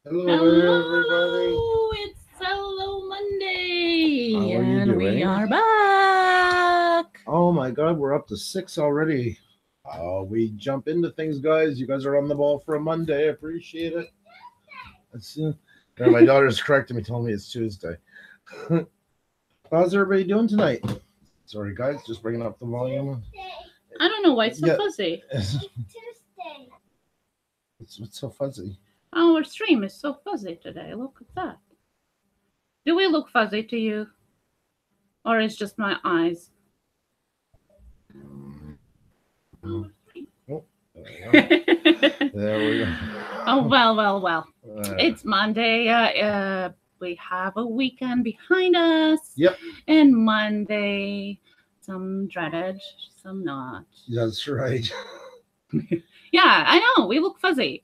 Hello, it's Hello Monday, How are you and we doing? are back. Oh my God, we're up to 6 already. We jump into things, guys. You guys are on the ball for a Monday. I appreciate it. My daughter's correcting me, telling me it's Tuesday. How's everybody doing tonight? Sorry, guys, just bringing up the volume. I don't know why it's so Yeah. fuzzy. Tuesday. What's so fuzzy? Our stream is so fuzzy today. Look at that. Do we look fuzzy to you? Or it's just my eyes? Oh, there we go. Oh, well. It's Monday. We have a weekend behind us. Yep. And Monday, some dreaded, some not. That's right. Yeah, I know. We look fuzzy.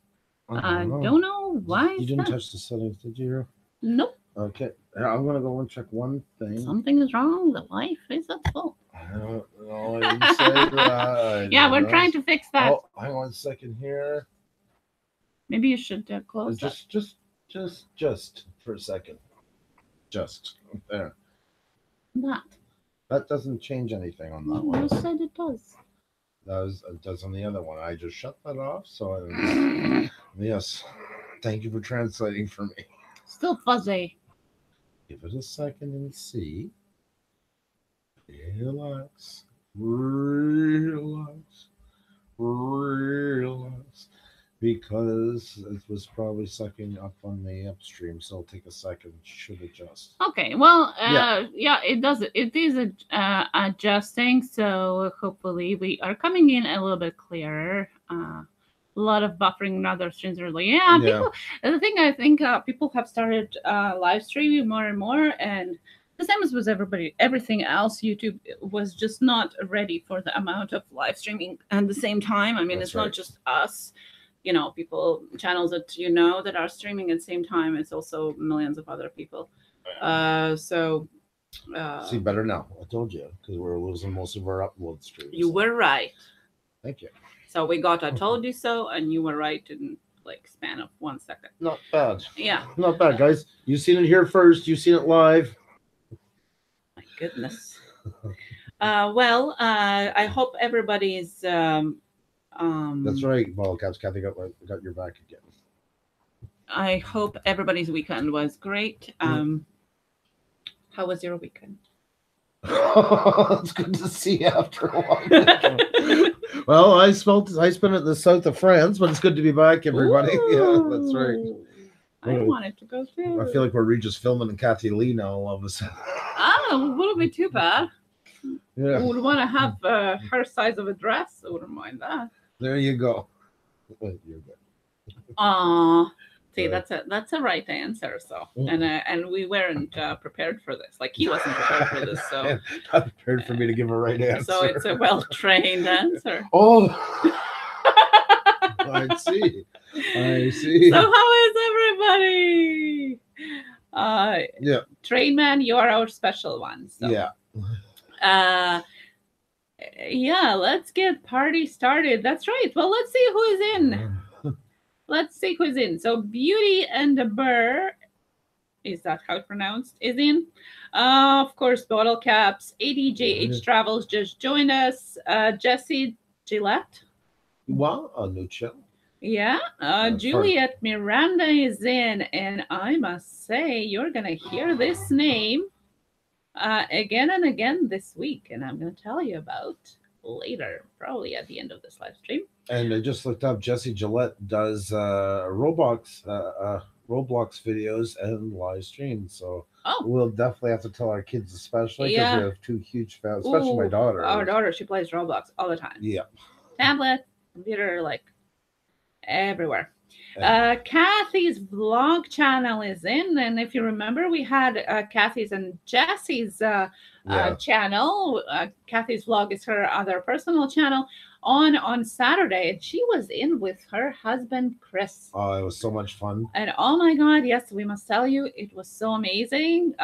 I Don't know why. You didn't touch the settings, did you? Nope. Okay. I'm going to go and check one thing. Something is wrong. The life is at fault. I don't know. I didn't say that. Yeah, we're trying to fix that. Oh, hang on a second here. Maybe you should close Just for a second. Just there. that. That doesn't change anything on that You one. said it does. It does on the other one. I just shut that off. So yes. Thank you for translating for me. Still fuzzy. Give it a second and see. Relax. Relax. Relax. Because it was probably sucking up on the upstream, so it'll take a second. Should adjust. Okay, well, Yeah. it does. It is adjusting, so hopefully we are coming in a little bit clearer. A lot of buffering in other streams are like, people. The thing I think people have started live streaming more and more, and the same as with everything else. YouTube was just not ready for the amount of live streaming at the same time. I mean, That's it's right. not just us. People, channels that that are streaming at the same time. It's also millions of other people. See, better now. I told you, because we're losing most of our upload streams. You were right. Thank you. So we got I told you so, and you were right in span of 1 second. Not bad. Yeah. Not bad, guys. You've seen it here first. You've seen it live. My goodness. Well, I hope everybody's That's right. Well, Kathy got your back again. I hope everybody's weekend was great. How was your weekend? It's good to see after a while. Well, I spent it in the south of France, but it's good to be back, everybody. Ooh. Yeah, that's right. I wanted to go too. I feel like we're Regis filming and Kathy Lee now all of a sudden. Oh, wouldn't be too bad. Yeah. I would want to have her size of a dress. I wouldn't mind that. There you go. You're good. See, that's a right answer. So, and we weren't prepared for this. He wasn't prepared for this. So, not prepared for me to give a right answer. So it's a well-trained answer. Oh, I see. So how is everybody? Yeah. Train man, you are our special one. So. Yeah. Yeah, let's get party started. That's right. Well, let's see who is in. Let's see who's in. So Beauty and the Burr, is that how it's pronounced? Is in. Of course, Bottle Caps, ADJH Travels just joined us. Jesse Gillette. Wow, a new show. Yeah. Juliet Miranda is in, and I must say you're gonna hear this name again and again this week, and I'm going to tell you about later, probably at the end of this live stream. And I just looked up. Jesse Gillette does Roblox videos and live streams, so we'll definitely have to tell our kids, especially because we have two huge fans, especially my daughter. Our daughter, she plays Roblox all the time. Yeah. Tablet, computer, everywhere. Kathy's vlog channel is in, and if you remember, we had Kathy's and Jesse's channel. Kathy's vlog is her other personal channel. on Saturday, and she was in with her husband Chris. Oh, it was so much fun. And oh my God, yes, we must tell you, it was so amazing.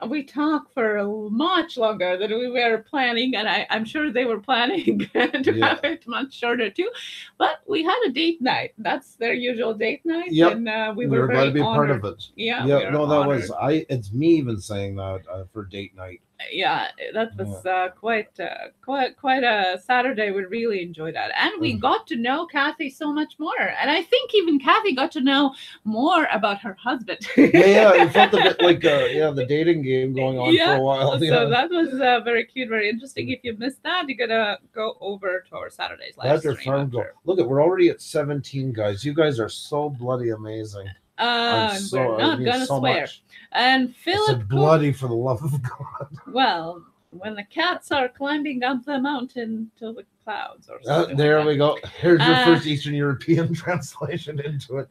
We talked for much longer than we were planning, and I'm sure they were planning to have it much shorter too. But we had a date night. That's their usual date night, and we were glad to be honored. Part of it. Yeah, no, that was It's me even saying that for date night. Yeah, that was quite a Saturday. We really enjoyed that, and we got to know Kathy so much more. And I think even Kathy got to know more about her husband. It felt a bit like the dating game going on for a while. So that was very cute, very interesting. If you missed that, you gotta go over to our Saturday's live stream. Look, we're already at 17, guys. You guys are so bloody amazing. We're not gonna swear. Much. And Philip, bloody for the love of God. Well, when the cats are climbing up the mountain to the clouds, or something. There we go. Here's your first Eastern European translation into it.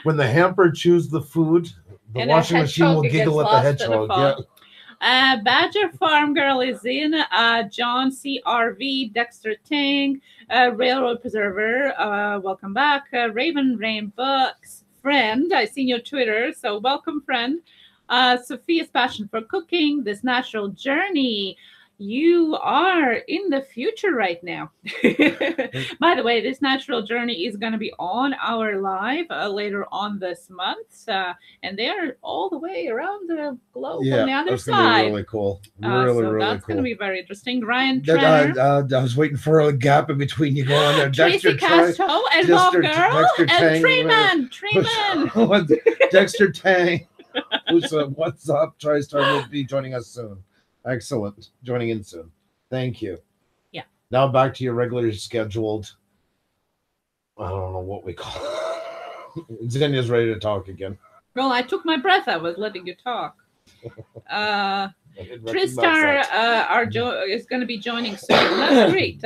When the hamper chews the food, the washing machine will giggle at the hedgehog. Badger Farm Girl is in. John CRV, Dexter Tang, Railroad Preserver. Welcome back. Raven Rain Books. Friend, I seen your Twitter, so welcome, friend. Sophia's passion for cooking, this natural journey. You are in the future right now. By the way, this natural journey is going to be on our live later on this month, and they're all the way around the globe on the other side. Gonna be really cool. Really that's cool. Going to be very interesting. Ryan Trenner. I was waiting for a gap in between you going there. Tracy Castro and Love Girl and Treeman. Dexter Tang. Pusa, what's up? TriStar will be joining us soon. Excellent. Joining in soon. Thank you. Yeah. Now back to your regularly scheduled, I don't know what we call it. Xenia's ready to talk again. Well, I took my breath. I was letting you talk. Tristar is going to be joining soon. That's great.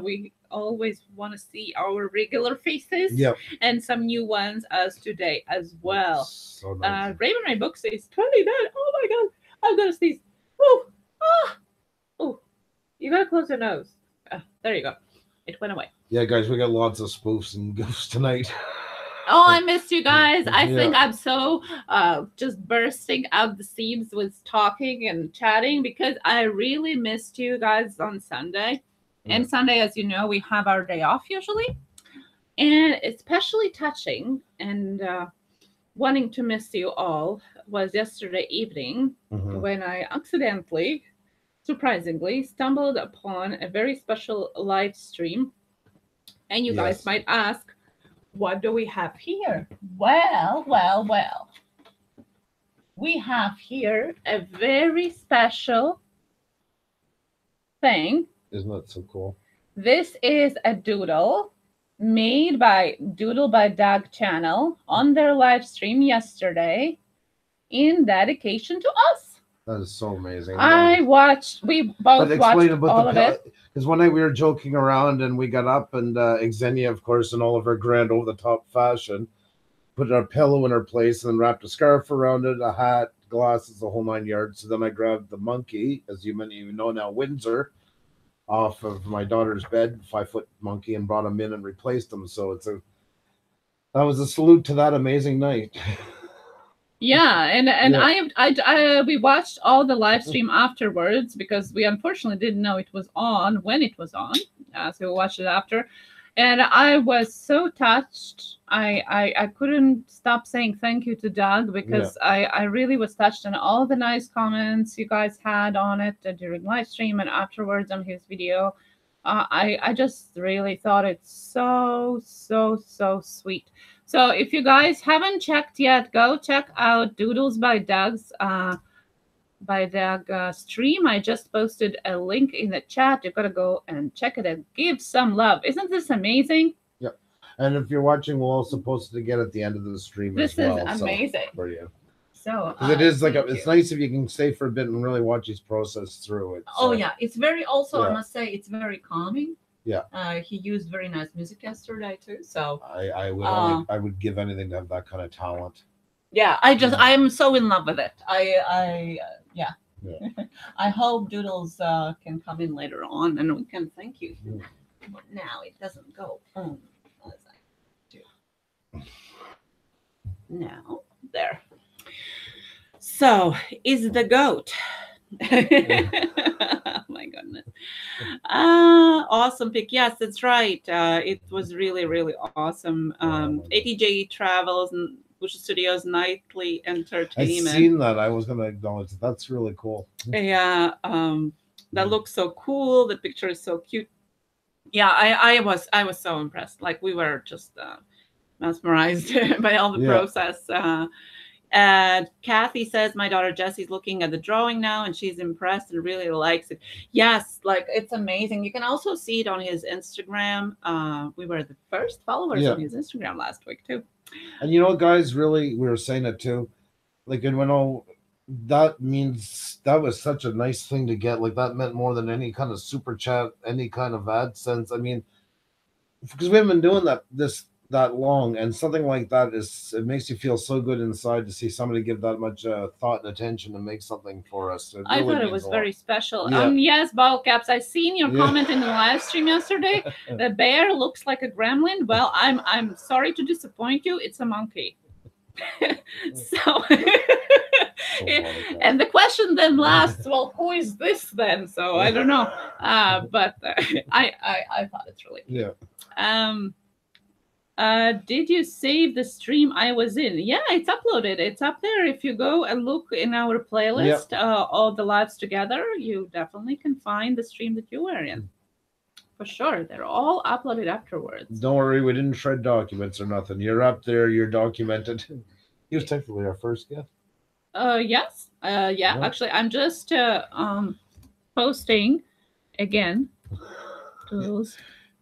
We always want to see our regular faces and some new ones as today as well. So nice. Raven Ray Book says 29. Oh my God. I'm going to sneeze. Oh, you got to close your nose. There you go. It went away. Yeah, guys, we got lots of spoofs and goofs tonight. Oh, I missed you guys. I think I'm so just bursting out the seams with talking and chatting because I really missed you guys on Sunday. And Sunday, as you know, we have our day off usually. And especially touching and wanting to miss you all was yesterday evening when I accidentally, surprisingly, stumbled upon a very special live stream. And you guys might ask, what do we have here? Well. We have here a very special thing. Isn't that so cool? This is a doodle made by Doodle by Doug channel on their live stream yesterday in dedication to us. That is so amazing. We both watched all of it. Because one night we were joking around and we got up and Xenia, of course, in all of her grand over-the-top fashion, put our pillow in her place and then wrapped a scarf around it, a hat, glasses, the whole 9 yards. So then I grabbed the monkey, as you many of you know now, Windsor, off of my daughter's bed, 5-foot monkey, and brought him in and replaced him. So that was a salute to that amazing night. Yeah, and we watched all the live stream afterwards because we unfortunately didn't know it was on when it was on, so we watched it after, and I was so touched. I couldn't stop saying thank you to Doug because I really was touched, and all the nice comments you guys had on it during live stream and afterwards on his video. I just really thought it's so sweet. So if you guys haven't checked yet, go check out Doodles by Doug's stream. I just posted a link in the chat. You've got to go and check it and give some love. Isn't this amazing? Yeah. And if you're watching, we'll also post it again at the end of the stream as well. This is amazing. For you. So it is it's nice if you can stay for a bit and really watch his process through it. So. Oh yeah, it's very I must say it's very calming. Yeah. He used very nice music yesterday too. So I would give anything to have that kind of talent. Yeah, I am so in love with it. Yeah. I hope Doodles can come in later on and we can thank you. But now it doesn't go on as I do. Now, there. So, is the goat? Oh my goodness. Awesome pick. Yes, that's right. It was really, really awesome. ATJ Travels and Puša Studios Nightly Entertainment. I've seen that. I was going to acknowledge that. That's really cool. Yeah, that looks so cool. The picture is so cute. Yeah, I was so impressed. Like we were just mesmerized by all the process. And Kathy says, my daughter Jessie's looking at the drawing now and she's impressed and really likes it. Yes, like it's amazing. You can also see it on his Instagram. We were the first followers on his Instagram last week too. And you know, guys, really, we were saying it too. Like, and when that means that was such a nice thing to get. Like that meant more than any kind of super chat, any kind of AdSense. I mean, because we haven't been doing that long, and something like that it makes you feel so good inside to see somebody give that much thought and attention and make something for us. I thought it was very special. Yes, Ballcaps, I seen your comment in the live stream yesterday. The bear looks like a gremlin. Well, I'm sorry to disappoint you. It's a monkey. So and the question then lasts, well, who is this then? So I don't know. But I thought it's really cool. Did you save the stream I was in? Yeah, it's uploaded. It's up there. If you go and look in our playlist, all the lives together, you definitely can find the stream that you were in. For sure. They're all uploaded afterwards. Don't worry, we didn't shred documents or nothing. You're up there, you're documented. He was technically our first guest. Yes. Yeah, actually, I'm just posting again.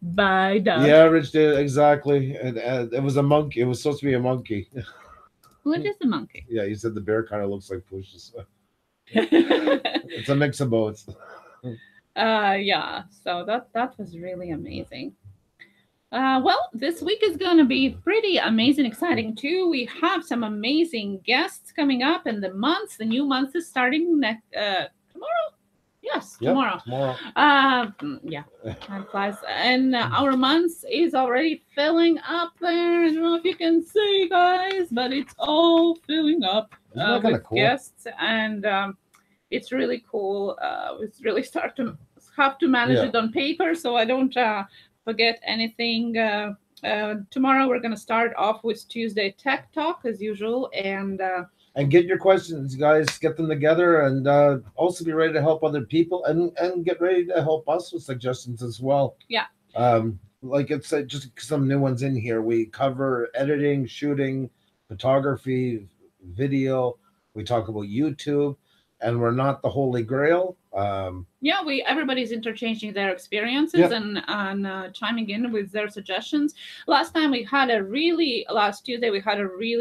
By Doug. Yeah, Rich did exactly, and it was a monkey. It was supposed to be a monkey. What is a monkey? Yeah, you said the bear kind of looks like Pusa. It's a mix of both. Yeah. So that was really amazing. Well, this week is going to be pretty amazing, exciting too. We have some amazing guests coming up, and the new month is starting tomorrow. Yes, tomorrow. Yeah, time flies. And our month is already filling up there. I don't know if you can see, guys, but it's all filling up with guests, and it's really cool. It's really have to manage it on paper, so I don't forget anything. Tomorrow we're going to start off with Tuesday Tech Talk as usual, and get your questions, guys. Get them together, and also be ready to help other people, and get ready to help us with suggestions as well. Yeah. Like it's just some new ones in here. We cover editing, shooting, photography, video. We talk about YouTube, and we're not the Holy Grail. Yeah, everybody's interchanging their experiences and chiming in with their suggestions. Last Tuesday we had a really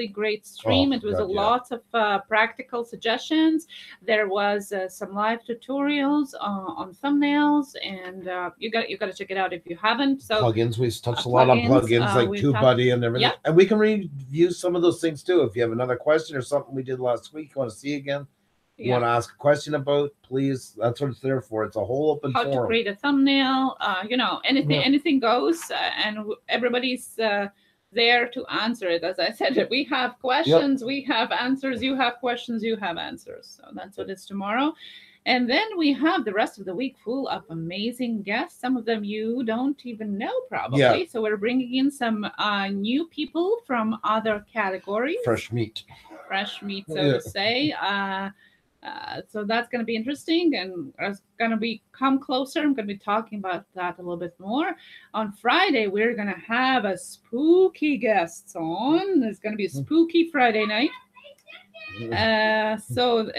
great stream. It was lots of practical suggestions. There was some live tutorials on thumbnails, and you got to check it out if you haven't. So plugins, we touched a lot on plugins like TubeBuddy and everything. And we can review some of those things too. If you have another question or something we did last week, you want to see again. You want to ask a question about, please, that's what it's there for. It's a whole open forum. How to create a thumbnail, anything goes, and everybody's there to answer it. As I said, we have questions, we have answers, you have questions, you have answers. So that's what it's tomorrow. And then we have the rest of the week full of amazing guests. Some of them you don't even know probably. Yeah. So we're bringing in some new people from other categories. Fresh meat, so to say. So that's going to be interesting, and it's going to come closer. I'm going to be talking about that a little bit more. On Friday, we're going to have a spooky guest on. It's going to be a spooky Friday night. So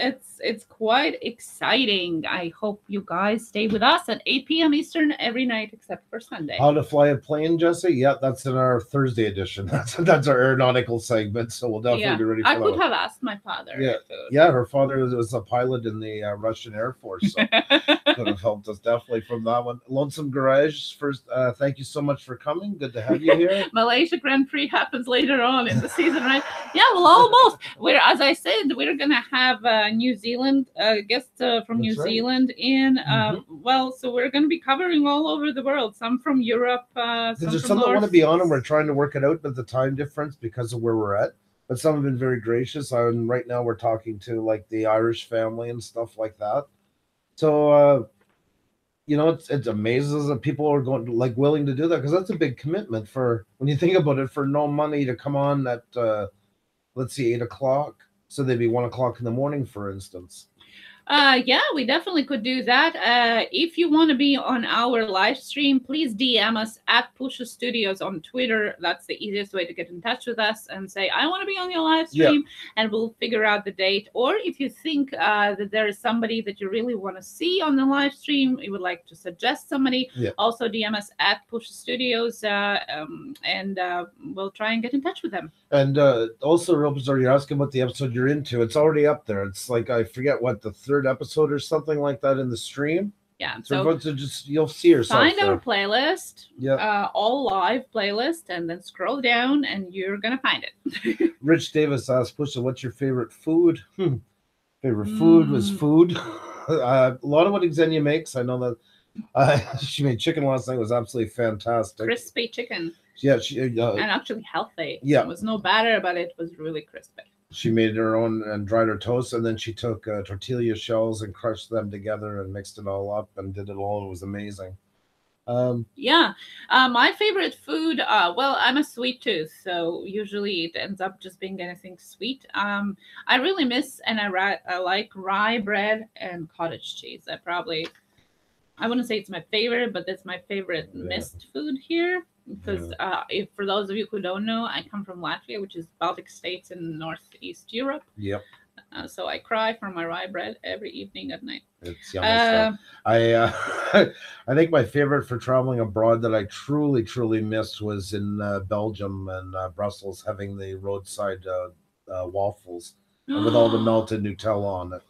it's quite exciting. I hope you guys stay with us at 8 p.m. Eastern every night except for Sunday. How to fly a plane, Jesse? Yeah, that's in our Thursday edition. That's our aeronautical segment, so we'll definitely be ready for that. I could have asked my father. Yeah, her father was a pilot in the Russian Air Force, so could have helped us definitely from that one. Lonesome Garage, first, thank you so much for coming. Good to have you here. Malaysia Grand Prix happens later on in the season, right? Yeah, well, almost. As I said, we're going to have New Zealand guests from New Zealand in. Well, so we're going to be covering all over the world, some from Europe. There's some that want to be on, and we're trying to work it out with the time difference because of where we're at. But some have been very gracious. And right now we're talking to like the Irish family and stuff like that. So, you know, it amazes that people are going like willing to do that, because that's a big commitment for, when you think about it, for no money to come on at let's see, 8 o'clock. So they'd be 1 o'clock in the morning, for instance. Yeah, we definitely could do that. If you want to be on our live stream, please DM us at Puša Studios on Twitter. That's the easiest way to get in touch with us and say, I want to be on your live stream, and we'll figure out the date. Or if you think that there is somebody that you really want to see on the live stream, you would like to suggest somebody, also DM us at Puša Studios, and we'll try and get in touch with them. And also, Robazar, you're asking what the episode you're into. It's already up there. It's like, I forget what, the third episode or something like that in the stream. Yeah, so just, you'll see yourself find our playlist, all live playlist, and then scroll down and you're gonna find it. Rich Davis asked, Pusa, what's your favorite food? Favorite food was food. A lot of what Xenia makes, I know that she made chicken last night, was absolutely fantastic. Crispy chicken. Yeah, and actually healthy. Yeah, it was no batter, but it was really crispy. She made her own and dried her toast, and then she took tortilla shells and crushed them together and mixed it all up and did it all. It was amazing. My favorite food, well, I'm a sweet tooth, so usually it ends up just being anything sweet. I really miss, and I like rye bread and cottage cheese. I wouldn't say it's my favorite, but that's my favorite missed food here. Because if for those of you who don't know, I come from Latvia, which is Baltic states in Northeast Europe. Yep. So I cry for my rye bread every evening at night. It's yummy stuff. I think my favorite for traveling abroad that I truly missed was in Belgium and Brussels, having the roadside waffles with all the melted Nutella on it.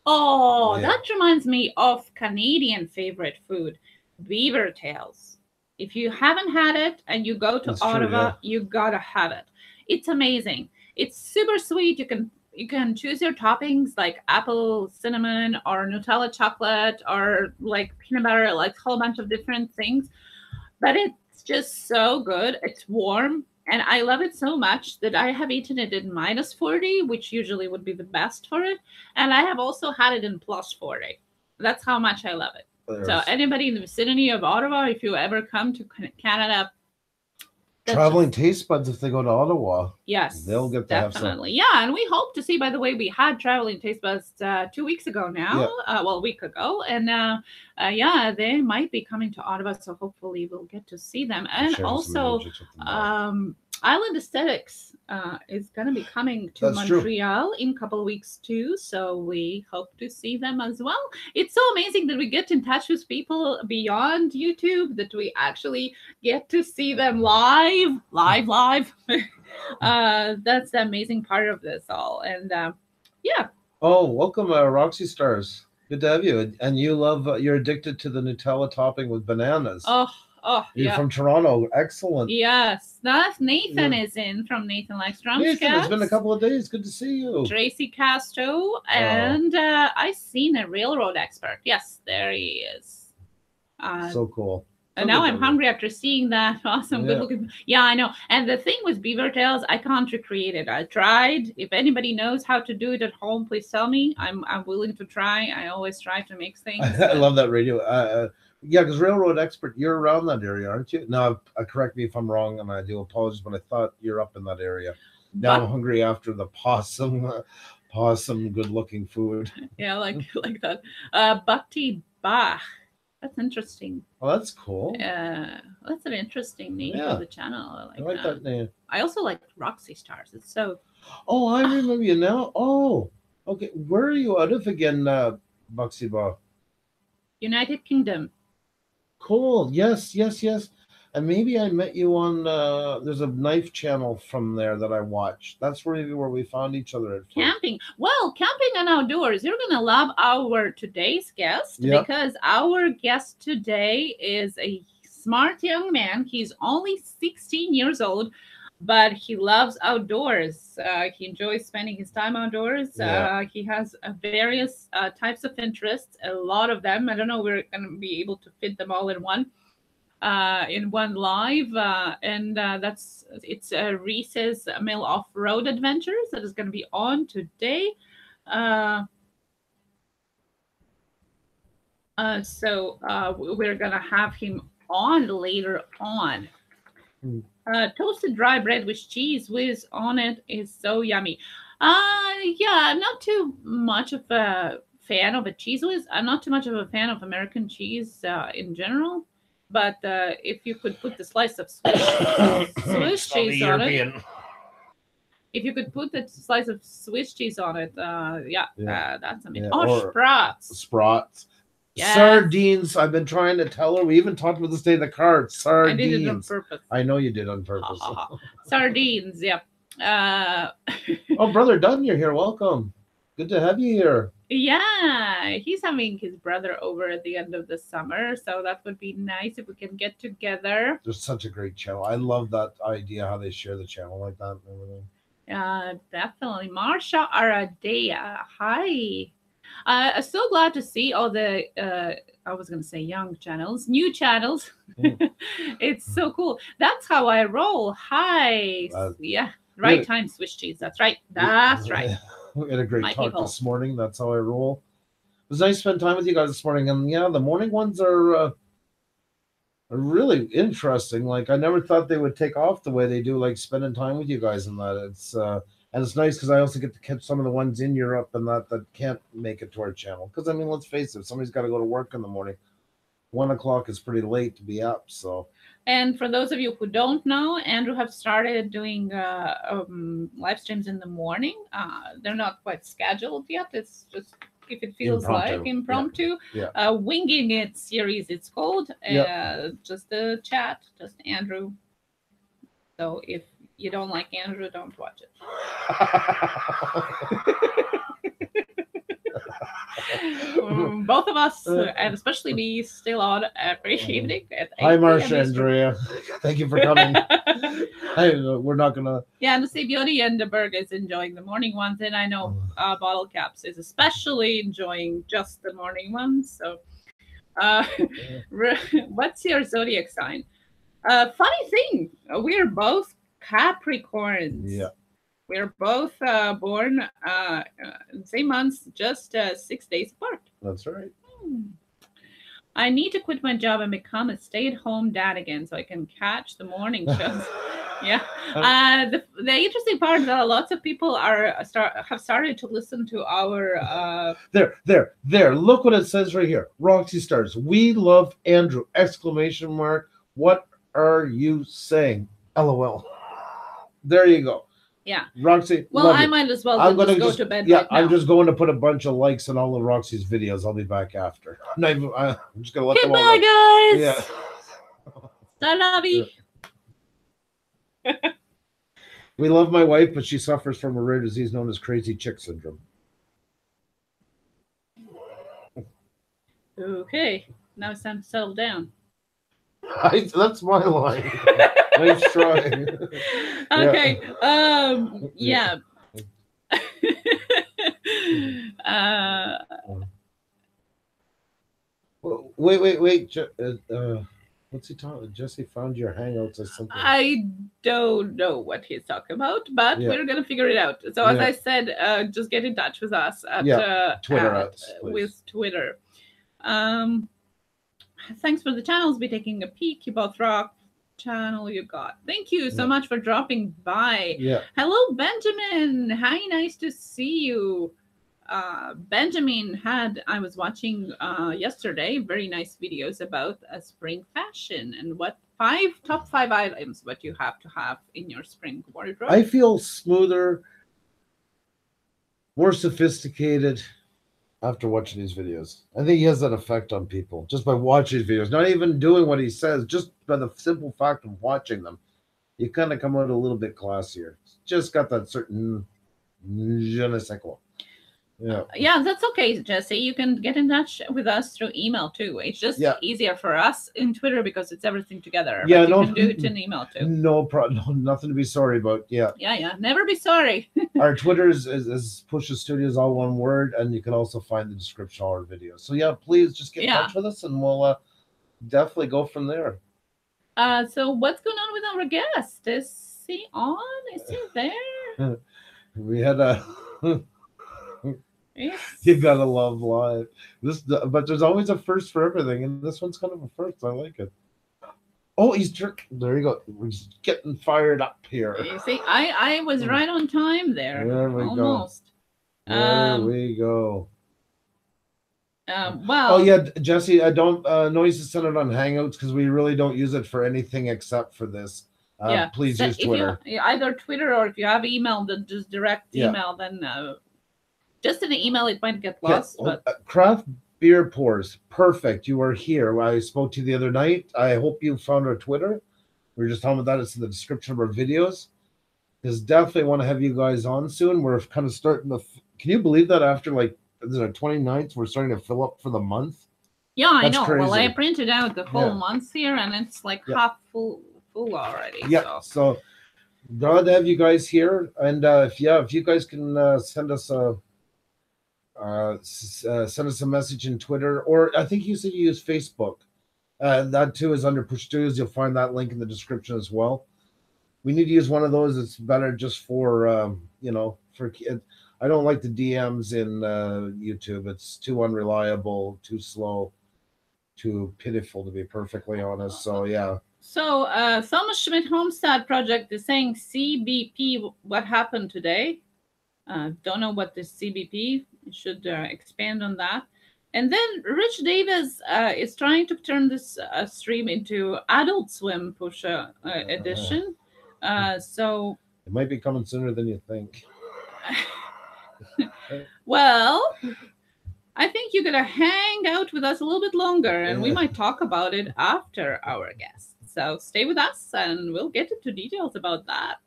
Oh, that reminds me of Canadian favorite food, beaver tails. If you haven't had it and you go to Ottawa, you gotta have it. It's amazing. It's super sweet. You can choose your toppings like apple, cinnamon, or Nutella chocolate, or like peanut butter, like a whole bunch of different things. But it's just so good. It's warm. And I love it so much that I have eaten it in -40, which usually would be the best for it. And I have also had it in +40. That's how much I love it. So anybody in the vicinity of Ottawa, if you ever come to Canada, traveling taste buds, if they go to Ottawa, yes, they'll get to definitely. Yeah, and we hope to see. By the way, we had traveling taste buds 2 weeks ago now. Well, a week ago, and they might be coming to Ottawa. So hopefully, we'll get to see them. And also, Island Aesthetics is going to be coming to Montreal in a couple of weeks too. So we hope to see them as well. It's so amazing that we get in touch with people beyond YouTube, that we actually get to see them live. That's the amazing part of this all. And Oh, welcome, Roxy Stars. Good to have you. And you love, you're addicted to the Nutella topping with bananas. Oh, you're from Toronto. Excellent. Yes. That's Nathan is in from Nathan Likes Drums. Nathan, it's been a couple of days. Good to see you. Tracy Casto. And I seen a railroad expert. Yes, there he is. So cool. And now I'm hungry after seeing that. Awesome. Good looking. Yeah, I know. And the thing with beaver tails, I can't recreate it. I tried. If anybody knows how to do it at home, please tell me. I'm willing to try. I always try to make things. I love that radio. Yeah, because Railroad Expert, you're around that area, aren't you? Now, correct me if I'm wrong, and I do apologize, but I thought you're up in that area. Now I'm hungry after the possum, good-looking food. Yeah, like that. Bhakti Bach. That's interesting. Oh, that's cool. That's an interesting name for the channel. I like that name. I also like Roxy Stars. It's so. Oh, I remember you now. Oh, okay. Where are you out of again, Bhakti Bach? United Kingdom. Cool. Yes. And maybe I met you on, there's a knife channel from there that I watched. That's where we found each other. At camping. Well, camping and outdoors. You're going to love our today's guest because our guest today is a smart young man. He's only 16 years old. but he loves outdoors. He enjoys spending his time outdoors. He has various types of interests, a lot of them. I don't know, we're going to be able to fit them all in one live, and it's Reeses Mill Off-Road Adventures that is going to be on today. So we're gonna have him on later on. Toasted dry bread with cheese whiz on it is so yummy. Yeah, I'm not too much of a fan of a cheese whiz. I'm not too much of a fan of American cheese in general. But if you could put the slice of Swiss cheese on it, if you could put the slice of Swiss cheese on it, that's amazing. Oh, Sprats. Yes. Sardines. I've been trying to tell her. We even talked about this day in the car. Sardines. I did it on purpose. I know you did on purpose. Sardines, yeah. Oh, Brother Dunn, you're here. Welcome. Good to have you here. Yeah, he's having his brother over at the end of the summer, so that would be nice if we can get together. There's such a great channel. I love that idea, how they share the channel like that and everything. Definitely. Marsha Aradea, hi. I'm so glad to see all the, I was going to say young channels, new channels. It's so cool. That's how I roll. Hi. Yeah. Right time, Swiss cheese. That's right. That's right. We had a great talk this morning. That's how I roll. It was nice to spend time with you guys this morning. And yeah, the morning ones are really interesting. Like, I never thought they would take off the way they do, like spending time with you guys and that. It's, and it's nice because I also get to catch some of the ones in Europe and that can't make it to our channel. Because, I mean, let's face it, somebody's got to go to work in the morning. 1 o'clock is pretty late to be up, so. And for those of you who don't know, Andrew have started doing live streams in the morning. They're not quite scheduled yet. It's just, if it feels like impromptu. Yeah. Winging It series, it's called. Just a chat, just Andrew. So if you don't like Andrew, don't watch it. Both of us, and especially me, still on every evening at 8 Hi, Marsha, Andrea. Thank you for coming. We're not gonna. Yeah, and the Beauty and the Berg is enjoying the morning ones, and I know Bottle Caps is especially enjoying just the morning ones. So, what's your zodiac sign? Funny thing, we're both Capricorns. Yeah. We're both born in the same months, just 6 days apart. That's right. I need to quit my job and become a stay-at-home dad again so I can catch the morning shows. Yeah. The interesting part is that lots of people have started to listen to our... There. Look what it says right here. Roxy Stars. We love Andrew! ! What are you saying? LOL. There you go. Yeah. Roxy. Well, I might as well just go to bed. Yeah, right now. I'm just going to put a bunch of likes on all of Roxy's videos. I'll be back after. I'm just going to let them all know. Goodbye, guys. Yeah. We love my wife, but she suffers from a rare disease known as crazy chick syndrome. Okay. Now it's time to settle down. That's my line. Nice try. Okay. Yeah. Wait. What's he talking? Jesse found your hangouts or something. I don't know what he's talking about, but we're gonna figure it out. So as I said, just get in touch with us at Twitter. With Twitter. Thanks for the channels. Be taking a peek. You both rock. Channel you got. Thank you so much for dropping by. Yeah. Hello, Benjamin. Hi, nice to see you. Benjamin I was watching yesterday very nice videos about a spring fashion and what top five items what you have to have in your spring wardrobe. I feel smoother, more sophisticated after watching these videos. I think he has that effect on people just by watching his videos, not even doing what he says, just by the simple fact of watching them. You kind of come out a little bit classier. Just got that certain je ne sais quoi. Yeah, that's okay, Jesse. You can get in touch with us through email too. It's just easier for us in Twitter because it's everything together. Yeah, but you can do it in email too. No problem. No, nothing to be sorry about. Yeah. Yeah. Never be sorry. Our Twitter is Puša Studios, all one word, and you can also find the description of our videos. So yeah, please just get in touch with us, and we'll definitely go from there. So what's going on with our guest? Is he on? Is he there? We had a. You gotta love live. But there's always a first for everything, and this one's kind of a first. I like it. Oh, there you go. We're just getting fired up here. You see, I was right on time there. There we almost. There we go. Well. Oh yeah, Jesse. I don't noise to send it on Hangouts because we really don't use it for anything except for this. Please use Twitter. Either Twitter or if you have email, then just direct email. Then just in the email, it might get lost. But craft beer pours, perfect. You are here. I spoke to you the other night. I hope you found our Twitter. We were just talking about that. It's in the description of our videos. Because definitely want to have you guys on soon. We're kind of starting to. Can you believe that after like the 29th, we're starting to fill up for the month? Yeah, that's I know. Crazy. Well, I printed out the whole month here, and it's like half full already. Yeah. So glad to have you guys here. And if you guys can send us a. Send us a message in Twitter, or I think you said you use Facebook. That too is under Puša Studios. You'll find that link in the description as well. We need to use one of those. It's better just for for kids. I don't like the DMs in YouTube. It's too unreliable, too slow, too pitiful, to be perfectly honest. So yeah. So Thomas Schmidt Homestead Project is saying CBP. What happened today? Don't know what this CBP. Should expand on that. And then Rich Davis is trying to turn this stream into Adult Swim Puša edition. So it might be coming sooner than you think. Well, I think you're gonna hang out with us a little bit longer, and we might talk about it after our guest. So stay with us, and we'll get into details about that.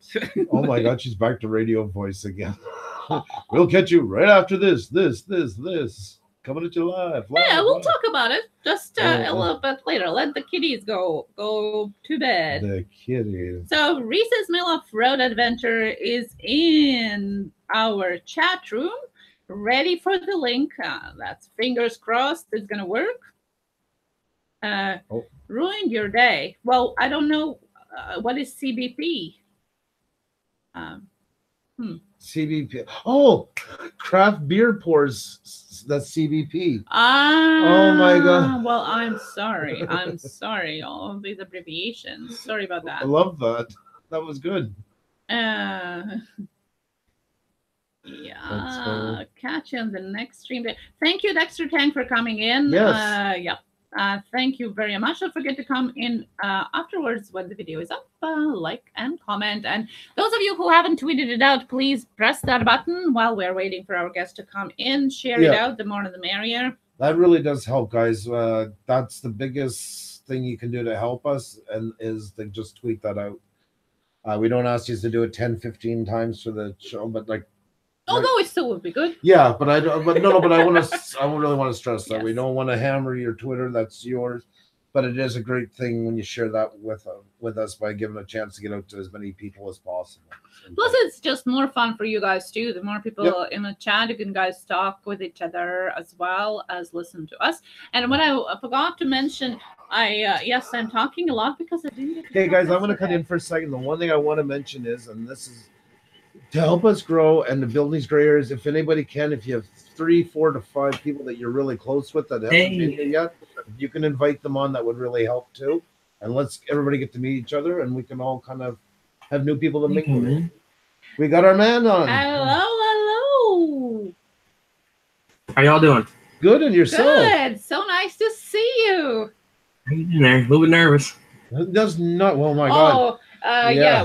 Oh my God, she's back to radio voice again. We'll catch you right after this. Coming at you live. Yeah, we'll talk about it just a little bit later. Let the kitties go to bed. The kitties. So Reeses Mill of Road Adventure is in our chat room, ready for the link. That's fingers crossed it's gonna work. Ruined your day. Well, I don't know what is CBP. CBP. Oh, craft beer pours. That's CBP. Oh my God. Well, I'm sorry. All of these abbreviations. Sorry about that. I love that. That was good. Yeah. Catch you on the next stream. Thank you, Dexter Tank, for coming in. Yes. Thank you very much. Don't forget to come in afterwards when the video is up, like and comment. And those of you who haven't tweeted it out, please press that button while we're waiting for our guest to come in. Share it out. The more the merrier. That really does help, guys. That's the biggest thing you can do to help us, and is to just tweet that out. We don't ask you to do it 10, 15 times for the show, but like. Although it still would be good. Yeah, but I don't. But no. But I want to. I really want to stress that we don't want to hammer your Twitter. That's yours. But it is a great thing when you share that with us by giving a chance to get out to as many people as possible. Plus, it's just more fun for you guys too. The more people in the chat, you can guys talk with each other as well as listen to us. And what I forgot to mention, I'm talking a lot because I didn't. Hey guys, I'm going to cut in for a second. The one thing I want to mention is, and this is. To help us grow and to build these gray areas, if anybody can, if you have 3, 4 to 5 people that you're really close with that haven't been here yet, you can invite them on. That would really help too. And let's everybody get to meet each other, and we can all kind of have new people to mingle with. We got our man on. Hello. How y'all doing? Good, and yourself? Good. So nice to see you. How you doing there? A little bit nervous. It does not. Well, my God.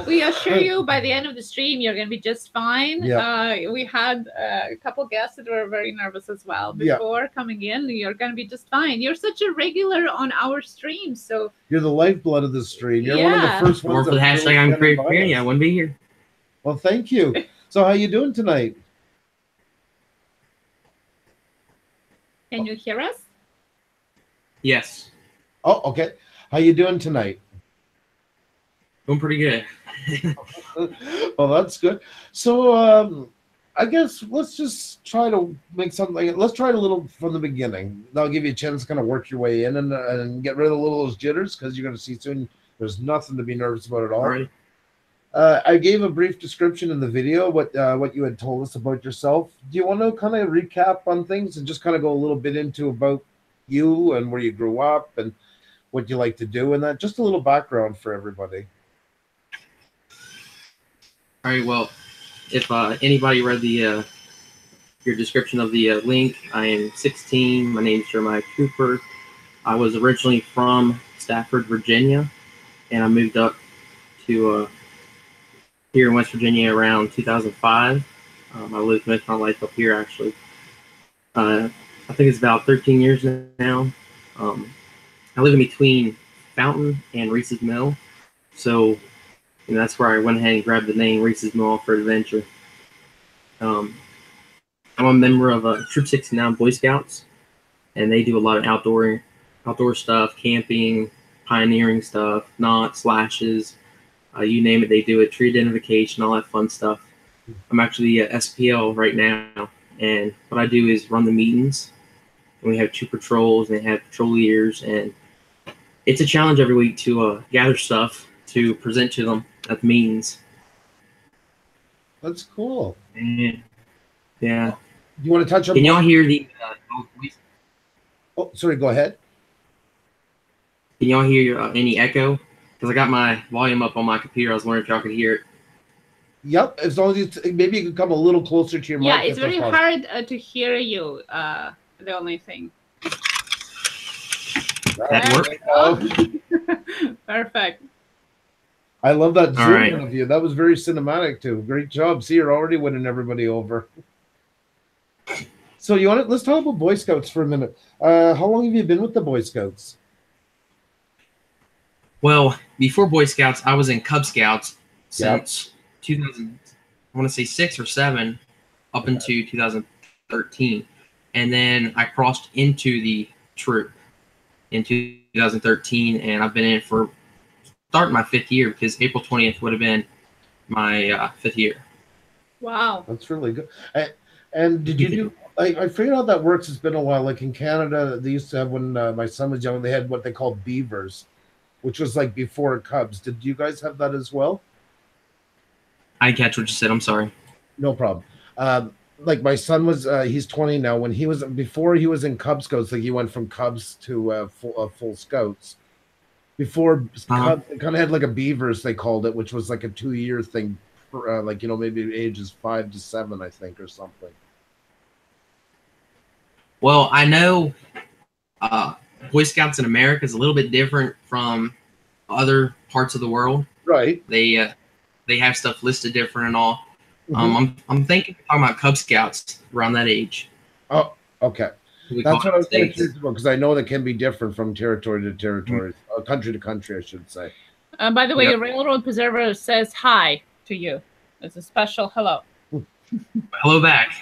We assure you by the end of the stream you're going to be just fine. We had a couple guests that were very nervous as well before coming in. You're going to be just fine. You're such a regular on our stream, so you're the lifeblood of the stream. You're one of the first ones. Or for the hashtag I'm great for you. I wouldn't be here. Well, thank you. So how you doing tonight? Can you hear us? Yes. Oh, okay. How you doing tonight? Doing pretty good. Well, that's good. So, I guess let's just try to make something. Let's try it a little from the beginning. That'll give you a chance to kind of work your way in and get rid of a little of those jitters, because you're going to see soon there's nothing to be nervous about at all. Alright. I gave a brief description in the video what you had told us about yourself. Do you want to kind of recap on things and just kind of go a little bit into about you and where you grew up and what you like to do and that? Just a little background for everybody. All right. Well, if anybody read the your description of the link, I am 16. My name is Jeremiah Cooper. I was originally from Stafford, Virginia, and I moved up to here in West Virginia around 2005. I lived most of my life up here, actually. I think it's about 13 years now. I live in between Fountain and Reeses Mill, so that's where I went ahead and grabbed the name Reeses Mill for Adventure. I'm a member of Troop 69 Boy Scouts, and they do a lot of outdoor stuff, camping, pioneering stuff, knots, slashes, you name it, they do it, tree identification, all that fun stuff. I'm actually a SPL right now, and what I do is run the meetings, and we have 2 patrols, and they have patrol leaders, and it's a challenge every week to gather stuff to present to them at the meetings. That's cool. And, yeah. You want to touch on? Can y'all hear the? Oh, sorry. Go ahead. Can y'all hear any echo? Because I got my volume up on my computer. I was wondering if y'all could hear it. Yep. As long as maybe you can come a little closer to your mic. Yeah, it's very hard to hear you. The only thing. That worked. Perfect. I love that zoom right. of you. That was very cinematic too. Great job. See, you're already winning everybody over. So let's talk about Boy Scouts for a minute. How long have you been with the Boy Scouts? Well, before Boy Scouts, I was in Cub Scouts since 2000. I want to say 6 or 7, up into 2013, and then I crossed into the troop in 2013, and I've been in it for starting my 5th year, because April 20th would have been my 5th year. Wow, that's really good. And did you do? I figured out that works. It's been a while. Like in Canada, they used to have, when my son was young, they had what they called beavers, which was like before Cubs. Did you guys have that as well? I didn't catch what you said. I'm sorry. No problem. Like my son was, he's 20 now. When he was, before he was in Cub Scouts, like he went from Cubs to full Scouts. Before Cubs, they kind of had like a beavers, they called it, which was like a 2-year thing, for, like, maybe ages 5 to 7, I think, or something. Well, I know Boy Scouts in America is a little bit different from other parts of the world. Right. They have stuff listed different and all. Mm-hmm. I'm thinking talking about Cub Scouts around that age. Oh, okay. That's what I was thinking, because I know that can be different from territory to territory, country to country, I should say. By the way, Railroad Preserver says hi to you. It's a special hello. Hello back.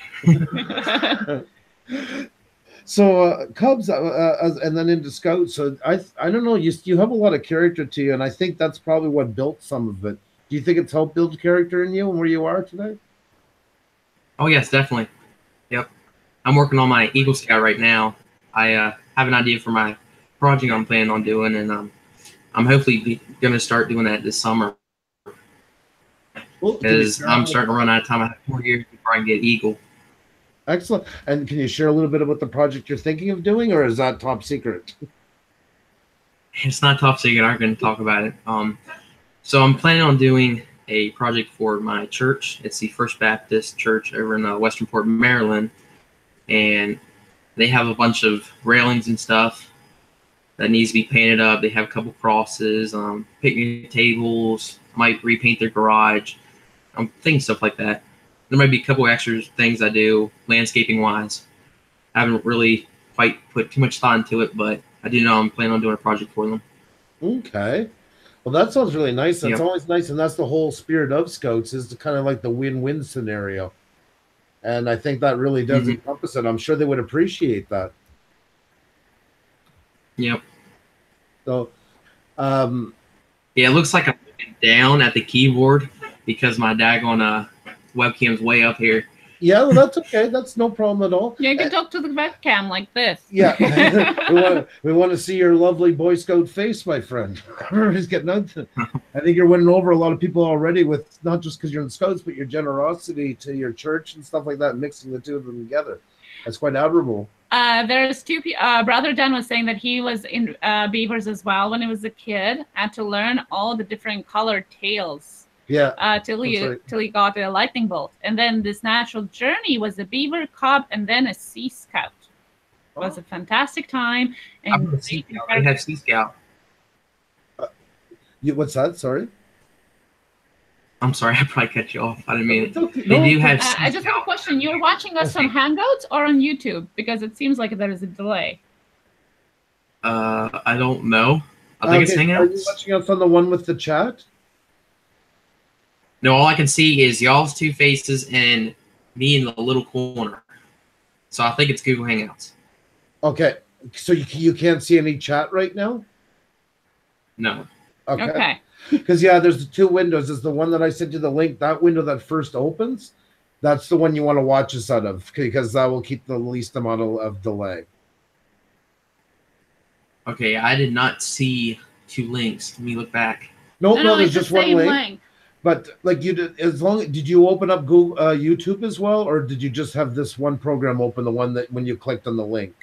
So Cubs, and then into Scouts. So I don't know. You have a lot of character to you, and I think that's probably what built some of it. Do you think it's helped build character in you and where you are today? Oh yes, definitely. Yep. I'm working on my Eagle Scout right now. I have an idea for my project I'm planning on doing, and I'm hopefully going to start doing that this summer. Because I'm starting to run out of time. I have 4 years before I can get Eagle. Excellent. And can you share a little bit about the project you're thinking of doing, or is that top secret? It's not top secret. I'm going to talk about it. So I'm planning on doing a project for my church. It's the First Baptist Church over in Westernport, Maryland. And they have a bunch of railings and stuff that needs to be painted up. They have a couple crosses, picnic tables, might repaint their garage, things, stuff like that. There might be a couple extra things I do landscaping-wise. I haven't really quite put too much thought into it, but I do know I'm planning on doing a project for them. Okay. Well, that sounds really nice. That's always nice, and that's the whole spirit of Scouts, is kind of like the win-win scenario. And I think that really does encompass it. I'm sure they would appreciate that. Yep. So, yeah, it looks like I'm looking down at the keyboard because my daggone webcam's way up here. Yeah, well, that's okay. That's no problem at all. Yeah, you can talk to the webcam like this. Yeah, we want to see your lovely Boy Scout face, my friend. He's getting out. I think you're winning over a lot of people already with not just because you're in the Scouts, but your generosity to your church and stuff like that, mixing the two of them together. That's quite admirable. There's two people. Brother Dan was saying that he was in beavers as well when he was a kid, and to learn all the different colored tails. Yeah. Till he got a lightning bolt, and then this natural journey was a beaver cub, and then a Sea Scout. It was a fantastic time. And I have Sea Scout. What's that? Sorry. I'm sorry, I probably cut you off. I didn't mean it. Okay. They do have. I just have a question. You're watching us on Hangouts or on YouTube? Because it seems like there is a delay. I don't know. I think it's Hangouts. Are you watching us on the one with the chat? No, all I can see is y'all's two faces and me in the little corner. So I think it's Google Hangouts. Okay, so you can't see any chat right now? No. Okay. Because, yeah, there's the two windows. There's the one that I sent you the link. That window that first opens, that's the one you want to watch us out of because that will keep the least amount of delay. Okay, I did not see two links. Let me look back. No, there's just one link. link. But like you did, did you open up Google YouTube as well, or did you just have this one program open, the one that when you clicked on the link?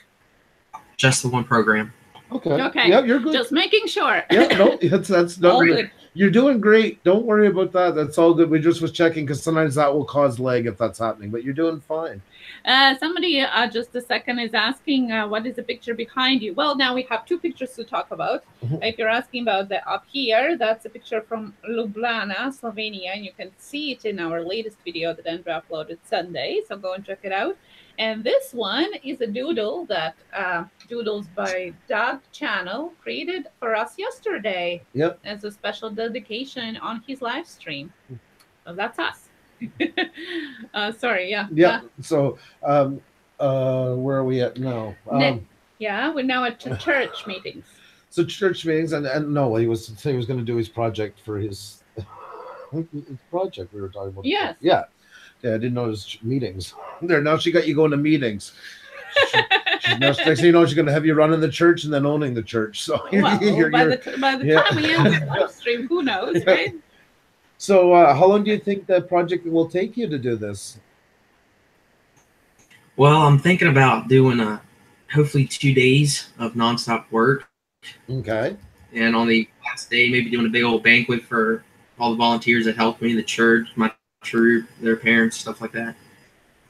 Just the one program. Okay. Okay. Yeah, you're good. Just making sure. Yeah, no, that's not All good. good. You're doing great. Don't worry about that. That's all good. We just was checking because sometimes that will cause lag if that's happening. But you're doing fine. Somebody just a second is asking, what is the picture behind you? Well, now we have two pictures to talk about. If you're asking about the up here, that's a picture from Ljubljana, Slovenia, and you can see it in our latest video that Andrew uploaded Sunday. So go and check it out. And this one is a doodle that Doodles by Doug Channel created for us yesterday. Yep. As a special dedication on his live stream. So that's us. Sorry, yeah. Yeah. So, where are we at now? Yeah, we're now at church meetings. So church meetings, and no, he was going to do his project for his project we were talking about. Yes. Yeah. Yeah, I didn't know it was meetings. There, now she got you going to meetings. Next thing you know, she's going to have you running the church and then owning the church. So by the time we end the live stream, who knows, right? So how long do you think the project will take you to do this? Well, I'm thinking about doing hopefully 2 days of nonstop work. Okay. And on the last day, maybe doing a big old banquet for all the volunteers that helped me, the church, my troop, their parents, stuff like that.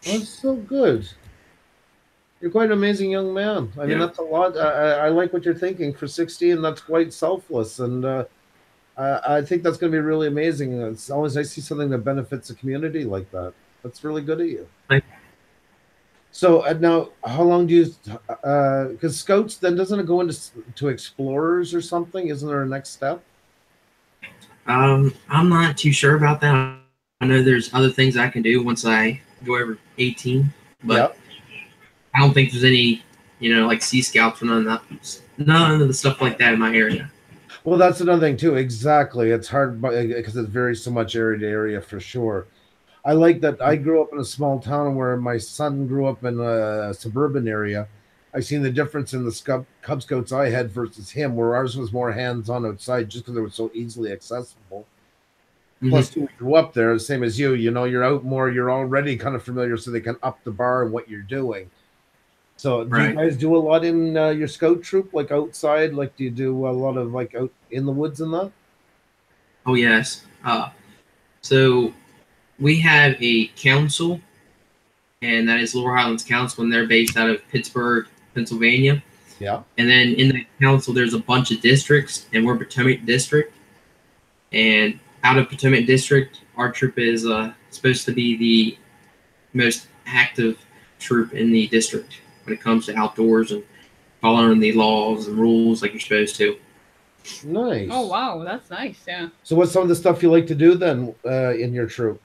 That's so good. You're quite an amazing young man. I mean, that's a lot. I like what you're thinking. For 16, that's quite selfless. And I think that's going to be really amazing. It's always nice to see something that benefits the community like that. That's really good of you. Thank you. So now, how long do you, because Scouts, then doesn't it go into explorers or something? Isn't there a next step? I'm not too sure about that. I know there's other things I can do once I go over 18, but I don't think there's any, like Sea Scouts or none of the stuff like that in my area. Well, that's another thing too. Exactly. It's hard because it varies so much area to area for sure. I like that I grew up in a small town where my son grew up in a suburban area. I've seen the difference in the Cub Scouts I had versus him, where ours was more hands-on outside just because it was so easily accessible. Mm-hmm. Plus, we grew up there, the same as you. You're out more. You're already kind of familiar, so they can up the bar in what you're doing. So, do you guys do a lot in your Scout troop, like outside? Like, do you do a lot of like out in the woods and that? Oh yes. So we have a council, and that is Lower Highlands Council, and they're based out of Pittsburgh, Pennsylvania. Yeah. And then in the council, there's a bunch of districts, and we're Potomac District. And out of Potomac District, our troop is supposed to be the most active troop in the district when it comes to outdoors and following the laws and rules like you're supposed to. Nice. Oh, wow. That's nice. Yeah. So what's some of the stuff you like to do then in your troop?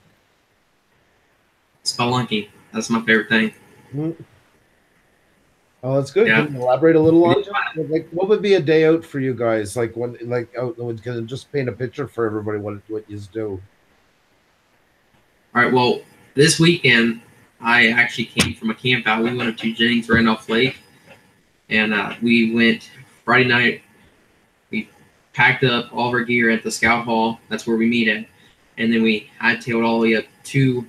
Spelunking. That's my favorite thing. Oh, that's good. Yeah. Can you elaborate a little on it? Like, what would be a day out for you guys? Like, when, like, out, can you just paint a picture for everybody what you do? All right. Well, this weekend I actually came from a camp out. We went up to Jennings Randolph Lake, and we went Friday night. We packed up all of our gear at the Scout Hall. That's where we meet at, and then we hightailed all the way up to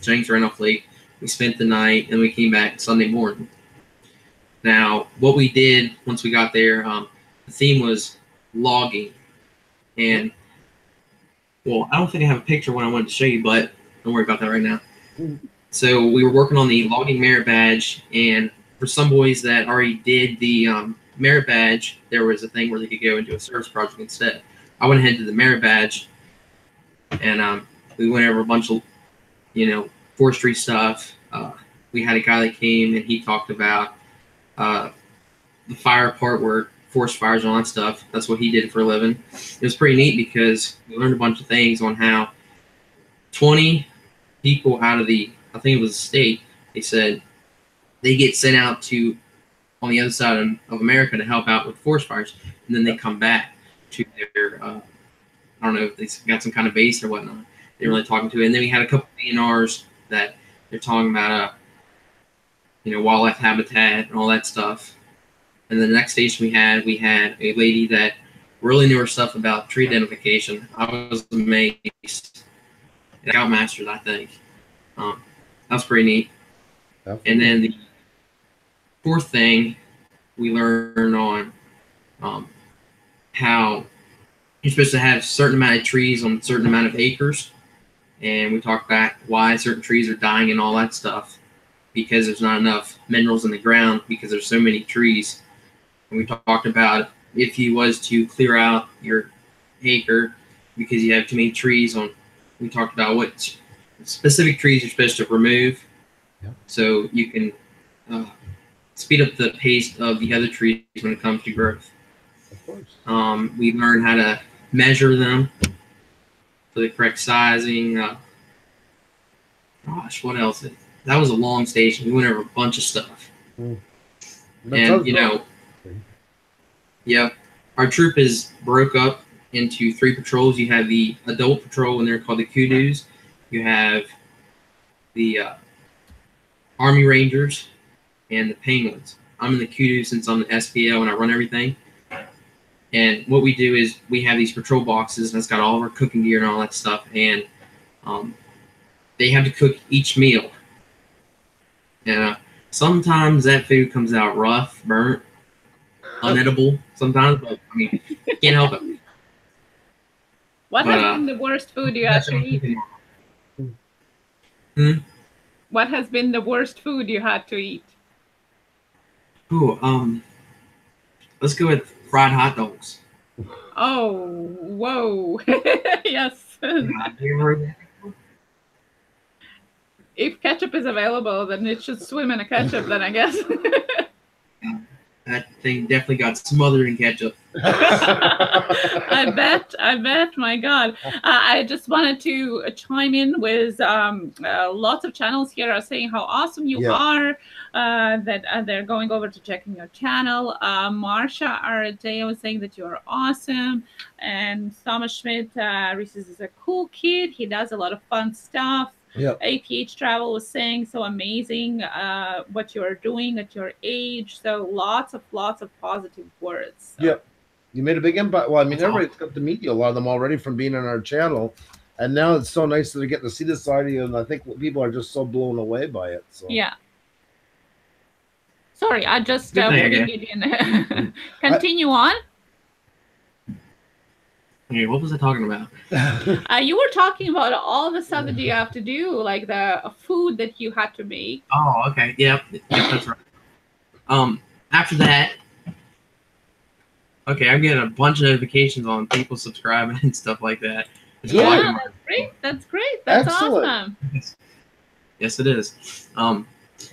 Jennings Randolph Lake. We spent the night, and we came back Sunday morning. Now, what we did once we got there, the theme was logging. And, well, I don't think I have a picture of what I wanted to show you, but don't worry about that right now. So we were working on the logging merit badge, and for some boys that already did the merit badge, there was a thing where they could go and do a service project instead. I went ahead to the merit badge, and we went over a bunch of, forestry stuff. We had a guy that came, and he talked about the fire part where forest fires and all that stuff. That's what he did for a living. It was pretty neat because we learned a bunch of things on how 20 people out of the, I think it was the state, they said they get sent out to on the other side of America to help out with forest fires, and then they come back to their I don't know if they got some kind of base or whatnot. They were really talking to it. And then we had a couple of DNRs that they're talking about wildlife habitat and all that stuff. And then the next station we had a lady that really knew her stuff about tree identification. I was amazed. Scoutmasters, I think. That was pretty neat. Definitely. And then the fourth thing we learned on how you're supposed to have a certain amount of trees on a certain amount of acres. And we talked about why certain trees are dying and all that stuff. Because there's not enough minerals in the ground because there's so many trees. And we talked about if you was to clear out your acre because you have too many trees on, we talked about what specific trees you're supposed to remove. Yep. So you can speed up the pace of the other trees when it comes to growth. Of course. We learned how to measure them for the correct sizing. Gosh, what else? That was a long station. We went over a bunch of stuff. And, yeah, our troop is broke up into 3 patrols. You have the adult patrol, and they're called the Kudos. You have the Army Rangers and the Penguins. I'm in the Kudos since I'm the SPO and I run everything. And what we do is we have these patrol boxes, and it's got all of our cooking gear and all that stuff. And they have to cook each meal. And sometimes that food comes out rough, burnt, unedible sometimes, but I mean, can't help it. What has been the worst food you had to eat? What has been the worst food you had to eat? Ooh, let's go with fried hot dogs. Oh, whoa. Yes. If ketchup is available, then it should swim in a ketchup, then I guess. That thing definitely got smothered in ketchup. I bet, my God. I just wanted to chime in with lots of channels here are saying how awesome you are, that they're going over to checking your channel. Marsha Aradeo was saying that you are awesome. And Thomas Schmidt, Reeses is a cool kid. He does a lot of fun stuff. Yep. APH Travel was saying so amazing what you are doing at your age. So lots of positive words. So. Yep. You made a big impact. Well, I mean, everybody's got to meet you, a lot of them already from being on our channel. And now it's so nice that they get to see this side of you. And I think people are just so blown away by it. So. Yeah. Sorry, I just continue on. Okay, what was I talking about? You were talking about all the stuff that you have to do, like the food that you had to make. Oh, okay. Yep, that's right. After that, okay, I'm getting a bunch of notifications on people subscribing and stuff like that. Yeah, that's great. That's great. That's excellent. Awesome. Yes, it is.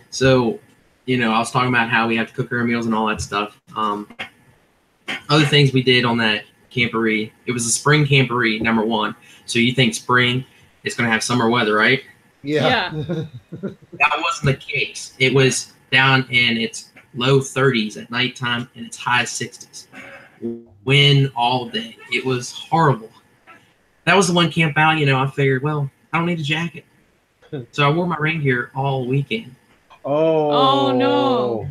So, I was talking about how we have to cook our meals and all that stuff. Other things we did on that camporee. It was a spring camporee, number 1. So you think spring is going to have summer weather, right? Yeah. That wasn't the case. It was down and it's low 30s at nighttime and it's high 60s. Wind all day. It was horrible. That was the one camp out, you know, I figured, well, I don't need a jacket. So I wore my rain gear all weekend. Oh no.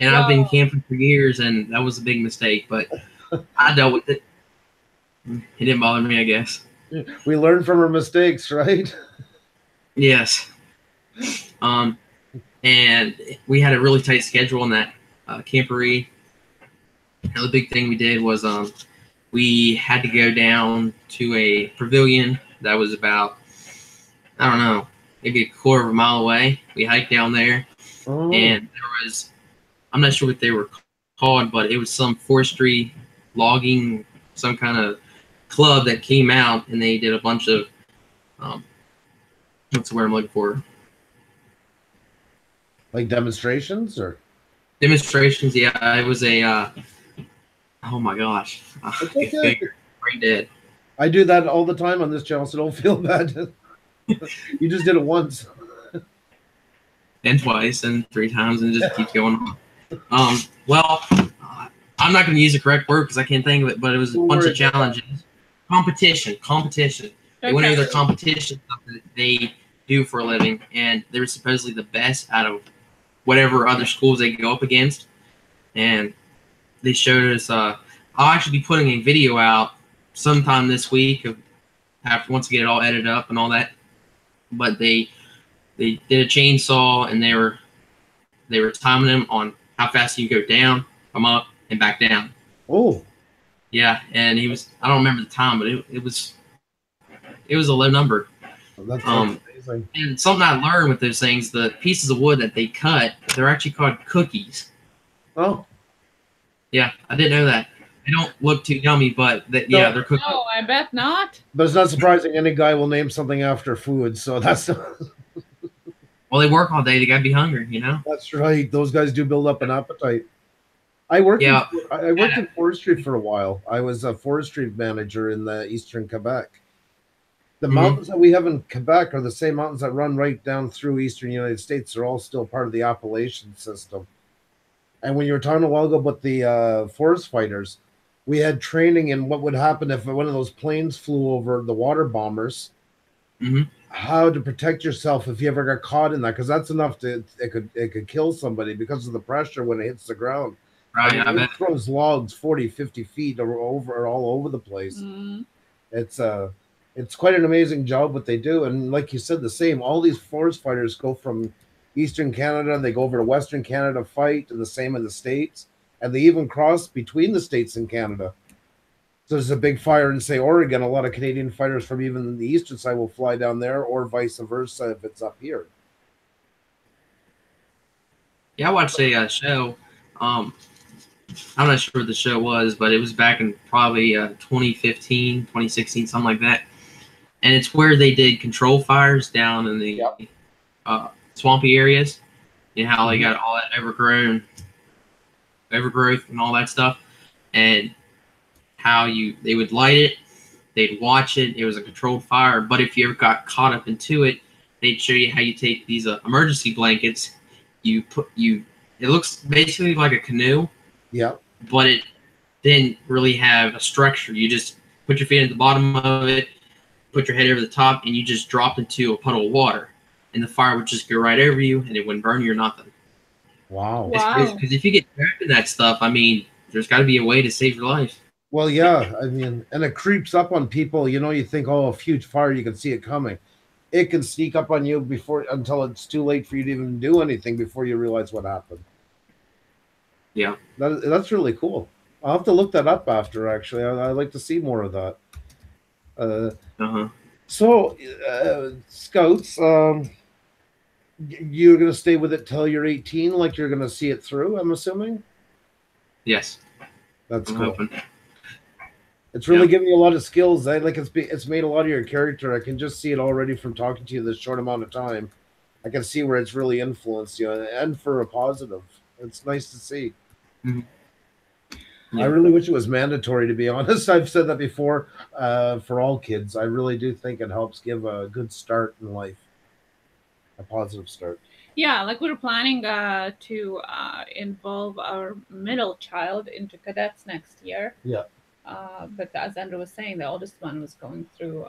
And I've been camping for years, and that was a big mistake, but I dealt with it. It didn't bother me, I guess. We learn from our mistakes, right? Yes. And we had a really tight schedule on that camporee. Another big thing we did was we had to go down to a pavilion that was about, I don't know, maybe a quarter of a mile away. We hiked down there, and there was, I'm not sure what they were called, but it was some forestry logging, some kind of club that came out, and they did a bunch of, what's the word I'm looking for? Like demonstrations or? Demonstrations, yeah. It was a, oh my gosh. Okay. Brain dead. I do that all the time on this channel, so don't feel bad. You just did it once. And twice and 3 times and just keep going on. Well, I'm not going to use the correct word because I can't think of it, but it was a bunch of challenges. Competition. Okay. They went over their competition stuff that they do for a living, and they were supposedly the best out of whatever other schools they go up against. And they showed us, I'll actually be putting a video out sometime this week of after once I get it all edited up and all that. But they did a chainsaw, and they were timing them on how fast you can go down, come up, and back down. Oh. Yeah, and he was, I don't remember the time, but it was a low number. That's amazing. And something I learned with those things, the pieces of wood that they cut, they're actually called cookies. Oh. Yeah, I didn't know that. They don't look too yummy, but yeah, they're cookies. No, I bet not. But it's not surprising any guy will name something after food, so that's... Well, they work all day. They got to be hungry, you know? That's right. Those guys do build up an appetite. I worked in forestry for a while. I was a forestry manager in the eastern Quebec. The mountains that we have in Quebec are the same mountains that run right down through eastern United States. They're all still part of the Appalachian system. And when you were talking a while ago about the forest fighters, we had training in what would happen if one of those planes flew over, the water bombers. How to protect yourself if you ever got caught in that, because that's enough to it could kill somebody because of the pressure when it hits the ground. Right, I mean, it throws logs 40, 50 feet all over the place. It's quite an amazing job what they do, and like you said, the same. All these forest fighters go from eastern Canada, and they go over to western Canada fight, and the same in the States, and they even cross between the States and Canada. So there's a big fire in, say, Oregon. A lot of Canadian fighters from even the eastern side will fly down there, or vice versa if it's up here. Yeah, I watched a show. I'm not sure what the show was, but it was back in probably 2015, 2016, something like that. And it's where they did control fires down in the swampy areas. You know how they got all that overgrowth and all that stuff. And how they would light it, they'd watch it. It was a controlled fire, but if you ever got caught up into it, they'd show you how you take these emergency blankets. It looks basically like a canoe, but it didn't really have a structure. You just put your feet at the bottom of it, put your head over the top, and you just dropped into a puddle of water, and the fire would just go right over you, and it wouldn't burn you or nothing. Wow. It's crazy, because if you get trapped in that stuff, I mean, there's got to be a way to save your life. Well, yeah, I mean, and it creeps up on people. You know, you think, oh, a huge fire, you can see it coming. It can sneak up on you until it's too late for you to even do anything before you realize what happened. Yeah. That's really cool. I'll have to look that up after, actually. I'd like to see more of that. So, Scouts, you're going to stay with it till you're 18, like you're going to see it through, I'm assuming? Yes. That's cool. It's really giving you a lot of skills. It's made a lot of your character. I can just see it already from talking to you this short amount of time. I can see where it's really influenced you, and for a positive. It's nice to see. I really wish it was mandatory, to be honest. I've said that before, for all kids. I really do think it helps give a good start in life, a positive start. Yeah, like we're planning to involve our middle child into cadets next year. Yeah. But as Andrew was saying, the oldest one was going through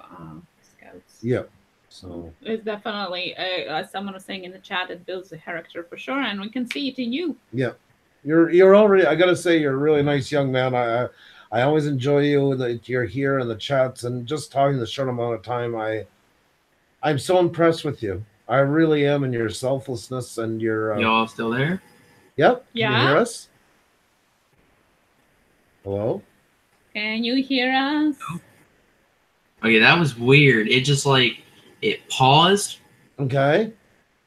scouts. Yeah. So it's definitely, as someone was saying in the chat, it builds a character for sure, and we can see it in you. Yeah, you're already. I gotta say, you're a really nice young man. I always enjoy you that you're here in the chats and just talking the short amount of time. I'm so impressed with you. I really am, and your selflessness and your. Y'all still there? Yep. Yeah. Can you hear us? Hello. Can you hear us? Okay, that was weird. It just like it paused. Okay.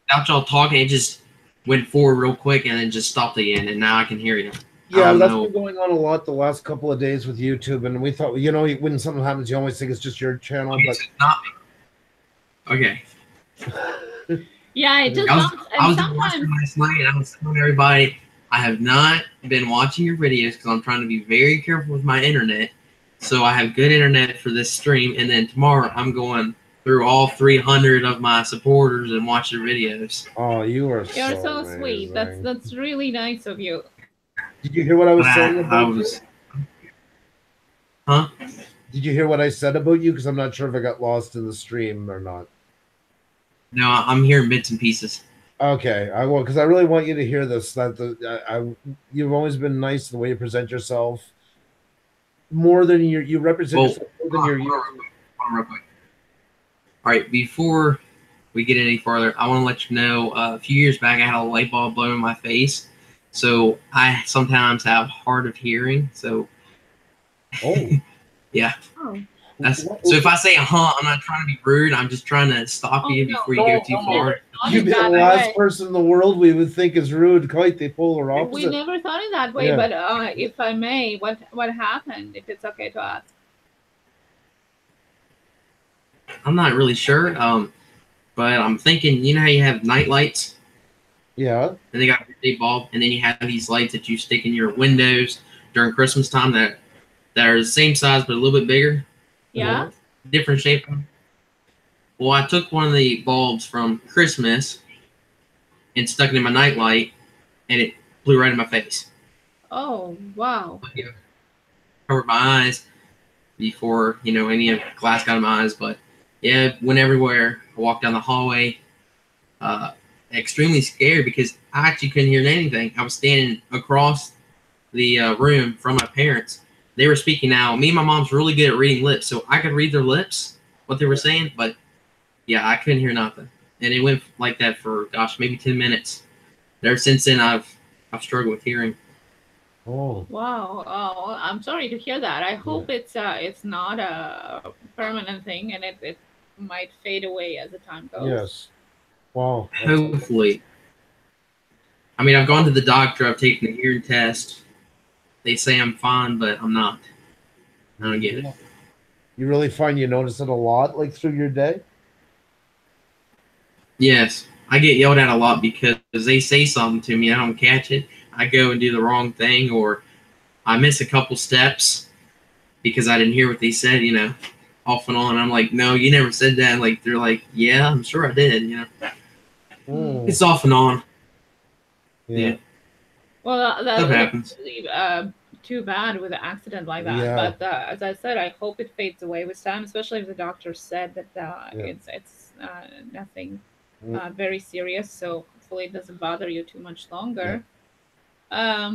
Without y'all talking, it just went forward real quick and then just stopped again, and now I can hear you. Yeah, that's been going on a lot the last couple of days with YouTube, and we thought, when something happens, you always think it's just your channel, okay, but so not me. Okay. Yeah, it just I was watching last night, and I was telling everybody I have not been watching your videos because I'm trying to be very careful with my internet. So I have good internet for this stream, and then tomorrow I'm going through all 300 of my supporters and watch their videos. Oh, you're so sweet. That's really nice of you. Did you hear what I was saying about you? Huh? Did you hear what I said about you? Because I'm not sure if I got lost in the stream or not. No, I'm hearing bits and pieces. Okay, I will, because I really want you to hear this. You've always been nice the way you present yourself. More than you represent yourself more than your. Real quick. All right, before we get any farther, I want to let you know a few years back I had a light bulb blown in my face, so I sometimes have hard of hearing. So. Oh. Yeah. Oh. So if I say I'm not trying to be rude. I'm just trying to stop you before you go too far. You'd be the last person in the world we would think is rude. Quite the polar opposite. We never thought it that way. Yeah. But if I may, what happened? If it's okay to ask. I'm not really sure. But I'm thinking, you know how you have night lights? Yeah. And they got a big bulb, and then you have these lights that you stick in your windows during Christmas time that are the same size but a little bit bigger. Yeah. Different shape. Well, I took one of the bulbs from Christmas and stuck it in my nightlight, and it blew right in my face. Oh, wow. Yeah. Covered my eyes before, any of the glass got in my eyes. But, yeah, it went everywhere. I walked down the hallway, extremely scared because I actually couldn't hear anything. I was standing across the room from my parents. They were speaking now. Me and my mom's really good at reading lips, so I could read their lips, what they were saying, but yeah, I couldn't hear nothing. And it went like that for, gosh, maybe 10 minutes. Ever since then, I've struggled with hearing. Oh. Wow. Oh, I'm sorry to hear that. I hope it's not a permanent thing, and it might fade away as the time goes. Yes. Wow. Hopefully. I mean, I've gone to the doctor. I've taken the hearing test. They say I'm fine, but I'm not. I don't get it. You really find you notice it a lot, like through your day? Yes. I get yelled at a lot because they say something to me. I don't catch it. I go and do the wrong thing, or I miss a couple steps because I didn't hear what they said, off and on. I'm like, no, you never said that. Like, they're like, yeah, I'm sure I did, It's off and on. Yeah. Well, that happens. Too bad with an accident like that. Yeah. But as I said, I hope it fades away with time, especially if the doctor said that it's nothing very serious. So hopefully it doesn't bother you too much longer. Yeah.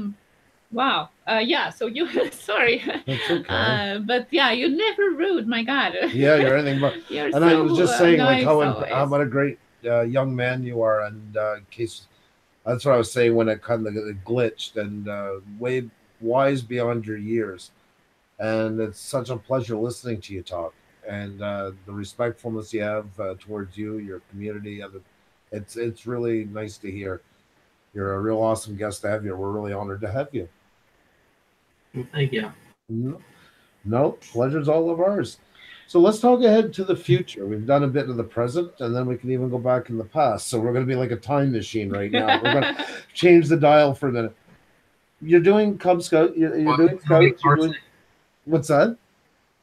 Wow. Yeah. So you sorry. That's okay. But yeah, you're never rude. My God. Yeah, you're anything but. You're and so, I was just saying, nice how what a great young man you are, and in case. That's what I was saying when it kind of glitched, and way wise beyond your years. And it's such a pleasure listening to you talk, and the respectfulness you have towards you, your community. It's really nice to hear. You're a real awesome guest to have you. We're really honored to have you. Thank you. No, pleasure's all of ours. So let's talk ahead to the future. We've done a bit of the present, and then we can even go back in the past. So we're going to be like a time machine right now. We're going to change the dial for a minute. You're doing Cub Scout. You're doing Scouts. What's that?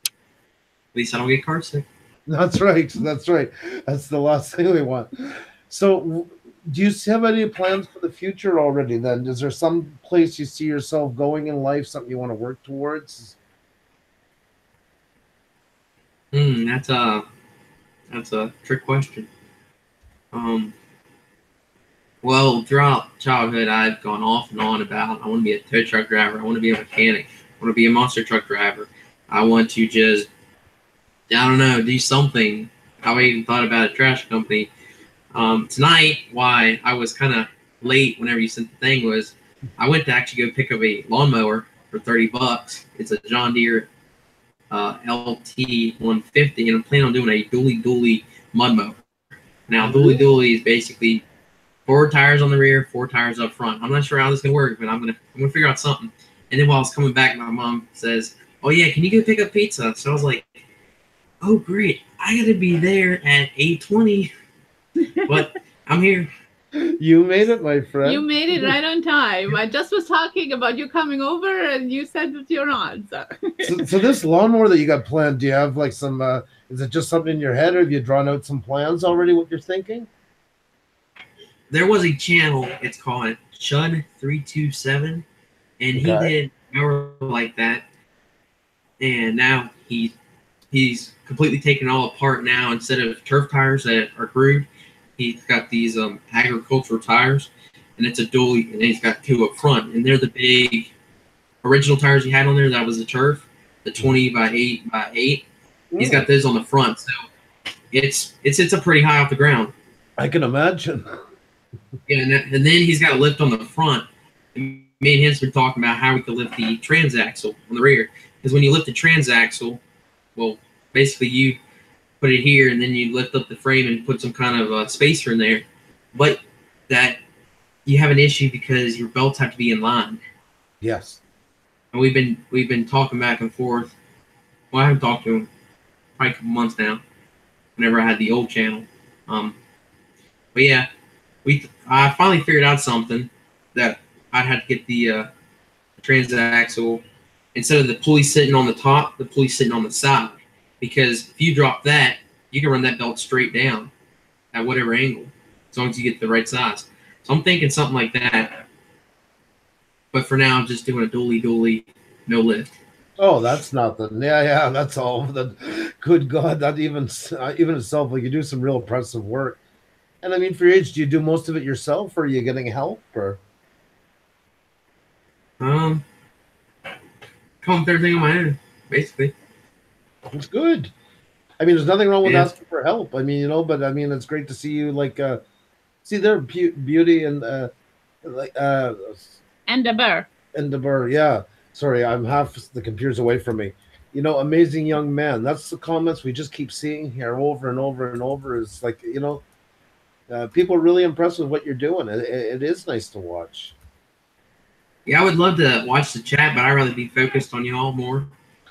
At least I don't get car sick. That's right. That's right. That's the last thing we want. So do you have any plans for the future already? Then, is there some place you see yourself going in life? Something you want to work towards? That's a trick question. Well, throughout childhood, I've gone off and on about I want to be a tow truck driver. I want to be a mechanic. I want to be a monster truck driver. I want to just, I don't know, do something. I even thought about a trash company. Tonight, why I was kind of late whenever you sent the thing was I went to actually go pick up a lawnmower for $30. It's a John Deere LT 150, and I'm planning on doing a dually mud mower. Now, dually is basically 4 tires on the rear, 4 tires up front. I'm not sure how this is gonna work, but I'm gonna figure out something. And then while I was coming back, my mom says, "Oh yeah, can you go pick up pizza?" So I was like, "Oh great, I gotta be there at 8:20." But I'm here. You made it, my friend. You made it right on time. I just was talking about you coming over, and you said that you're on. So this lawnmower that you got planned, do you have like some? Is it just something in your head, or have you drawn out some plans already? What you're thinking? There was a channel. It's called Chud327, and he did mower like that. And now he's completely taken it all apart now. Instead of turf tires that are crude, he's got these agricultural tires, and it's a dually, and he's got 2 up front, and they're the big original tires he had on there. That was the turf, the 20 by 8 by 8. He's got those on the front, so it's a pretty high off the ground. I can imagine. Yeah, and then he's got a lift on the front. And me and him's been talking about how we could lift the transaxle on the rear, because when you lift the transaxle, well, basically you put it here, and then you lift up the frame and put some kind of spacer in there. But that you have an issue because your belts have to be in line. Yes. And we've been talking back and forth. Well, I haven't talked to him probably a couple months now. Whenever I had the old channel, but yeah, I finally figured out something that I'd have to get the transaxle instead of the pulley sitting on the top, the pulley sitting on the side. Because if you drop that, you can run that belt straight down at whatever angle, as long as you get the right size. So I'm thinking something like that. But for now, I'm just doing a dually, no lift. Oh, that's nothing. Yeah, that's all. Good God, that even itself, like you do some real impressive work. And I mean, for your age, do you do most of it yourself, or are you getting help, or? Come with everything on my own, basically. It's good. I mean, there's nothing wrong with asking for help. I mean, but I mean, it's great to see you see their beauty and and the bear. Yeah. Sorry, I'm half the computer's away from me. Amazing young man. That's the comments we just keep seeing here over and over and over. Is like, people are really impressed with what you're doing. It is nice to watch. Yeah, I would love to watch the chat, but I'd rather be focused on y'all more.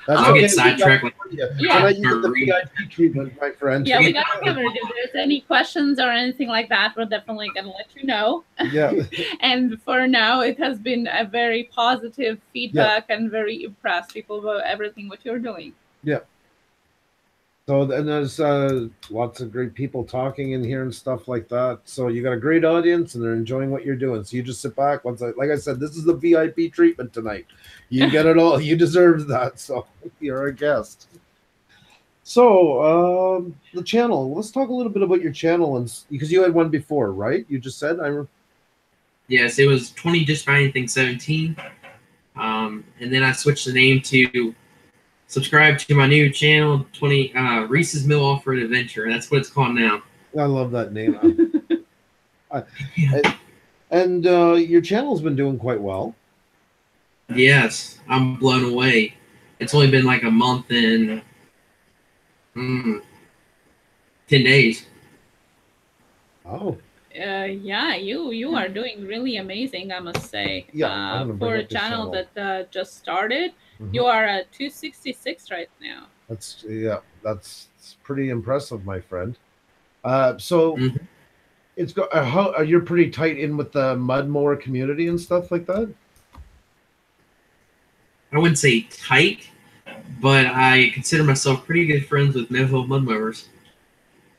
I'll get sidetracked. Yeah. The VIP treatment, my friend. Yeah, we got to cover it. If there's any questions or anything like that, we're definitely going to let you know. Yeah. And for now, it has been a very positive feedback and very impressed people about everything what you're doing. Yeah. So then there's lots of great people talking in here and stuff like that. So you got a great audience and they're enjoying what you're doing. So you just sit back. Like I said, this is the VIP treatment tonight. You get it all. You deserve that. So you're our guest. So the channel. Let's talk a little bit about your channel, and because you had one before, right? You just said Yes, it was 20 Just Buy Anything 17, and then I switched the name to subscribe to my new channel, 20 Reeses Mill Off-Road Adventure. That's what it's called now. I love that name. And your channel's been doing quite well. Yes, I'm blown away. It's only been like a month and 10 days. Oh. Yeah, you are doing really amazing, I must say. Yeah, for a channel that just started, you are at 266 right now. That's pretty impressive, my friend. So it's how you're pretty tight in with the mud mower community and stuff like that. I wouldn't say tight, but I consider myself pretty good friends with no-hill mud mowers.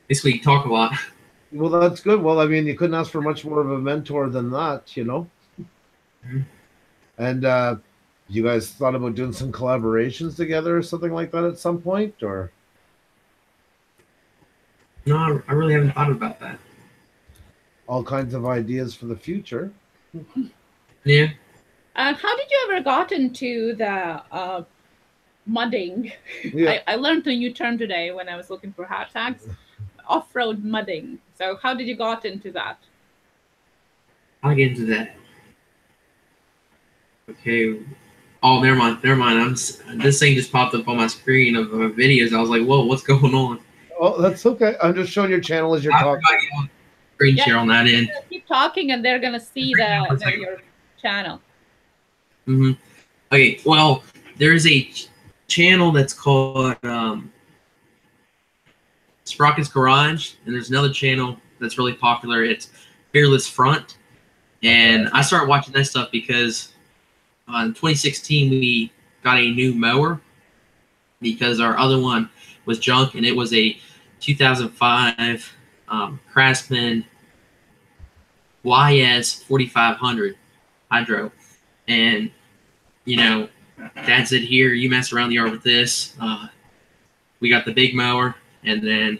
Basically, talk a lot. Well, that's good. Well, I mean, you couldn't ask for much more of a mentor than that, you know? Mm-hmm. And you guys thought about doing some collaborations together or something like that at some point, or? No, I really haven't thought about that. All kinds of ideas for the future. Yeah. How did you ever got into the mudding? Yeah. I learned a new term today when I was looking for hashtags. Off-road mudding. So how did you got into that? I'll get into that. Okay. Oh, never mind. This thing just popped up on my screen of videos. I was like, whoa, what's going on? Oh, that's okay. I'm just showing your channel as you're talking. Screen share on that end. Keep talking and they're going to see your channel. Mm-hmm. Okay, well, there's a channel that's called Sprocket's Garage, and there's another channel that's really popular. It's Fearless Front. And I started watching that stuff because in 2016 we got a new mower because our other one was junk, and it was a 2005 Craftsman YS 4500 hydro. And you know, Dad said, here, you mess around the yard with this. We got the big mower, and then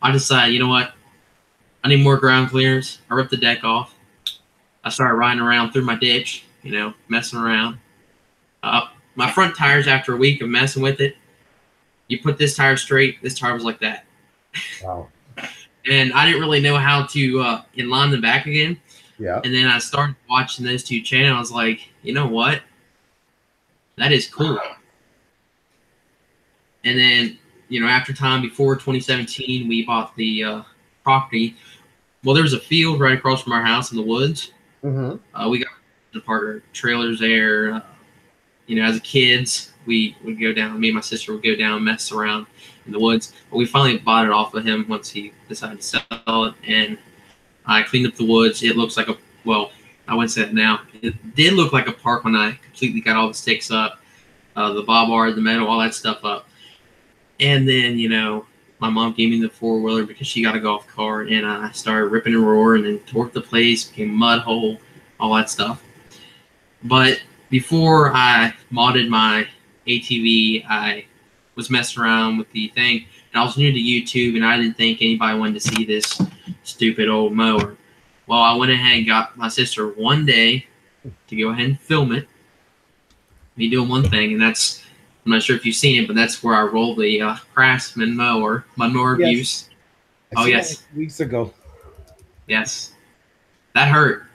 I decided, you know what, I need more ground clearance. I ripped the deck off. I started riding around through my ditch, you know, messing around. My front tires, after a week of messing with it, you put this tire straight, this tire was like that. Wow. And I didn't really know how to inline them back again. Yeah. And then I started watching those two channels. I was like, you know what? That is cool. And then, you know, after time, before 2017, we bought the property. Well, there was a field right across from our house in the woods. Mm-hmm. We got the partner trailers there. You know, as kids, we would go down. Me and my sister would go down and mess around in the woods. But we finally bought it off of him once he decided to sell it. And I cleaned up the woods. It looks like a, well, I wouldn't say that now. It did look like a park when I completely got all the sticks up, the bob wire, the metal, all that stuff up. And then, you know, my mom gave me the four-wheeler because she got a golf cart, and I started ripping and roaring and torqued the place, became a mud hole, all that stuff. But before I modded my ATV, I was messing around with the thing, and I was new to YouTube, and I didn't think anybody wanted to see this stupid old mower. Well, I went ahead and got my sister one day to go ahead and film it. Me doing one thing, and that's, I'm not sure if you've seen it, but that's where I rolled the Craftsman mower, my mower abuse. Oh, yes. Like weeks ago. Yes. That hurt.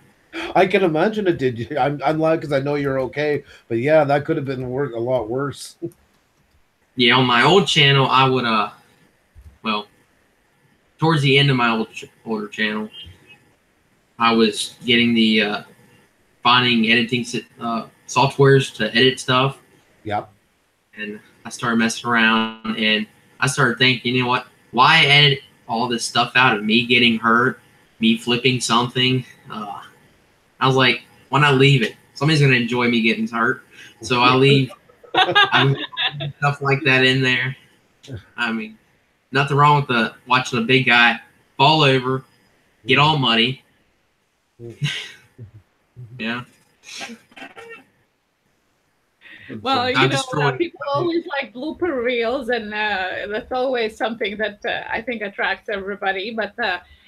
I can imagine it did. I'm glad because I know you're okay. But yeah, that could have been a lot worse. Yeah, on my old channel, I would, well, towards the end of my older channel, I was getting the finding editing softwares to edit stuff. Yep. And I started messing around, and I started thinking, you know what? Why edit all this stuff out of me getting hurt, me flipping something? I was like, why not leave it? Somebody's gonna enjoy me getting hurt, so I leave stuff like that in there. I mean, nothing wrong with watching a big guy fall over, get all muddy. Yeah. Well, you know, people always like blooper reels, and that's always something that I think attracts everybody. But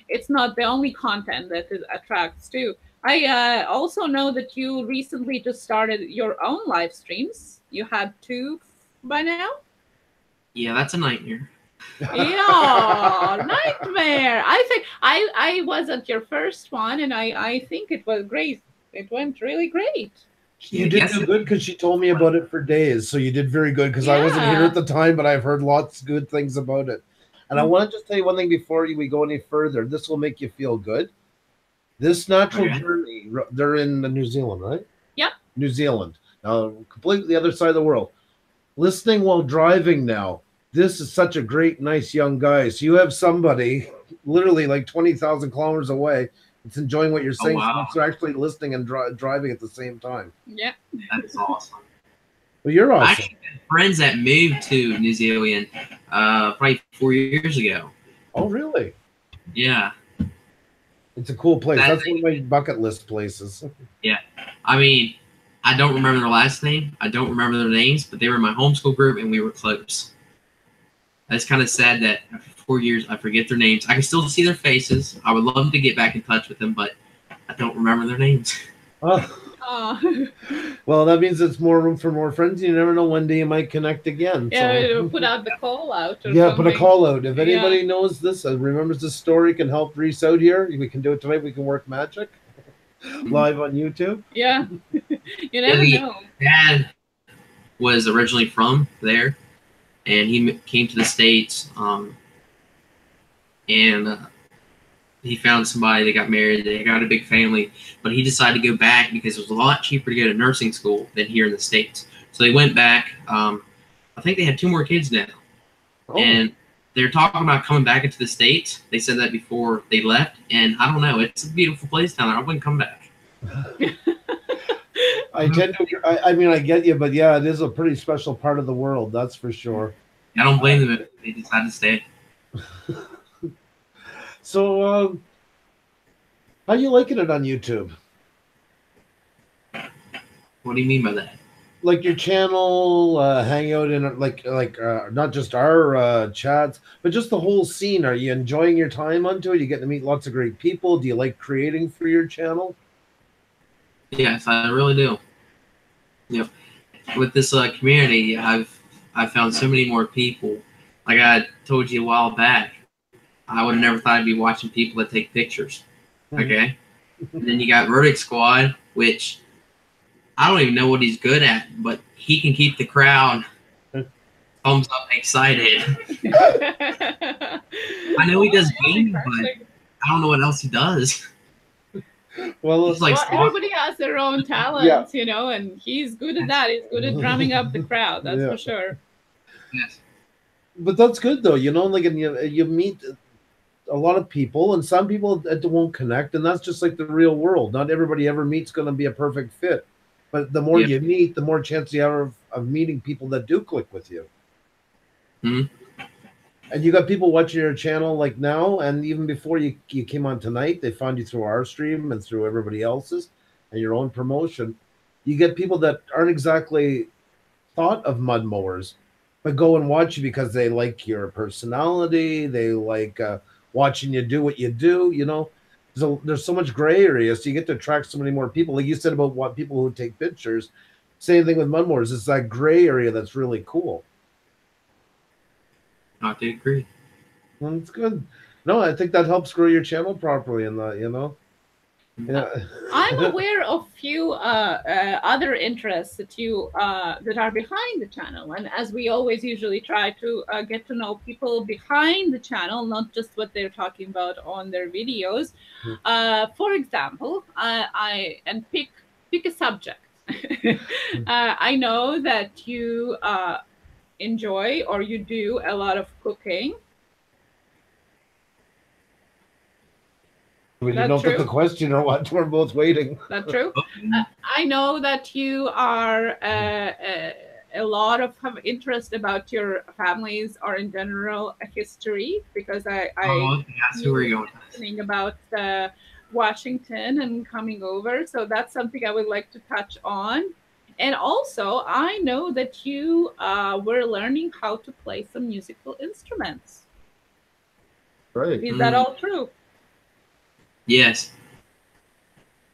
it's not the only content that it attracts too. I also know that you recently just started your own live streams. You had 2 by now? Yeah, that's a nightmare. Yeah, nightmare. I think I was at your first one, and I think it was great. It went really great. You did do good because she told me about it for days. So you did very good because I wasn't here at the time, but I've heard lots of good things about it. And I want to just tell you one thing before we go any further. This will make you feel good. This natural journey, they're in New Zealand, right? Yep. New Zealand. Now, completely the other side of the world. Listening while driving now. This is such a great, nice young guy. So you have somebody literally like 20,000 kilometers away. It's enjoying what you're saying. Oh, wow. So actually listening and driving at the same time. Yeah. That's awesome. Well, you're awesome. I actually had friends that moved to New Zealand probably 4 years ago. Oh, really? Yeah. It's a cool place. That's one of my bucket list places. Yeah. I mean, I don't remember their last name. I don't remember their names, but they were in my homeschool group and we were close. It's kind of sad that after 4 years, I forget their names. I can still see their faces. I would love to get back in touch with them, but I don't remember their names. Well, that means it's more room for more friends. You never know, one day you might connect again. Yeah, so. Put out the call out. Or yeah, something. put a call out. If anybody knows this, remembers this story, can help Reese out here, we can do it tonight. We can work magic live on YouTube. Yeah, you never know. Dad was originally from there, and he came to the States, and he found somebody, they got married, they got a big family, but he decided to go back because it was a lot cheaper to go to nursing school than here in the States. So they went back. I think they had 2 more kids now. Oh. And they're talking about coming back into the States. They said that before they left, and I don't know. It's a beautiful place down there. I wouldn't come back. I mean, I get you, but yeah, it is a pretty special part of the world, that's for sure. I don't blame them if they decide to stay. So, how you liking it on YouTube? What do you mean by that? Like your channel, hang out in like not just our chats, but just the whole scene. Are you enjoying your time onto it? You get to meet lots of great people. Do you like creating for your channel? Yes, I really do. Yep. With this community, I've found so many more people. Like I told you a while back, I would have never thought I'd be watching people that take pictures. Okay. And then you got Verdict Squad, which I don't even know what he's good at, but he can keep the crowd thumbs up excited. I know he does gaming, but I don't know what else he does. Well, it's like everybody has their own talents, you know, and he's good at that. He's good at drumming up the crowd, that's for sure. Yes. But that's good though, you know, like, and you meet a lot of people, and some people that won't connect, and that's just like the real world. Not everybody ever meets going to be a perfect fit, but the more you meet, the more chance you have of meeting people that do click with you. Mm-hmm. And you got people watching your channel like now, and even before you came on tonight, they found you through our stream and through everybody else's and your own promotion. You get people that aren't exactly thought of mud mowers, but go and watch you because they like your personality. They like watching you do what you do, you know. So there's so much gray area, so you get to attract so many more people. Like you said about what people who take pictures, same thing with mud mowers. It's that gray area that's really cool. I agree. Well, that's good. No, I think that helps grow your channel properly, and that, you know. Yeah. I'm aware of few other interests that you that are behind the channel, and as we always usually try to get to know people behind the channel, not just what they're talking about on their videos. For example, I pick a subject. I know that you enjoy or you do a lot of cooking. We didn't know if that's a question or what. We're both waiting. That's true. I know that you are a lot of have interest about your families or in general history, because I that's where we're going. Listening about Washington and coming over, so that's something I would like to touch on. And also, I know that you were learning how to play some musical instruments. Right. Is that all true? Yes.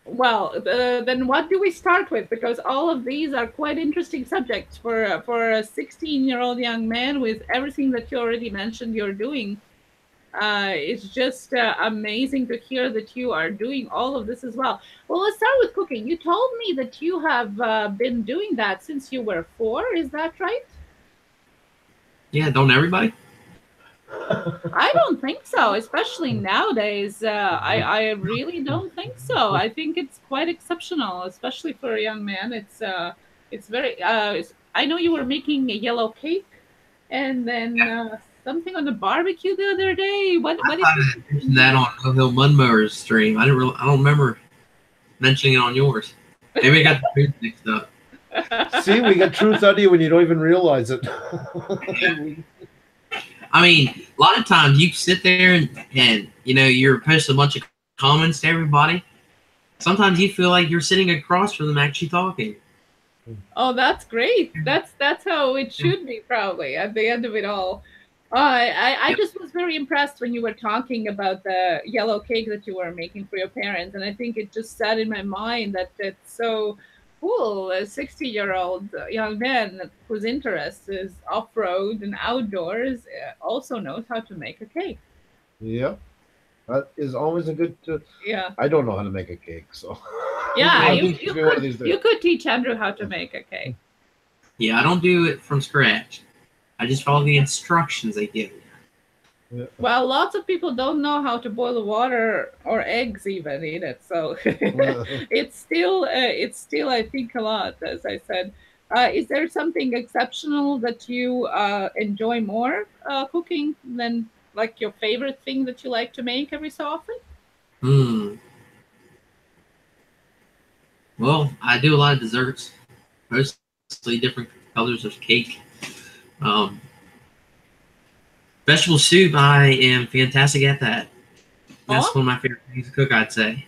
Well, then what do we start with? Because all of these are quite interesting subjects for a 16-year-old young man with everything that you already mentioned you're doing. It's just amazing to hear that you are doing all of this as well. Well, let's start with cooking. You told me that you have been doing that since you were 4. Is that right? Yeah, don't everybody? I don't think so, especially nowadays. I really don't think so. I think it's quite exceptional, especially for a young man. It's very. I know you were making a yellow cake, and then something on the barbecue the other day. What I mentioned that on No Hill Mudmower's stream. I don't remember mentioning it on yours. Maybe I got the food mixed up. See, we get truth out of you when you don't even realize it. I mean, a lot of times you sit there and you know, you're posting a bunch of comments to everybody. Sometimes you feel like you're sitting across from them actually talking. Oh, that's great. That's how it should be, probably, at the end of it all. I just was very impressed when you were talking about the yellow cake that you were making for your parents, and I think it just sat in my mind that it's so cool. A 60-year-old young man whose interest is off-road and outdoors also knows how to make a cake. Yeah, that is always a good. Yeah. I don't know how to make a cake, so. Yeah, you could teach Andrew how to make a cake. Yeah, I don't do it from scratch. I just follow the instructions they give me. Yeah. Well, lots of people don't know how to boil water or eggs even in it, so it's still I think a lot, as I said. Is there something exceptional that you enjoy more cooking than, like, your favorite thing that you like to make every so often? Well, I do a lot of desserts, mostly different colors of cake. Vegetable soup, I am fantastic at that. That's one of my favorite things to cook, I'd say.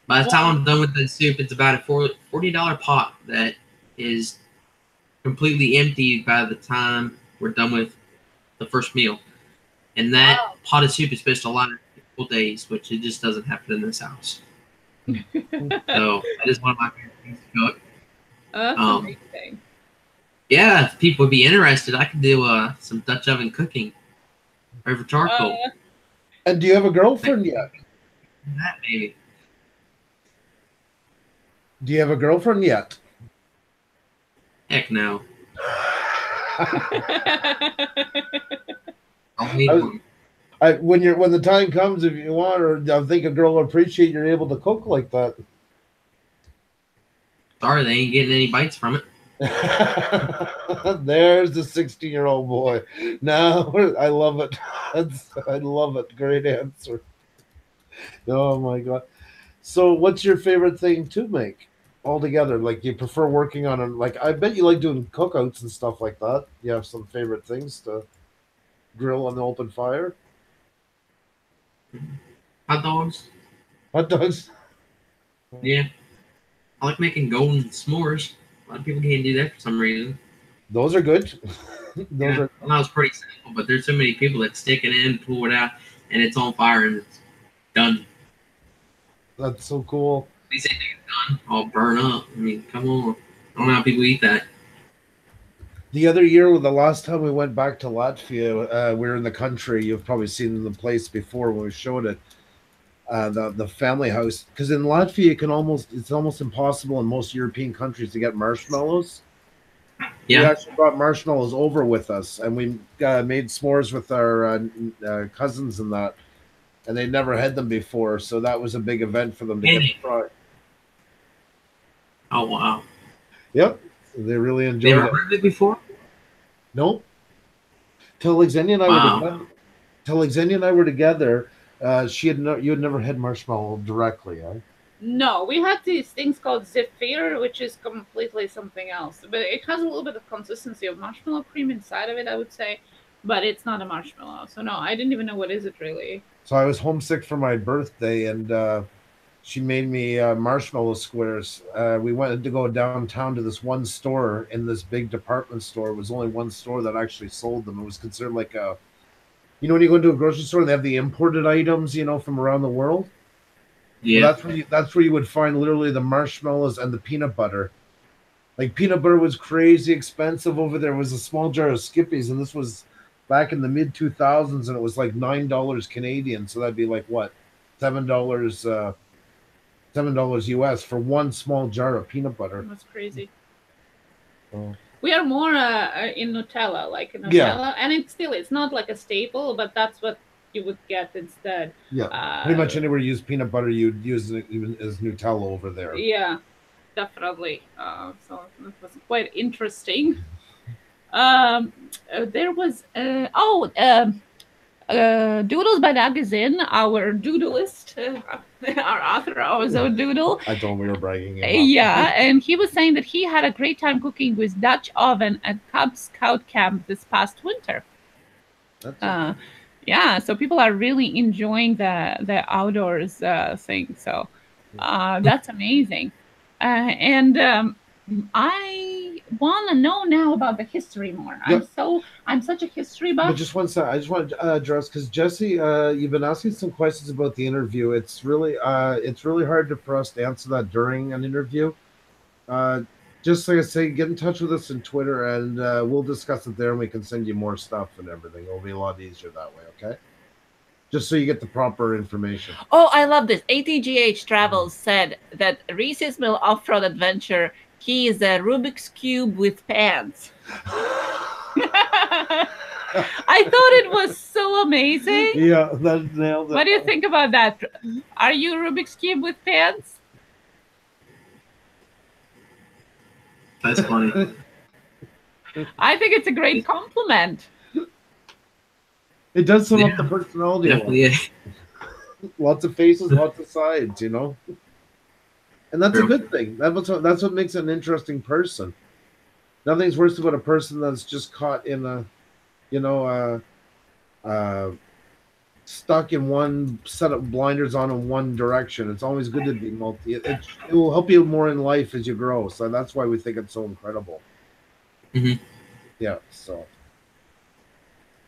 By the time I'm done with the soup, it's about a $40 pot that is completely empty by the time we're done with the first meal. And that pot of soup is supposed to last a couple days, which it just doesn't happen in this house. So that is one of my favorite things to cook. That's amazing. Yeah, if people would be interested, I could do some Dutch oven cooking over charcoal. And do you have a girlfriend yet? That maybe. Do you have a girlfriend yet? Heck no. When the time comes, if you want, or I think a girl will appreciate you're able to cook like that. Sorry, they ain't getting any bites from it. There's the 16-year-old boy. No, I love it. I love it. Great answer. Oh my God. So what's your favorite thing to make altogether? Like, you prefer working on it? Like, I bet you like doing cookouts and stuff like that. You have some favorite things to grill on the open fire? Hot dogs. Hot dogs? Yeah. I like making golden s'mores. A lot of people can't do that for some reason. Those are good. That was pretty simple, but there's so many people that stick it in, pull it out, and it's on fire and it's done. That's so cool. They say it's done, all burn up. I mean, come on. I don't know how people eat that. The other year, the last time we went back to Latvia, we were in the country. You've probably seen the place before when we showed it. The family house, because in Latvia it's almost impossible in most European countries to get marshmallows. Yeah, we actually brought marshmallows over with us, and we made s'mores with our cousins and that, and they never had them before, so that was a big event for them to get to try. Oh wow! Yep, they really enjoyed it. Never heard of it before? Nope. Till Xenia and I were together. You had never had marshmallow directly, eh? No, we had these things called zephyr, which is completely something else. But it has a little bit of consistency of marshmallow cream inside of it, I would say. But it's not a marshmallow. So no, I didn't even know what is it really. So I was homesick for my birthday, and she made me marshmallow squares. We wanted to go downtown to this one store in this big department store. It was only one store that actually sold them. It was considered like a... You know when you go into a grocery store and they have the imported items, from around the world? Yeah. Well, that's where you would find literally the marshmallows and the peanut butter. Like, peanut butter was crazy expensive over there. It was a small jar of Skippies, and this was back in the mid-2000s, and it was like $9 Canadian. So that'd be like, what, $7 US for one small jar of peanut butter. That's crazy. Oh. We are more in Nutella, and it's not like a staple, but that's what you would get instead. Yeah, pretty much anywhere you use peanut butter, you'd use it even as Nutella over there. Yeah, definitely. So it was quite interesting. There was Doodles by Magazine, our doodleist, our author of his own doodle. I told him we were bragging. Yeah, and he was saying that he had a great time cooking with Dutch oven at Cub Scout camp this past winter. Yeah, so people are really enjoying the outdoors thing. So that's amazing. And I want to know now about the history more. Yep. I'm such a history buff. But just one second, I just want to address, because Jesse, you've been asking some questions about the interview. It's really hard for us to answer that during an interview. Just like I say, get in touch with us on Twitter, and we'll discuss it there, and we can send you more stuff and everything. It'll be a lot easier that way, okay? Just so you get the proper information. Oh, I love this. ATGH Travels said that Reeses will off-road adventure. He is a Rubik's Cube with pants. I thought it was so amazing. Yeah, that nailed it. What do you think about that? Are you Rubik's Cube with pants? That's funny. I think it's a great compliment. It does sum up the personality. Definitely, yeah. Lots of faces, lots of sides, you know. And that's a good thing. That's what makes an interesting person. Nothing's worse about a person that's just caught in a, you know, stuck in one set of blinders on in one direction. It's always good to be multi. It will help you more in life as you grow. So that's why we think it's so incredible. Mm-hmm. Yeah. So.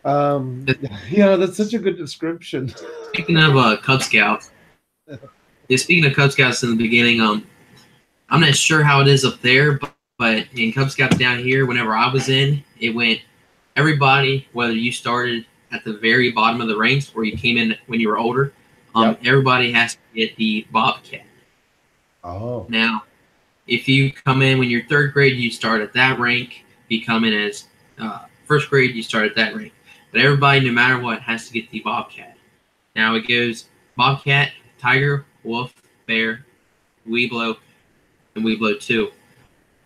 Yeah, that's such a good description. Speaking of Cub Scouts, speaking of Cub Scouts in the beginning, I'm not sure how it is up there, but in Cub Scouts down here, whenever I was in, it went everybody, whether you started at the very bottom of the ranks or you came in when you were older, everybody has to get the Bobcat. Oh. Now, if you come in when you're third grade, you start at that rank. If you come in as first grade, you start at that rank. But everybody, no matter what, has to get the Bobcat. Now it goes Bobcat, Tiger, Wolf, Bear, Weeblo, and Weeblo 2.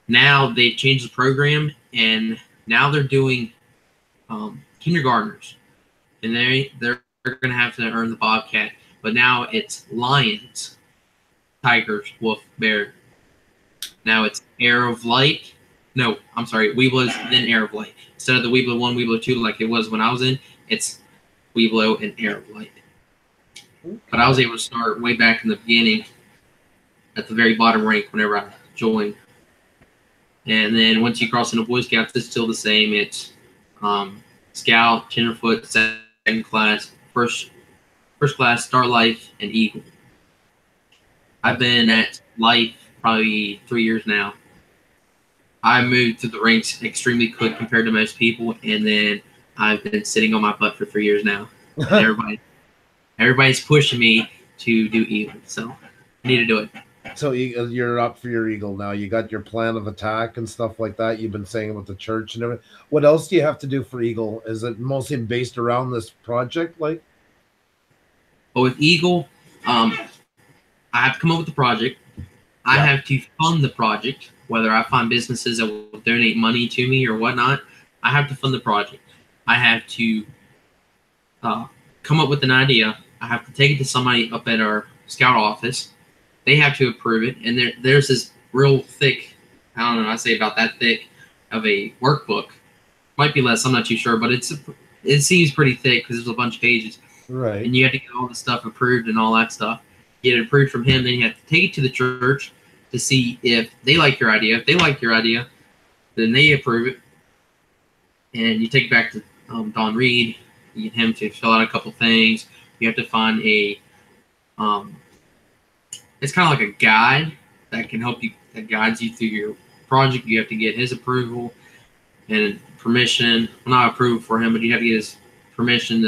Now they've changed the program, and now they're doing kindergartners. And they're going to have to earn the Bobcat. But now it's Lions, Tigers, Wolf, Bear. Now it's Air of Light. No, I'm sorry, Weeblos, then Air of Light. Instead of the Weeblo 1, Weeblo 2, like it was when I was in, it's Weeblo and Air of Light. But I was able to start way back in the beginning at the very bottom rank whenever I joined. And then once you cross into Boy Scouts, it's still the same. It's Scout, Tenderfoot, second class, first class, Star Life, and Eagle. I've been at Life probably 3 years now. I moved to the ranks extremely quick compared to most people, and then I've been sitting on my butt for 3 years now. And everybody's pushing me to do Eagle, so I need to do it. So you're up for your Eagle now. You got your plan of attack and stuff like that. You've been saying about the church and everything. What else do you have to do for Eagle? Is it mostly based around this project? Like, well, with Eagle, I have to come up with the project. I have to fund the project, whether I find businesses that will donate money to me or whatnot. I have to fund the project. I have to come up with an idea. I have to take it to somebody up at our scout office. They have to approve it. And there's this real thick, I don't know, I say about that thick of a workbook. Might be less, I'm not too sure, but it seems pretty thick because there's a bunch of pages. Right. And you have to get all the stuff approved and all that stuff. Get it approved from him, then you have to take it to the church to see if they like your idea. If they like your idea, then they approve it. And you take it back to Don Reed. You get him to fill out a couple things. You have to find a it's kind of like a guide that can help you, that guides you through your project. You have to get his approval and permission. Well, not approval for him, but you have to get his permission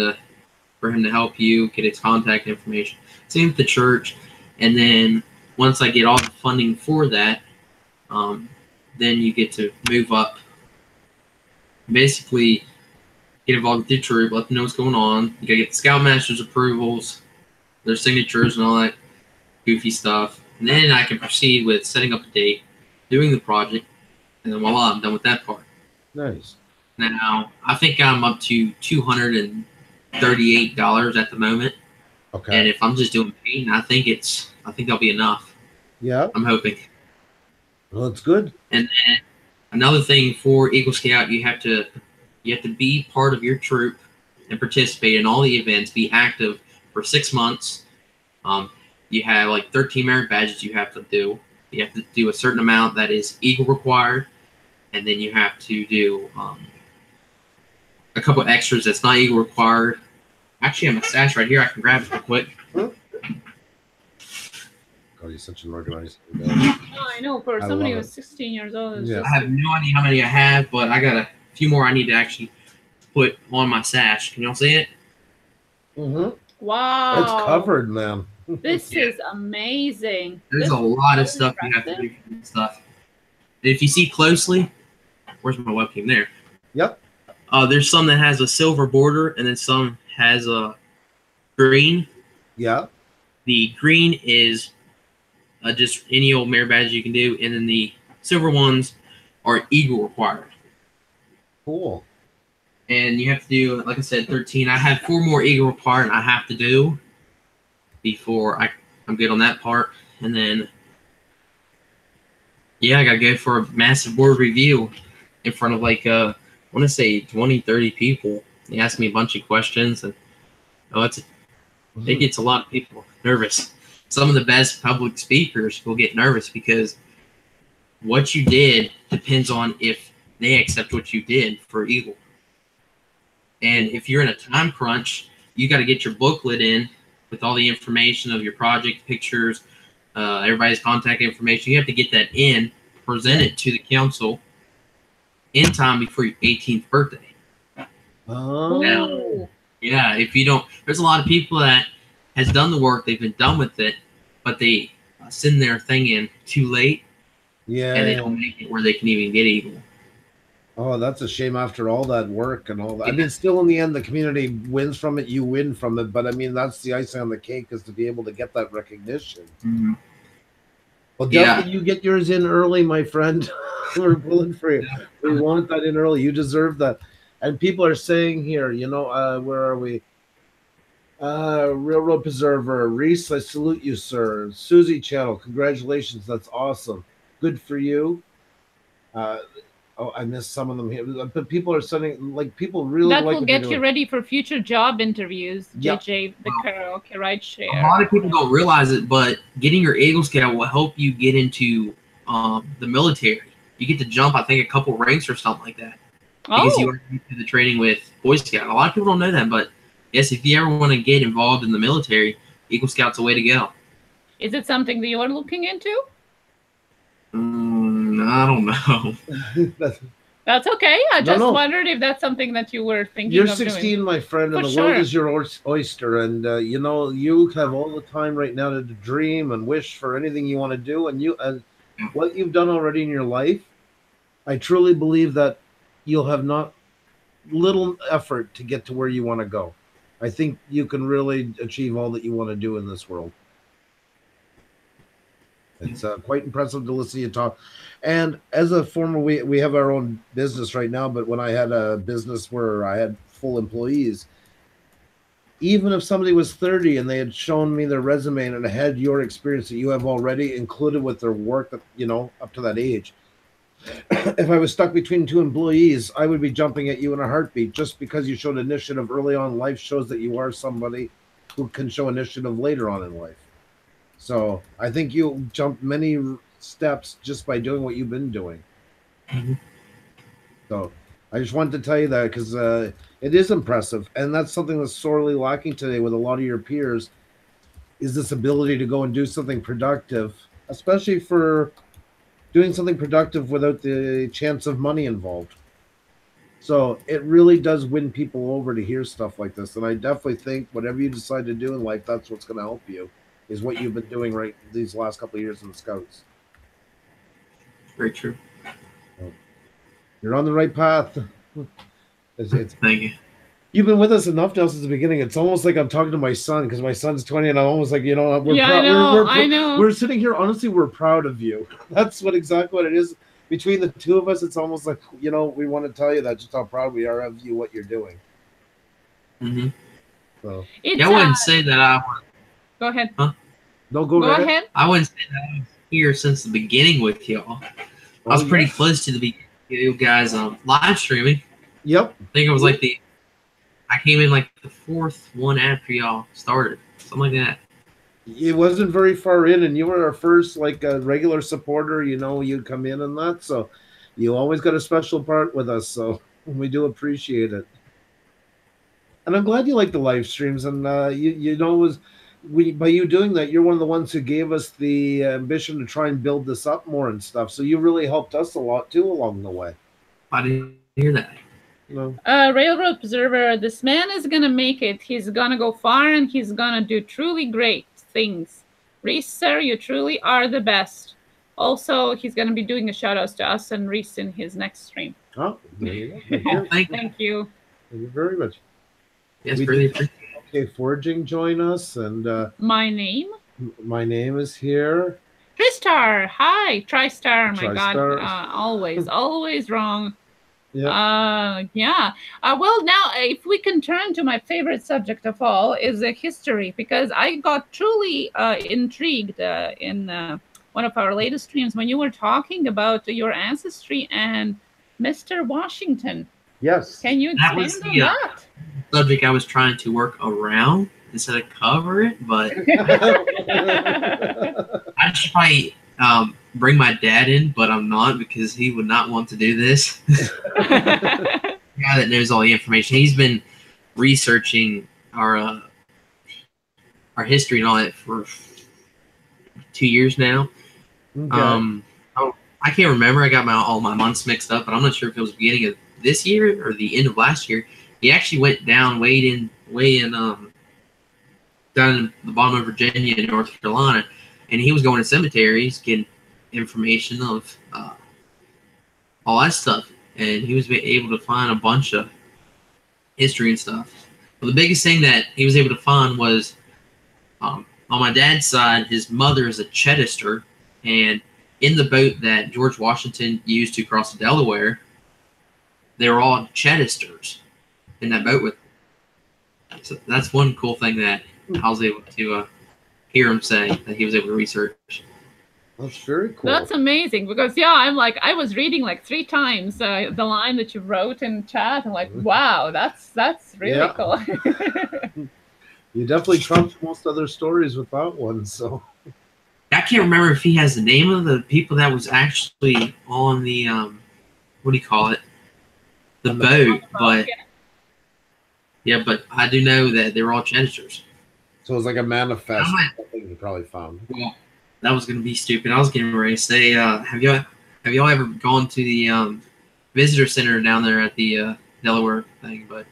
for him to help you, get his contact information. Same with the church. And then once I get all the funding for that, then you get to move up. Basically, get involved with the troop, let them know what's going on. You gotta get the Scoutmaster's approvals, their signatures, and all that goofy stuff. And then I can proceed with setting up a date, doing the project, and then voila, I'm done with that part. Nice. Now, I think I'm up to $238 at the moment. Okay. And if I'm just doing painting, I think that'll be enough. Yeah. I'm hoping. Well, it's good. And then another thing for Eagle Scout, you have to be part of your troop and participate in all the events, be active for 6 months. You have like 13 merit badges you have to do. You have to do a certain amount that is Eagle required, and then you have to do a couple extras that's not Eagle required. Actually, I have a stash right here. I can grab it real quick. God, you're such an organized. Oh, I know. For somebody who's 16 years old. Yeah. I have no idea how many I have, but I got a few more I need to actually put on my sash. Can y'all see it? Mm-hmm. Wow. It's covered, man. This is amazing. There's a lot of stuff you have to do for this stuff. And if you see closely, where's my webcam? There. Yep. There's some that has a silver border, and then some has a green. Yeah. The green is just any old merit badge you can do, and then the silver ones are Eagle required. Cool. And you have to do, like I said, 13. I have 4 more Eagle required I have to do before I'm good on that part. And then, yeah, I got to go for a massive board review in front of like, I want to say 20, 30 people. They asked me a bunch of questions, and it gets a lot of people nervous. Some of the best public speakers will get nervous because what you did depends on if they accept what you did for Eagle. And if you're in a time crunch, you got to get your booklet in with all the information of your project, pictures, everybody's contact information. You have to get that in, present it to the council in time before your 18th birthday. Oh. Now, yeah, if you don't, there's a lot of people that has done the work, they've been done with it, but they send their thing in too late. Yeah. And they don't make it where they can even get Eagle. Oh, that's a shame after all that work and all that. I mean, still in the end, the community wins from it. You win from it. But I mean, that's the icing on the cake, is to be able to get that recognition. Mm-hmm. Well, definitely you get yours in early, my friend. We're pulling for you. We want that in early. You deserve that. And people are saying here, you know, where are we? Railroad Preserver, Reese, I salute you, sir. Susie Channel, congratulations. That's awesome. Good for you. Oh, I missed some of them here, but people are sending, like, people really that like will get you ready for future job interviews. Yep. JJ, the karaoke ride share. A lot of people don't realize it, but getting your Eagle Scout will help you get into the military. You get to jump, I think, a couple ranks or something like that. Because you already do the training with Boy Scout. A lot of people don't know that, but yes, if you ever want to get involved in the military, Eagle Scout's the way to go. Is it something that you are looking into? I don't know. That's okay. I just wondered if that's something that you were thinking You're of 16, doing. my friend, and For the world is your oyster. And, you know, you have all the time right now to dream and wish for anything you want to do. And what you've done already in your life, I truly believe that you'll have not little effort to get to where you want to go. I think you can really achieve all that you want to do in this world. It's quite impressive to listen to you talk. And as a former, we have our own business right now, but when I had a business where I had full employees, even if somebody was 30 and they had shown me their resume and it had your experience that you have already included with their work, that, you know, up to that age, if I was stuck between 2 employees, I would be jumping at you in a heartbeat. Just because you showed initiative early on in life shows that you are somebody who can show initiative later on in life. So I think you'll jump many steps just by doing what you've been doing. Mm-hmm. So I just wanted to tell you that because it is impressive. And that's something that's sorely lacking today with a lot of your peers, is this ability to go and do something productive, especially for doing something productive without the chance of money involved. So it really does win people over to hear stuff like this. And I definitely think whatever you decide to do in life, that's what's going to help you, is what you've been doing right these last couple of years in the Scouts. Very true. So you're on the right path. Thank you. You've been with us enough now since the beginning. It's almost like I'm talking to my son, because my son's 20, and I'm almost like, you know, I know. We're sitting here. Honestly, we're proud of you. That's exactly what it is. Between the two of us, it's almost like, you know, we want to tell you that, just how proud we are of you, what you're doing. Mm-hmm. So I wouldn't say that I was. Go ahead. Huh? No, go ahead. I wouldn't say that I was here since the beginning with y'all. I was pretty close to the beginning of you guys live streaming. Yep. I think it was like I came in like the 4th one after y'all started, something like that. It wasn't very far in, and you were our first like a regular supporter. You know, you come in and that, so you always got a special part with us. So we do appreciate it, and I'm glad you like the live streams. And you know, by you doing that, you're one of the ones who gave us the ambition to try and build this up more and stuff. So you really helped us a lot too along the way. I didn't hear that. No. Railroad Observer, this man is gonna make it. He's gonna go far, and he's gonna do truly great things. Reese, sir, you truly are the best. Also, he's gonna be doing a shout out to us and Reese in his next stream. Oh, there you go. Thank you. Thank you very much. Yes, really appreciate it. Okay, Forging join us, and my name is here. Tristar, hi, TriStar. My TriStar. God, always wrong. Yeah. Well, now if we can turn to my favorite subject of all is history, because I got truly intrigued in one of our latest streams when you were talking about your ancestry and Mr. Washington. Yes. Can you expand on that? Subject I was trying to work around instead of cover it, but I should probably bring my dad in, but I'm not, because he would not want to do this. The guy that knows all the information. He's been researching our history and all that for 2 years now. Okay. I can't remember. I got all my months mixed up, but I'm not sure if it was the beginning of this year or the end of last year. He actually went down way in down in the bottom of Virginia and North Carolina, and he was going to cemeteries getting information of all that stuff, and he was able to find a bunch of history and stuff. But the biggest thing that he was able to find was on my dad's side, his mother is a Chedister, and in the boat that George Washington used to cross the Delaware, they were all Chedisters in that boat with him. So that's one cool thing that I was able to hear him say, that he was able to research. That's very cool. That's amazing, because I was reading like 3 times the line that you wrote in chat, and like, wow, that's really cool. You definitely trumped most other stories with that one. So I can't remember if he has the name of the people that was actually on the what do you call it, the boat, but yeah, but I do know that they were all Chedisters. So it was like a manifest. I think you probably found. Well, that was going to be stupid. I was getting ready to say, have y'all ever gone to the visitor center down there at the Delaware thing? But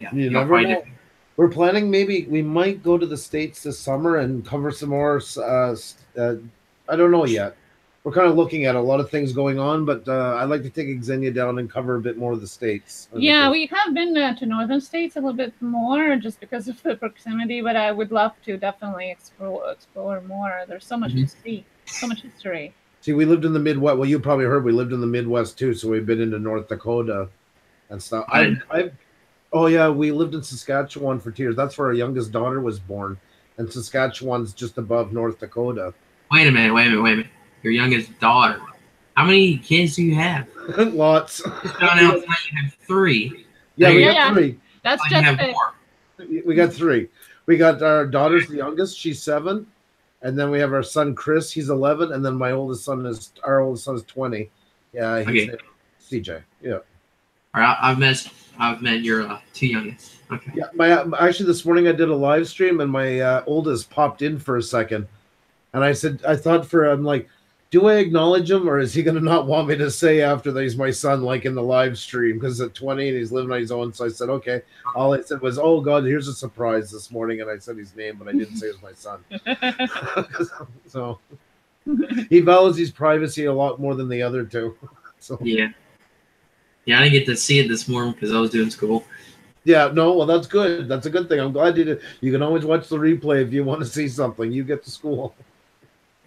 yeah, you never know. We're planning, maybe we might go to the States this summer and cover some more. I don't know yet. We're kind of looking at a lot of things going on, but I'd like to take Xenia down and cover a bit more of the States. Yeah, we have been to northern states a little bit more just because of the proximity, but I would love to definitely explore more. There's so much to see, so much history. See, we lived in the Midwest. Well, you probably heard we lived in the Midwest too, so we've been into North Dakota and stuff. Oh yeah, we lived in Saskatchewan for 2 years. That's where our youngest daughter was born, and Saskatchewan's just above North Dakota. Wait a minute. Your youngest daughter. How many kids do you have? Lots. Found out you have 3. Yeah, we got 3. That's just have 4. We got 3. We got our daughter's the youngest. She's 7, and then we have our son Chris. He's 11, and then our oldest son is 20. Yeah, he's CJ. Yeah. All right, I've met your 2 youngest. Okay. Yeah, actually this morning I did a live stream, and my oldest popped in for a second, and I thought I'm like, do I acknowledge him, or is he going to not want me to say after that he's my son, like in the live stream, because at 20 and he's living on his own? So I said, okay. All I said was, oh God, here's a surprise this morning, and I said his name, but I didn't say it was my son. So he values his privacy a lot more than the other 2. So yeah, I didn't get to see it this morning because I was doing school. Yeah, no, well, that's good. That's a good thing. I'm glad you did. You can always watch the replay if you want to see something. You get to school.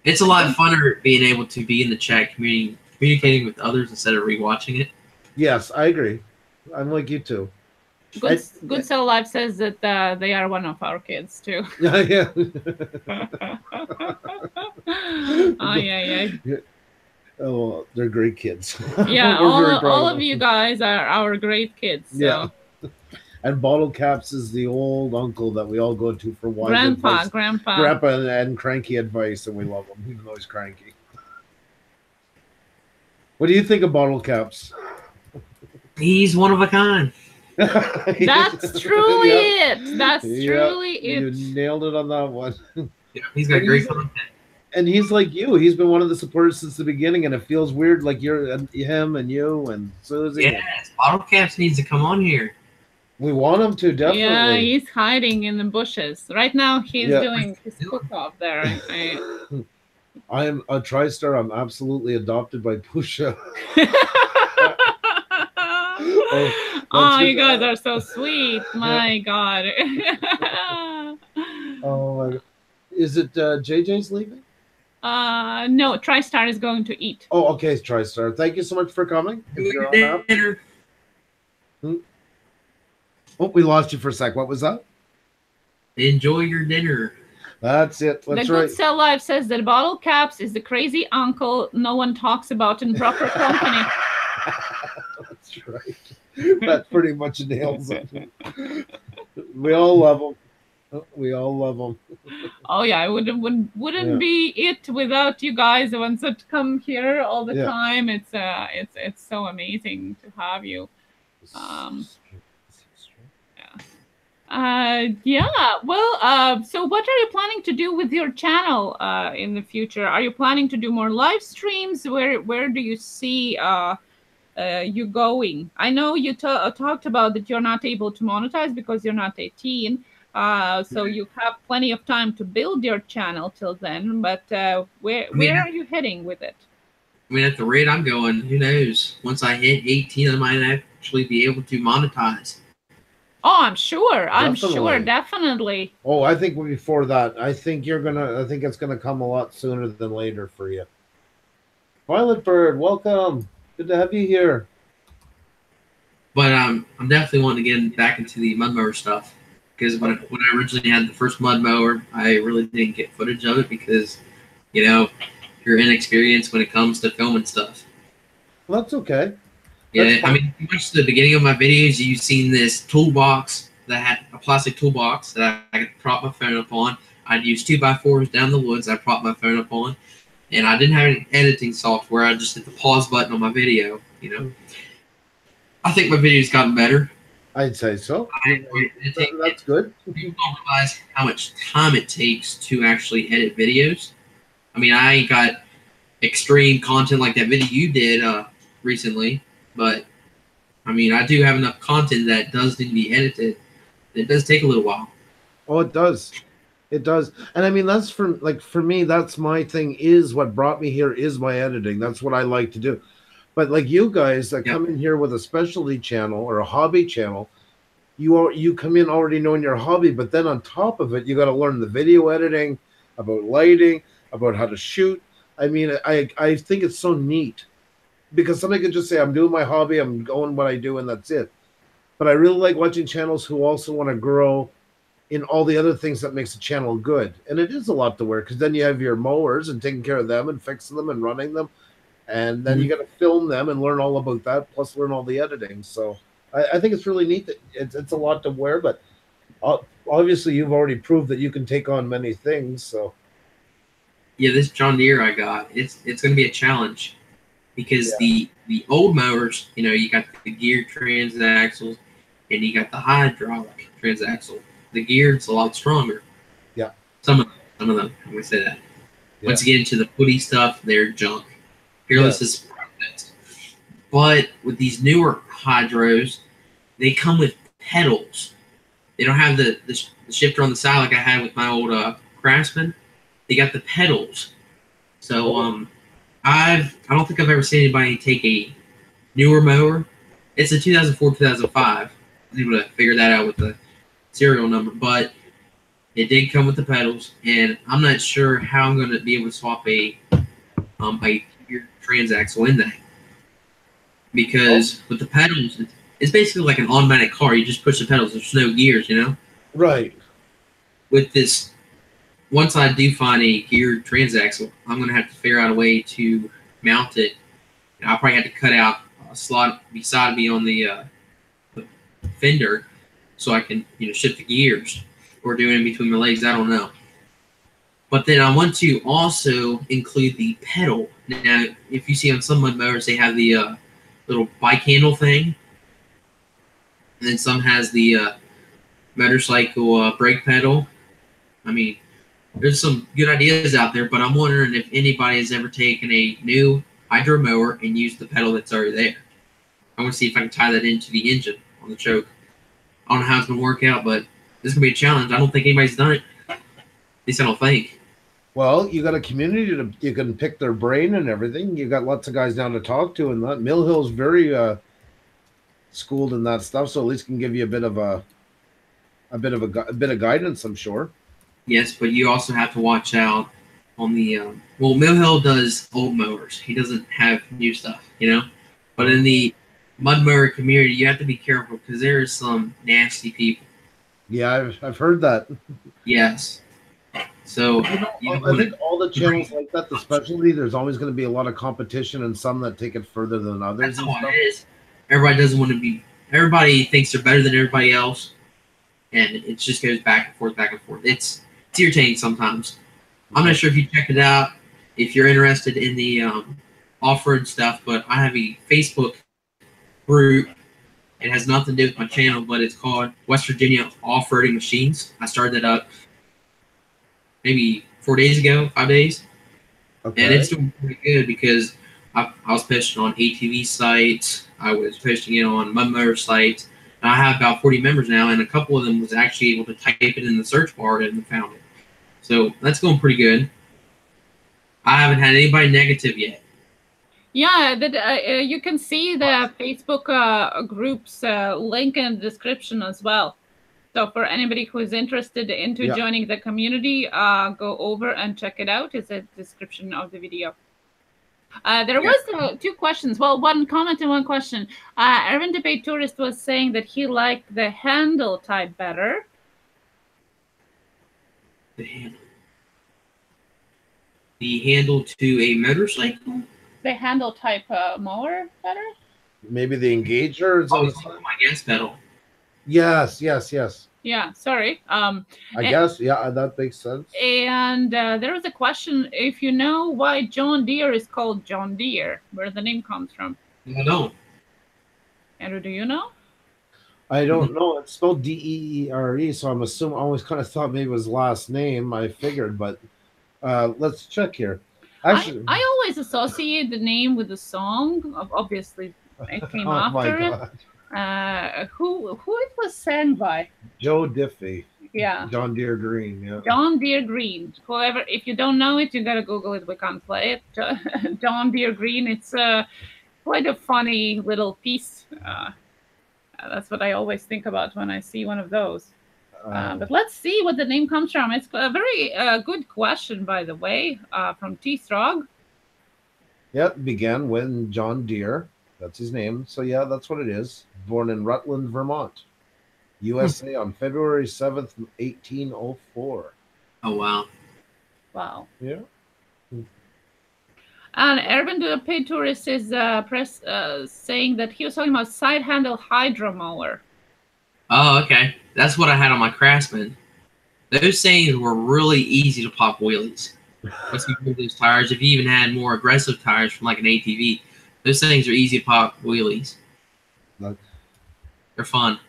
It's a lot funner being able to be in the chat communicating with others instead of rewatching it. Yes, I agree. I'm like you too. Good Cell Life says that they are one of our kids too. Yeah. Oh, they're great kids. Yeah, all of you guys are our great kids. So. Yeah. And Bottle Caps is the old uncle that we all go to for wise Grandpa, advice. Grandpa, and cranky advice, and we love him, even though he's cranky. What do you think of Bottle Caps? He's one of a kind. That's truly it. That's truly it. You nailed it on that one. Yeah, he's got great content. And he's like you. He's been one of the supporters since the beginning, and it feels weird, like you're him and you and Susie. Yes, Bottle Caps needs to come on here. We want him to, definitely. Yeah, he's hiding in the bushes right now. He's doing his cook-off there. I am a TriStar. I'm absolutely adopted by Puša. Oh, you guys are so sweet. My God. Oh my God. Is it JJ's leaving? No, TriStar is going to eat. Oh, okay, TriStar. Thank you so much for coming. Oh, we lost you for a sec. What was that? Enjoy your dinner. That's it. That's the right. Good Cell Life says that Bottle Caps is the crazy uncle no one talks about in proper company. That's right. That pretty much nails it. We all love him. We all love him. Oh yeah, it wouldn't be it without you guys, the ones that come here all the time. It's so amazing to have you. Well, so what are you planning to do with your channel in the future? Are you planning to do more live streams? Where do you see you going? I know you talked about that you're not able to monetize because you're not 18. So you have plenty of time to build your channel till then, but where are you heading with it? I mean, at the rate I'm going, who knows? Once I hit 18, I might actually be able to monetize. Oh, I'm sure. Definitely. Oh, I think before that, I think it's gonna come a lot sooner than later for you. Violet Bird, welcome. Good to have you here. But I'm definitely wanting to get back into the mud mower stuff. Because when I originally had the first mud mower, I really didn't get footage of it because, you're inexperienced when it comes to filming stuff. Well, that's okay. Yeah, I mean, pretty much the beginning of my videos, you've seen this toolbox that had a plastic toolbox that I could prop my phone up on. I'd use 2x4s down the woods. I'd prop my phone up on, and I didn't have any editing software. I just hit the pause button on my video. I think my video's gotten better. I'd say so. That's good. People don't realize how much time it takes to actually edit videos. I mean, I ain't got extreme content like that video you did recently, but I mean, I do have enough content that does need to be edited. It does take a little while. Oh, it does. It does. And I mean, that's for me, that's my thing, is what brought me here is my editing. That's what I like to do. But like you guys that come in here with a specialty channel or a hobby channel, you come in already knowing your hobby, but then on top of it, you got to learn the video editing, about lighting, about how to shoot. I mean, I think it's so neat because somebody could just say, I'm doing my hobby, I'm going what I do, and that's it. But I really like watching channels who also want to grow in all the other things that makes a channel good. And it is a lot to work because then you have your mowers and taking care of them and fixing them and running them. And then you got to film them and learn all about that, plus learn all the editing. So I think it's really neat. That it's a lot to wear, but obviously you've already proved that you can take on many things. So yeah, this John Deere I got, it's going to be a challenge because the old mowers, you got the geared transaxle and you got the hydraulic transaxle. The geared's a lot stronger. Yeah, some of them. I'm going to say that. Yeah. Once you get into the footy stuff, they're junk. Peerless is perfect. But with these newer hydros, they come with pedals. They don't have the shifter on the side like I had with my old Craftsman. They got the pedals. So I don't think I've ever seen anybody take a newer mower. It's a 2004, 2005. I was able to figure that out with the serial number, but it did come with the pedals, and I'm not sure how I'm going to be able to swap a transaxle in that, because with the pedals, it's basically like an automatic car. You just push the pedals. There's no gears, Right. With this, once I do find a geared transaxle, I'm going to have to figure out a way to mount it. And I'll probably have to cut out a slot beside me on the fender so I can, you know, shift the gears or do it in between my legs. I don't know. But then I want to also include the pedal. Now, if you see on some mud mowers, they have the little bike handle thing, and then some has the motorcycle brake pedal. I mean, there's some good ideas out there, but I'm wondering if anybody has ever taken a new hydro mower and used the pedal that's already there. I want to see if I can tie that into the engine on the choke. I don't know how it's going to work out, but this is going to be a challenge. I don't think anybody's done it. At least I don't think. Well, you got a community to, you can pick their brain and everything. You got lots of guys down to talk to, and that Mill Hill's very schooled in that stuff, so at least can give you a bit of guidance, I'm sure. Yes, but you also have to watch out on the well, Mill Hill does old mowers. He doesn't have new stuff, you know. But in the mud mower community, you have to be careful because there are some nasty people. Yeah, I've heard that. Yes. So I think all the channels like that, especially, there's always going to be a lot of competition and some that take it further than others. That's all it is. Everybody doesn't want to be. Everybody thinks they're better than everybody else, and it just goes back and forth, back and forth. It's irritating sometimes. I'm not sure if you checked it out, if you're interested in the off-road stuff, but I have a Facebook group. It has nothing to do with my channel, but it's called West Virginia Off-Roading Machines. I started it up maybe 4 days ago, 5 days. Okay. And it's doing pretty good because I was posting on ATV sites. I was posting it on mud mower sites. And I have about 40 members now, and a couple of them was actually able to type it in the search bar and found it. So that's going pretty good. I haven't had anybody negative yet. Yeah, that you can see the Facebook group's link in the description as well. So for anybody who is interested into joining the community, go over and check it out. It's a description of the video. There was two questions. Well, one comment and one question. Erwin Debate Tourist was saying that he liked the handle type better. The handle to a motorcycle? The handle type mower better? Maybe the engager? Oh, my gas pedal. Yes. Yeah, sorry. I guess, yeah, that makes sense. And there was a question, if you know why John Deere is called John Deere, where the name comes from. I don't. Andrew, do you know? I don't know. It's spelled D-E-E-R-E, so I'm assuming, I always kind of thought maybe it was last name, I figured, but let's check here. Actually, I always associate the name with the song. Obviously, it came after it. Who it was sang by? Joe Diffie. Yeah. John Deere Green. Yeah. John Deere Green. Whoever, if you don't know it, you gotta Google it. We can't play it. John Deere Green. It's quite a funny little piece. That's what I always think about when I see one of those. But let's see what the name comes from. It's a very good question, by the way, from T. Strog. Yep, began when John Deere, that's his name. So yeah, that's what it is. Born in Rutland, Vermont, USA on February 7th, 1804. Oh, wow. Wow. Yeah. And Urban Paid Tourist is saying that he was talking about side handle hydro mower. Oh, okay. That's what I had on my Craftsman. Those things were really easy to pop wheelies. Once you move those tires, if you even had more aggressive tires from like an ATV, those things are easy to pop wheelies. They're fun.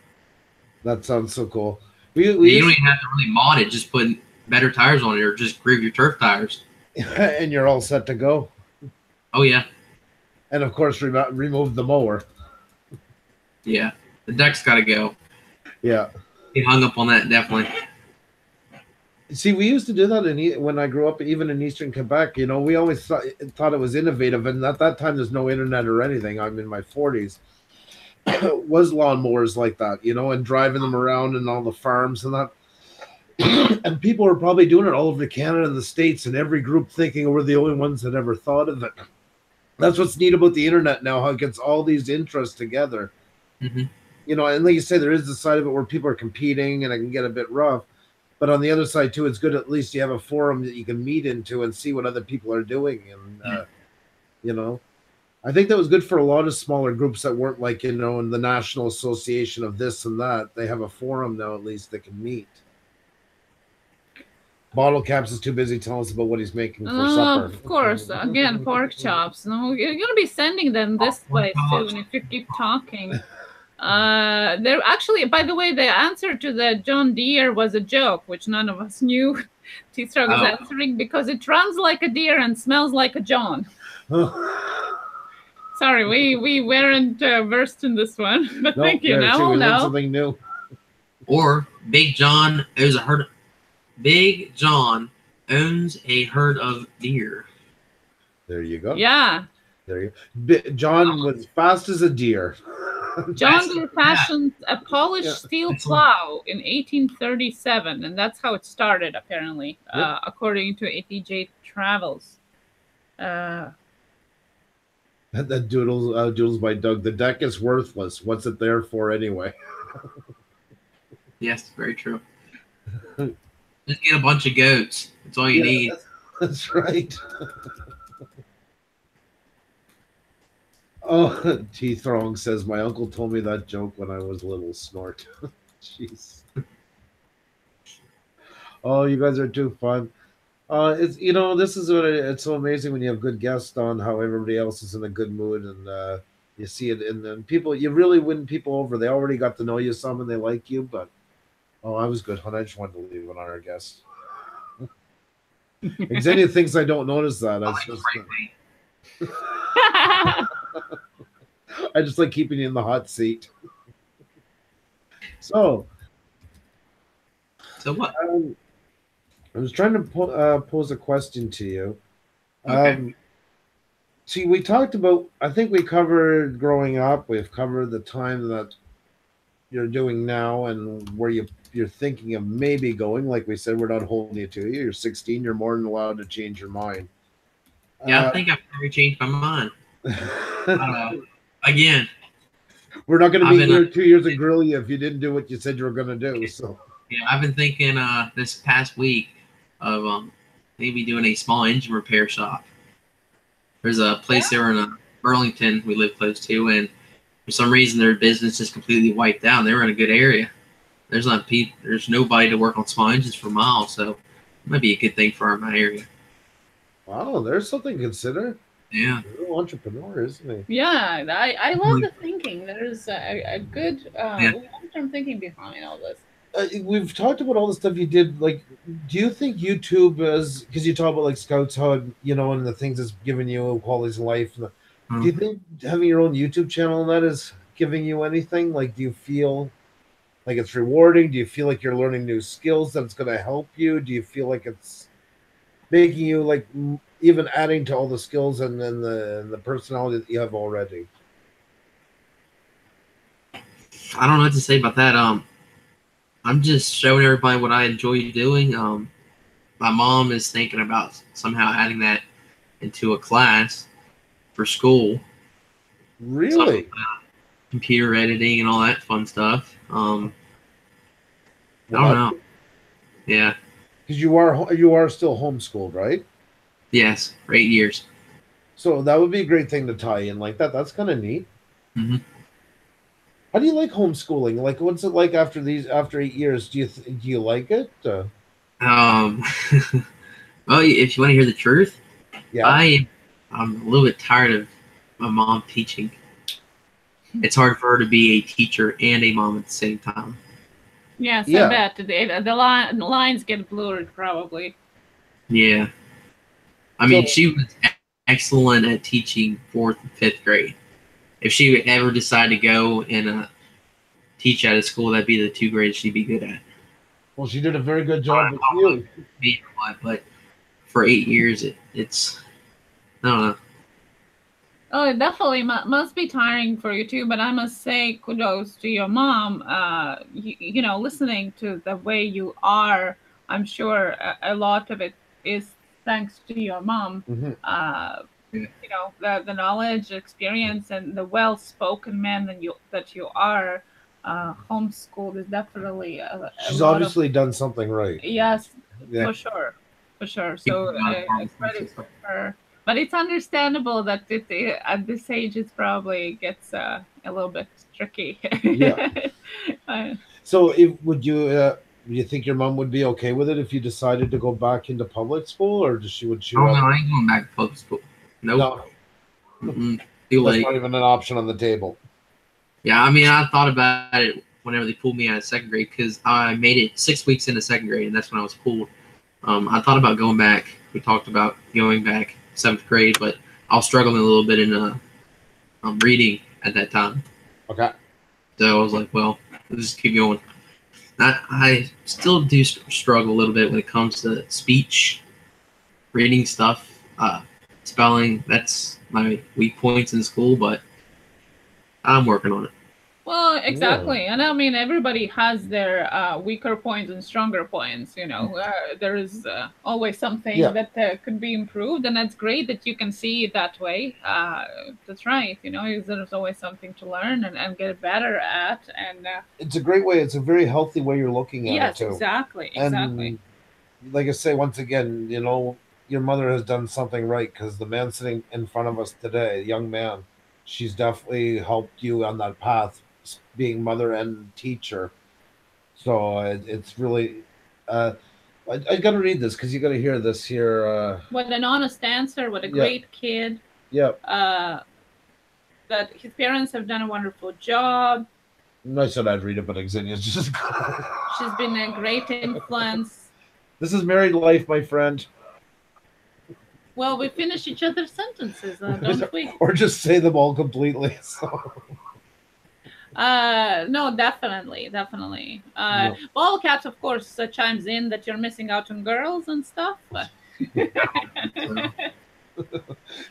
That sounds so cool. You don't even have to really mod it. Just put better tires on it or just groove your turf tires. And you're all set to go. Oh, yeah. And, of course, remove the mower. Yeah. The deck's got to go. Yeah. He hung up on that, definitely. See, we used to do that when I grew up, even in Eastern Quebec. You know, we always thought it was innovative. And at that time, there's no internet or anything. I'm in my 40s. Was lawnmowers like that, you know, and driving them around and all the farms and that. And people were probably doing it all over Canada and the States, and every group thinking we're the only ones that ever thought of it. That's what's neat about the internet now, how it gets all these interests together. Mm-hmm. You know, and like you say, there is the side of it where people are competing and it can get a bit rough. But on the other side, too, it's good at least you have a forum that you can meet into and see what other people are doing. And, you know. I think that was good for a lot of smaller groups that weren't like, you know, in the National Association of this and that. They have a forum now, at least, that can meet. Bottle Caps is too busy telling us about what he's making for supper. Of course, again, pork chops. No, you're gonna be sending them this way soon if you keep talking. There actually, by the way, the answer to the John Deere was a joke, which none of us knew. T-Strug is answering because it runs like a deer and smells like a John. Sorry, we weren't versed in this one, but nope, thank you. Now we'll know something new. Or Big John owns a herd. Big John owns a herd of deer. There you go. Yeah. There you go. John was fast as a deer. John Deere fashioned a polished steel plow in 1837, and that's how it started, apparently, according to ATJ Travels. That doodles by Doug. The deck is worthless. What's it there for anyway? Yes, very true. Just get a bunch of goats. That's all you need. That's right. Oh, T Throng says my uncle told me that joke when I was little. Snort. Jeez. Oh, you guys are too fun. It's, you know, this is what it's so amazing when you have good guests on, how everybody else is in a good mood, and you see it in them. People, you really win people over. They already got to know you some and they like you, but I was good, hon. I just wanted to leave it on our guest. Xenia thinks I don't notice that. I just like keeping you in the hot seat. So what? I was trying to pose a question to you. Okay. See, we talked about, I think we covered growing up. We've covered the time that you're doing now and where you're thinking of maybe going. Like we said, we're not holding you to you. You're 16. You're more than allowed to change your mind. Yeah, I think I've never changed my mind. Again, we're not going to be here 2 years and grill you if you didn't do what you said you were going to do. So yeah, I've been thinking this past week of maybe doing a small engine repair shop. There's a place there in Burlington we live close to, and for some reason their business is completely wiped out. They were in a good area. There's nobody to work on small engines for miles, so it might be a good thing for my area. Wow, there's something to consider. Yeah, you're an entrepreneur, isn't he? Yeah, I love the thinking. There's a good long-term thinking behind all this. We've talked about all the stuff you did. Like, do you think YouTube is, because you talk about like Scouts Hub, you know, and the things it's giving you qualities of life. Do you think having your own YouTube channel and that is giving you anything? Like, do you feel like it's rewarding? Do you feel like you're learning new skills that it's going to help you? Do you feel like it's making you like even adding to all the skills and then the personality that you have already? I don't know what to say about that. I'm just showing everybody what I enjoy doing. My mom is thinking about somehow adding that into a class for school. Really? Computer editing and all that fun stuff. I don't know. Yeah. Because you are still homeschooled, right? Yes, for 8 years. So that would be a great thing to tie in like that. That's kind of neat. Mm-hmm. How do you like homeschooling? Like, what's it like after 8 years? Do you like it? Well, if you want to hear the truth, yeah, I'm a little bit tired of my mom teaching. It's hard for her to be a teacher and a mom at the same time. Yes, I bet the lines get blurred probably. Yeah, I mean, she was excellent at teaching 4th and 5th grade. If she would ever decide to go and teach at a school, that'd be the 2 grades she'd be good at. Well, she did a very good job with you. But for 8 years, it's I don't know. Oh, it definitely must be tiring for you too. But I must say, kudos to your mom. You know, listening to the way you are, I'm sure a lot of it is thanks to your mom. Mm-hmm. You know, the knowledge, experience, and the well-spoken man that you are. Homeschooled is definitely she's obviously done something right. Yes, for sure. So I credit her But it's understandable that at this age it probably gets a little bit tricky. Yeah. So, would you think your mom would be okay with it if you decided to go back into public school, or would she? Oh no, I ain't going back to public school. Nope. No. Too That's late. not even an option on the table. Yeah, I mean, I thought about it whenever they pulled me out of second grade because I made it 6 weeks into second grade, and that's when I was pulled. I thought about going back. We talked about going back 7th grade, but I was struggling a little bit in reading at that time. Okay. So I was like, well, let's just keep going. I still do struggle a little bit when it comes to speech, reading stuff, spelling. That's my weak points in school, but I'm working on it. Well, exactly. Yeah. And I mean, everybody has their weaker points and stronger points. You know, there is always something that could be improved. And that's great that you can see it that way. That's right. You know, there's always something to learn and get better at. And it's a great way. It's a very healthy way you're looking at it, too. Yes, exactly. Exactly. And like I say, once again, you know, your mother has done something right because the man sitting in front of us today, young man, she's definitely helped you on that path, being mother and teacher. So it's really I got to read this because you got to hear this here. What an honest answer. What a great kid. Yeah. That his parents have done a wonderful job. I said I'd read it, but Xenia's just she's been a great influence. This is married life, my friend. Well, we finish each other's sentences, don't we? Or just say them all completely. So. No, definitely. No. Ball Caps, of course, chimes in that you're missing out on girls and stuff.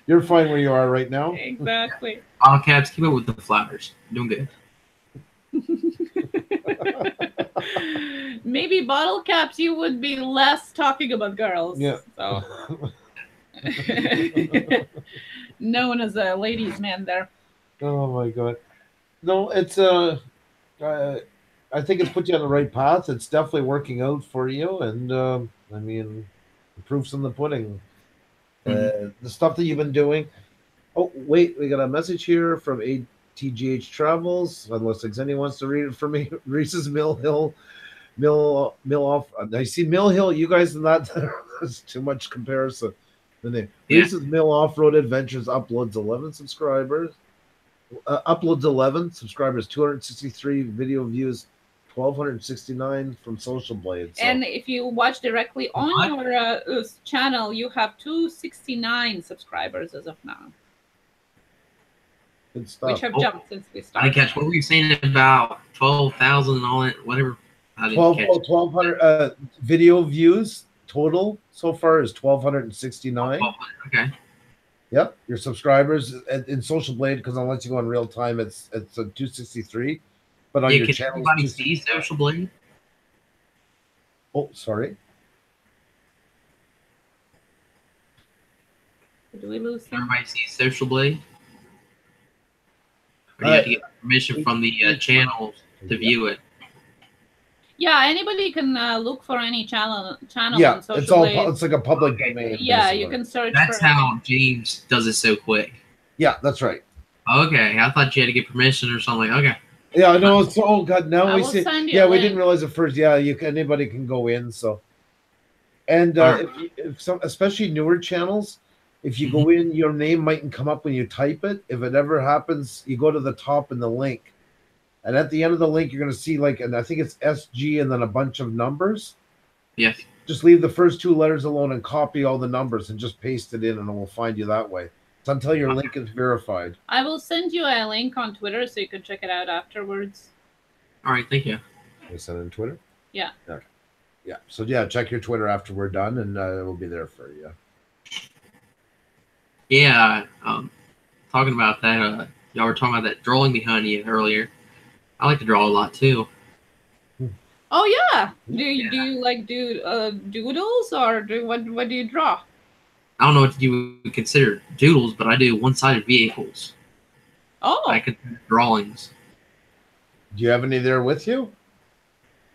You're fine where you are right now. Exactly. Ball Caps, keep up with the flowers. Doing good. Maybe Bottle Caps, you would be less talking about girls. Yeah. So. Known as a ladies' man there. Oh my god. No, it's I think it's put you on the right path. It's definitely working out for you, and I mean, the proof's in the pudding. The stuff that you've been doing. Oh wait, we got a message here from ATGH Travels. Unless anyone wants to read it for me, Reese's Mill Off. I see Mill Hill. You guys are not. There's too much comparison. The name Reese's Mill Off-Road Adventures uploads 11 subscribers. Uploads 11 subscribers, 263 video views, 1,269 from Social Blade. So. And if you watch directly on your channel, you have 269 subscribers as of now. Good stuff. Which have jumped since we started. I didn't catch. What were you saying about 12,000 and all that? Whatever. 1,200 video views total so far is 1,269. Okay. Yep, your subscribers in Social Blade, because unless you go in real time, it's a 263. But on your channel, everybody see Social Blade? Oh, sorry. Did we lose him? Everybody see Social Blade? Or do you have to get permission from the channel to view it? Yeah, anybody can look for any channel yeah, on Social it's all Blade. It's like a public domain. Yeah, basically. you can search. That's how James does it so quick. Yeah, that's right. Okay, I thought you had to get permission or something. Okay. Yeah, I know. So, oh god, now we see. Yeah, we didn't realize at first. Yeah, anybody can go in. So, and if some, especially newer channels, if you go in, your name mightn't come up when you type it. If it ever happens, you go to the top in the link. And at the end of the link, you're going to see and I think it's SG and then a bunch of numbers. Yes. Just leave the first 2 letters alone and copy all the numbers and just paste it in and it will find you that way. It's until your link is verified. I will send you a link on Twitter so you can check it out afterwards. All right, thank you. You send it on Twitter? Yeah. Okay. Yeah. So, yeah, check your Twitter after we're done and it will be there for you. Yeah. Talking about that, y'all were talking about that drawing behind you earlier. I like to draw a lot too. Oh yeah. Do you like do doodles or what do you draw? I don't know what you would consider doodles, but I do one-sided vehicles. Oh. I consider drawings. Do you have any there with you?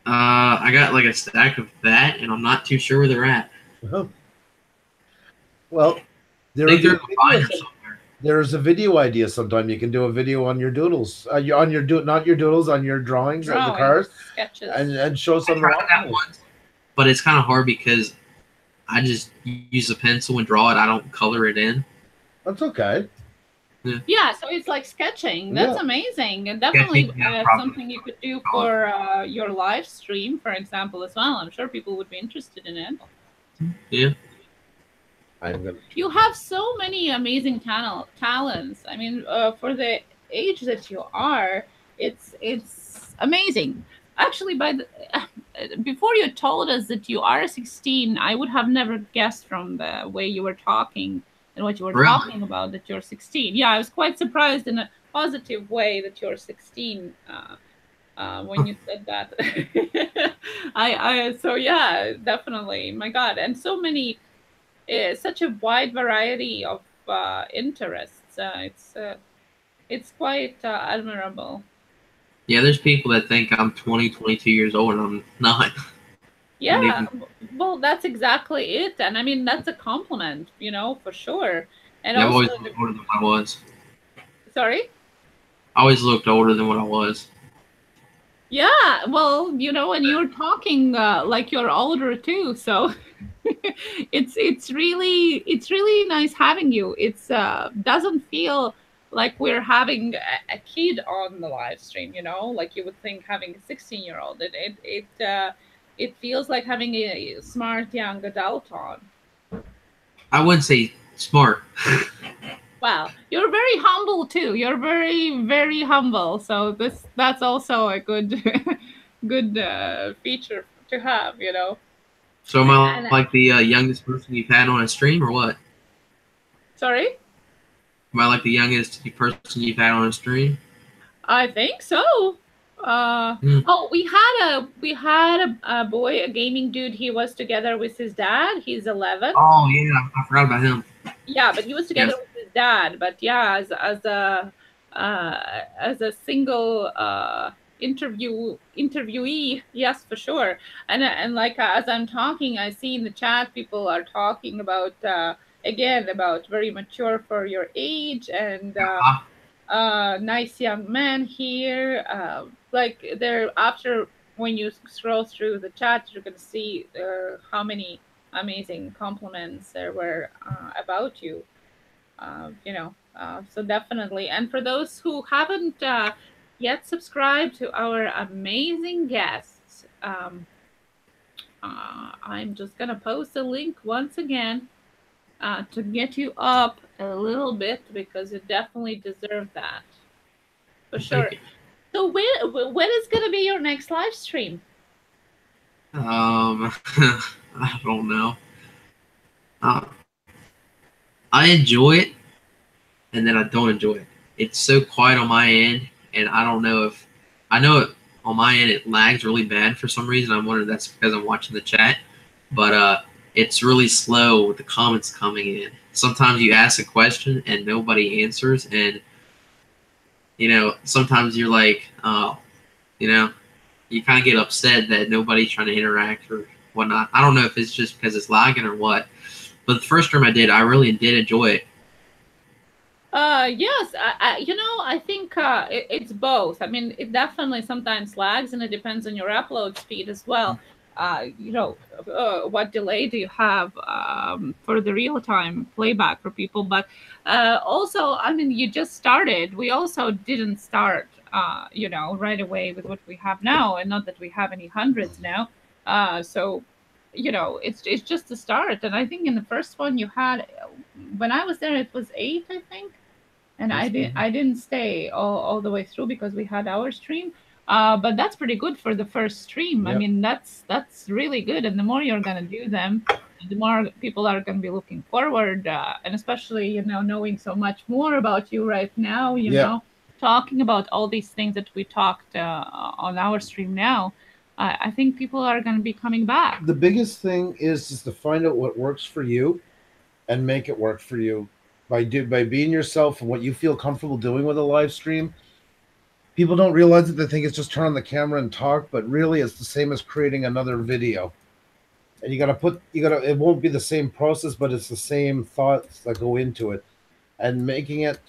I got like a stack of that, and I'm not too sure where they're at. Well, There's a video idea sometime. You can do a video on your doodles, on your doodles, on your drawings of the cars, sketches, and show some. But it's kind of hard because I just use a pencil and draw it. I don't color it in. That's okay. Yeah, so it's like sketching. That's amazing, and definitely something you could do for your live stream, for example, as well. I'm sure people would be interested in it. Yeah. You have so many amazing talents. I mean, for the age that you are, it's amazing. Actually, before you told us that you are 16, I would have never guessed from the way you were talking and what you were talking about that you're 16. Yeah, I was quite surprised in a positive way that you're 16 when you said that. So yeah, definitely. My God, and so many, such a wide variety of interests. It's quite admirable. Yeah, there's people that think I'm 20, 22 years old, and I'm not. Yeah, well, that's exactly it. And I mean, that's a compliment, for sure. And I've always looked older than I was. Sorry? I always looked older than what I was. Yeah, well, and you're talking like you're older too, so it's really nice having you. It's doesn't feel like we're having a kid on the live stream, like you would think having a 16-year-old. It feels like having a smart young adult on. I wouldn't say smart. Wow, you're very humble too. You're very, very humble. So that's also a good feature to have, So am I like the youngest person you've had on a stream, or what? Sorry? Am I like the youngest person you've had on a stream? I think so. Oh, we had a boy, a gaming dude. He was together with his dad. He's 11. Oh yeah, I forgot about him. Yeah, but he was together with his dad. But yeah, as a single interviewee, yes, for sure. And like as I'm talking, I see in the chat people are talking about again about very mature for your age and nice young man here. Like there, after when you scroll through the chat, you're gonna see how many amazing compliments there were about you. So definitely. And for those who haven't yet subscribed to our amazing guests, I'm just gonna post a link once again to get you up a little bit because you definitely deserve that. For sure. So when is gonna be your next live stream? I don't know. I enjoy it, and then I don't enjoy it. It's so quiet on my end, and I don't know if I know it on my end. It lags really bad for some reason. I'm wondering if that's because I'm watching the chat, but it's really slow with the comments coming in. Sometimes you ask a question and nobody answers, and sometimes you're like, you kind of get upset that nobody's trying to interact or whatnot. I don't know if it's just because it's lagging or what, but the first stream I did, I really did enjoy it. Yes, I think it's both. I mean, it definitely sometimes lags, and it depends on your upload speed as well. What delay do you have for the real-time playback for people? But also, I mean, you just started. We also didn't start, right away with what we have now, and not that we have any hundreds now. So, it's just the start. And I think in the first one you had, when I was there, it was 8, I think. And I didn't stay all the way through because we had our stream. But that's pretty good for the first stream. Yep. I mean, that's really good. And the more you're gonna do them, the more people are gonna be looking forward. And especially, knowing so much more about you right now, you know, talking about all these things that we talked on our stream now. I think people are gonna be coming back. The biggest thing is to find out what works for you and make it work for you. By being yourself and what you feel comfortable doing with a live stream. People don't realize it. They think it's just turn on the camera and talk, but really it's the same as creating another video. and it won't be the same process, but it's the same thoughts that go into it, and making it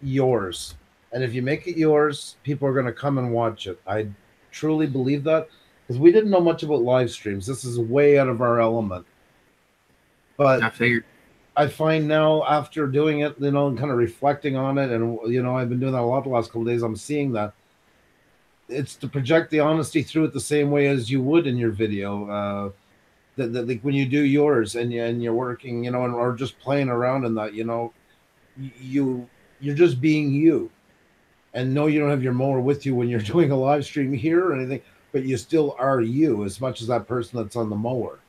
yours. And if you make it yours, people are going to come and watch it. I truly believe that, because we didn't know much about live streams. This is way out of our element. But I figured. I find now, after doing it, and kind of reflecting on it, and I've been doing that a lot the last couple of days, I'm seeing that it's to project the honesty through it the same way as you would in your video. Like when you do yours and you're working, or just playing around in that, you're just being you. And no, you don't have your mower with you when you're doing a live stream here or anything, but you still are you as much as that person that's on the mower.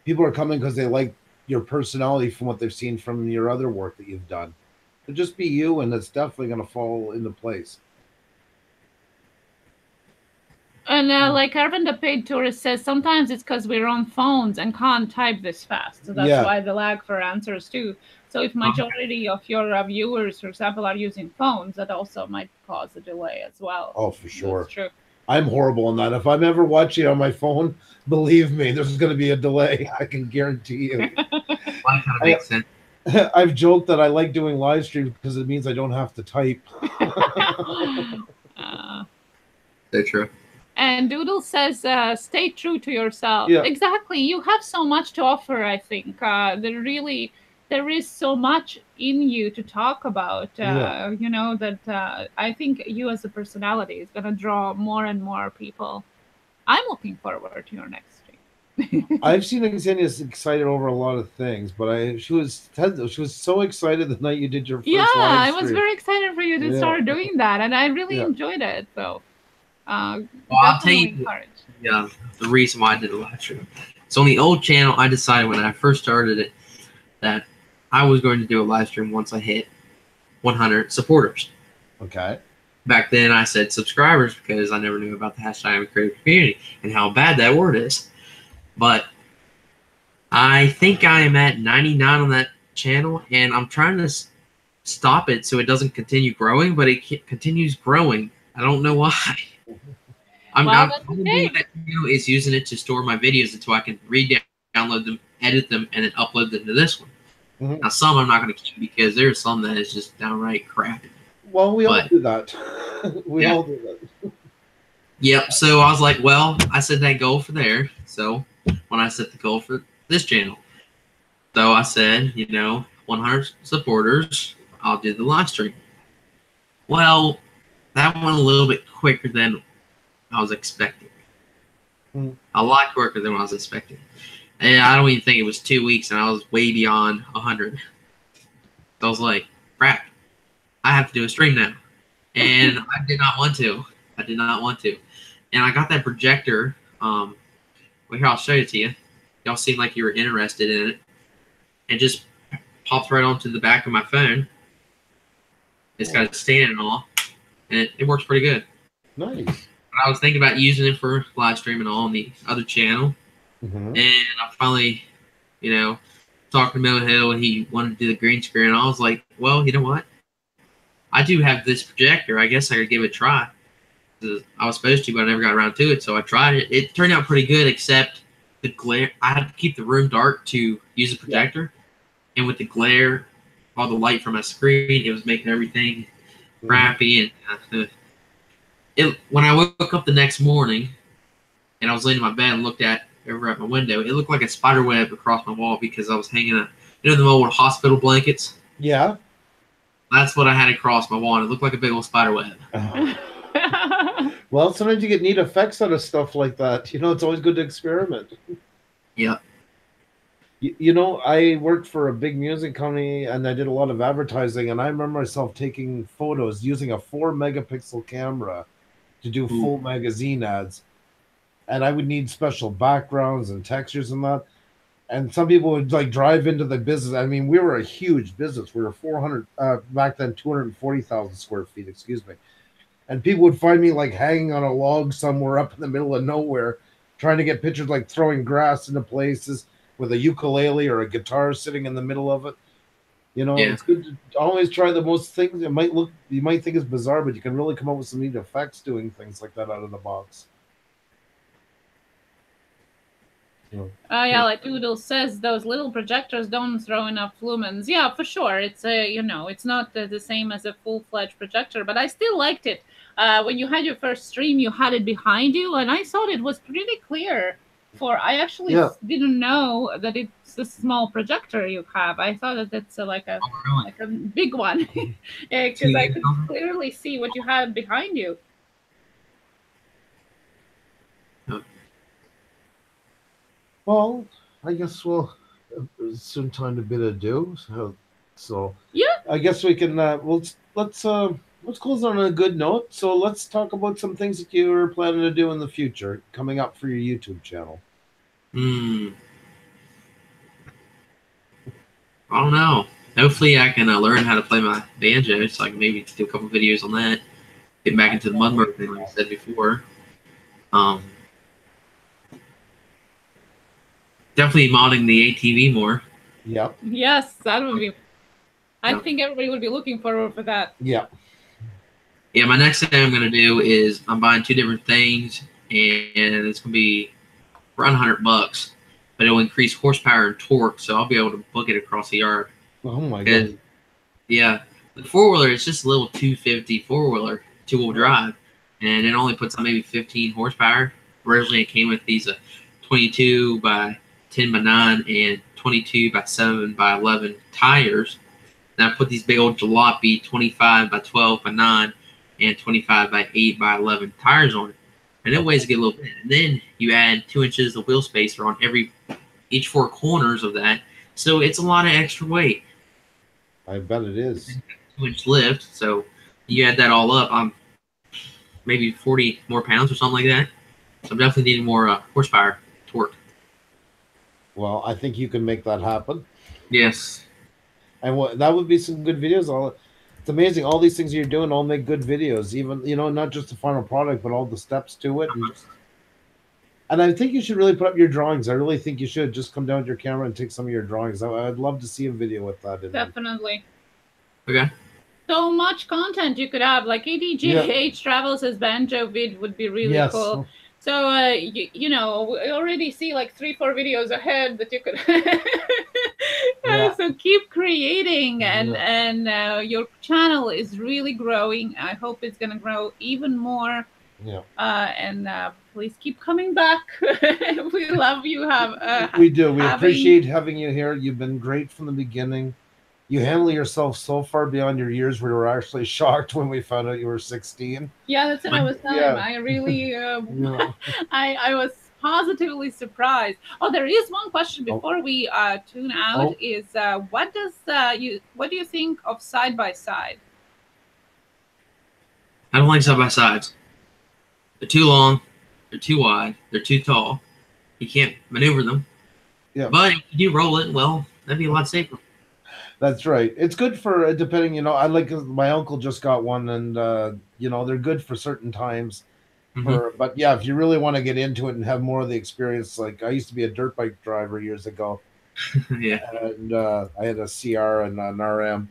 People are coming because they like your personality from what they've seen from your other work that you've done. So just be you, and it's definitely going to fall into place. And like Arvin the Paid Tourist says, sometimes it's because we're on phones and can't type this fast. So that's why the lag for answers too. So if majority of your viewers, for example, are using phones, that also might cause a delay as well. Oh, for sure. That's true. I'm horrible on that. If I'm ever watching on my phone, believe me, there's going to be a delay. I can guarantee you. That kind of makes sense. I've joked that I like doing live streams because it means I don't have to type. That's true. And Doodle says, stay true to yourself. Yeah. Exactly. You have so much to offer, I think. There is so much in you to talk about, that I think you as a personality is going to draw more and more people. I'm looking forward to your next stream. I've seen Xenia's excited over a lot of things, but she was so excited the night you did your first live stream. I was very excited for you to start doing that, and I really enjoyed it. So, well, I'll tell you, the reason why I did a live stream. So on the old channel, I decided when I first started it that I was going to do a live stream once I hit 100 supporters. Okay. Back then, I said subscribers because I never knew about the hashtag creative community and how bad that word is. But I think I am at 99 on that channel, and I'm trying to stop it so it doesn't continue growing, but it continues growing. I don't know why. I'm is using it to store my videos until I can download them, edit them, and then upload them to this one. Mm-hmm. Now, some I'm not going to keep because there's some that is just downright crappy. Well, we all do that. We all do that. Yep. So I was like, well, I set that goal for there. So when I set the goal for this channel, so I said, 100 supporters, I'll do the live stream. Well, that went a little bit quicker than I was expecting. A lot quicker than what I was expecting. And I don't even think it was 2 weeks, and I was way beyond 100. So I was like, crap, I have to do a stream now. And I did not want to. And I got that projector. Well, here, I'll show it to you. Y'all seem like you were interested in it. And just pops right onto the back of my phone. It's got a stand and all. And it works pretty good. Nice. I was thinking about using it for live stream and all on the other channel. Mm-hmm. And I finally, talked to Mel Hill, and he wanted to do the green screen. And I was like, well, you know what? I do have this projector. I guess I could give it a try. I was supposed to, but I never got around to it. So I tried it. It turned out pretty good, except the glare. I had to keep the room dark to use the projector. Yeah. And with the glare, all the light from my screen, it was making everything crappy. And when I woke up the next morning, and I was laying in my bed and looked over at my window, it looked like a spider web across my wall because I was hanging up, the old hospital blankets? Yeah. That's what I had across my wall, and it looked like a big old spider web. Well, sometimes you get neat effects out of stuff like that. It's always good to experiment. Yeah. I worked for a big music company, and I did a lot of advertising, and I remember myself taking photos using a 4-megapixel camera to do full magazine ads. And I would need special backgrounds and textures and that. And some people would drive into the business. I mean, we were a huge business. We were 240,000 square feet, excuse me. And people would find me hanging on a log somewhere up in the middle of nowhere, trying to get pictures throwing grass into places with a ukulele or a guitar sitting in the middle of it. It's good to always try the most things. You might think it's bizarre, but you can really come up with some neat effects doing things like that out of the box. Yeah, like Doodle says, those little projectors don't throw enough lumens. Yeah, for sure. It's it's not the same as a full-fledged projector, but I still liked it. When you had your first stream, you had it behind you, and I thought it was pretty clear. I actually didn't know that it's a small projector you have. I thought that it's like a big one, because I could clearly see what you had behind you. Well, I guess we'll soon time to bid adieu. So yeah, I guess we can. Let's close on a good note. So let's talk about some things that you are planning to do in the future, coming up for your YouTube channel. I don't know. Hopefully, I can learn how to play my banjo, so I can maybe do a couple videos on that. Get back into the mudmark thing, like I said before. Definitely modding the ATV more. Yep. Yes, that would be. I think everybody would be looking forward for that. Yeah. Yeah, my next thing I'm going to do is I'm buying 2 different things, and it's going to be around $100, but it'll increase horsepower and torque, so I'll be able to book it across the yard. Oh my god. Yeah, the 4-wheeler is just a little 250 4-wheeler, 2-wheel drive, and it only puts on maybe 15 horsepower. Originally, it came with these 22 by 10 by 9 and 22 by 7 by 11 tires. And I put these big old jalopy 25 by 12 by 9 and 25 by 8 by 11 tires on it. And it weighs a good little bit. And then you add 2 inches of wheel spacer on each 4 corners of that. So it's a lot of extra weight. I bet it is. 2-inch lift. So you add that all up, I'm maybe 40 more pounds or something like that. So I'm definitely needing more horsepower, torque. Well, I think you can make that happen. Yes. And that would be some good videos. It's amazing. All these things you're doing all make good videos. Even, not just the final product, but all the steps to it. And I think you should really put up your drawings. I really think you should just come down with your camera and take some of your drawings. I'd love to see a video with that. Definitely. Okay. So much content you could have. Like ADGH travels as banjo vid would be really cool. So, we already see like 3-4 videos ahead that you could. So keep creating, and your channel is really growing. I hope it's going to grow even more. Yeah. And please keep coming back. We love you. We do. We appreciate having you here. You've been great from the beginning. You handle yourself so far beyond your years. We were actually shocked when we found out you were 16. Yeah, that's what I was telling him. I really, I was positively surprised. Oh, there is one question before we tune out. Is what do you think of side by side? I don't like side by sides. They're too long. They're too wide. They're too tall. You can't maneuver them. Yeah. But if you do roll it, well, that'd be a lot safer. That's right. It's good for depending. I like my uncle just got one, and they're good for certain times. But yeah, if you really want to get into it and have more of the experience, like I used to be a dirt bike driver years ago. Yeah. And I had a CR and an RM,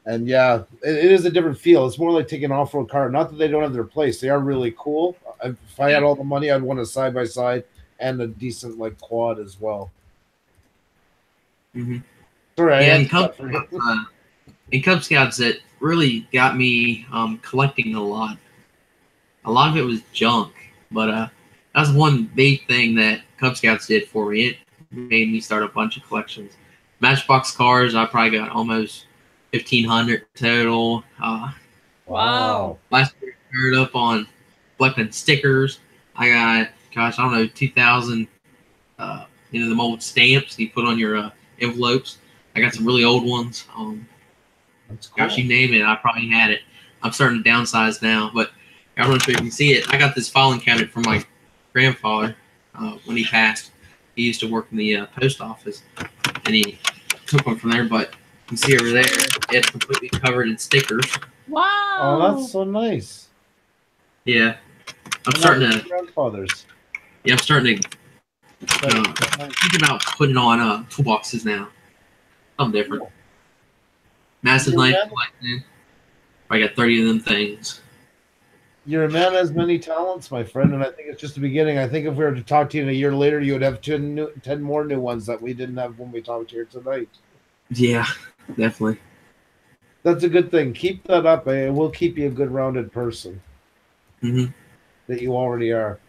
and yeah, it is a different feel. It's more like taking an off-road car. Not that they don't have their place; they are really cool. If I had all the money, I'd want a side by side and a decent quad as well. Sorry, in Cub Scouts, it really got me collecting a lot. A lot of it was junk, but that's one big thing that Cub Scouts did for me. It made me start a bunch of collections. Matchbox cars, I probably got almost 1,500 total. Wow. Last year, I turned up on collecting stickers. I got, I don't know, 2,000, the old stamps you put on your envelopes. I got some really old ones. That's cool. Gosh, you name it, I probably had it. I'm starting to downsize now, but I don't know if you can see it. I got this filing cabinet from my grandfather when he passed. He used to work in the post office, and he took one from there. But you can see over there, it's completely covered in stickers. Wow! Oh, that's so nice. Yeah, I'm starting to. Grandfathers. Yeah, I'm starting to think about putting on toolboxes now. Something different. Massive knife collection. I got 30 of them things. You're a man has many talents, my friend, and I think it's just the beginning. I think if we were to talk to you in a year later, you would have 10 more new ones that we didn't have when we talked here tonight. Yeah, definitely. That's a good thing. Keep that up, and we'll keep you a good, rounded person that you already are.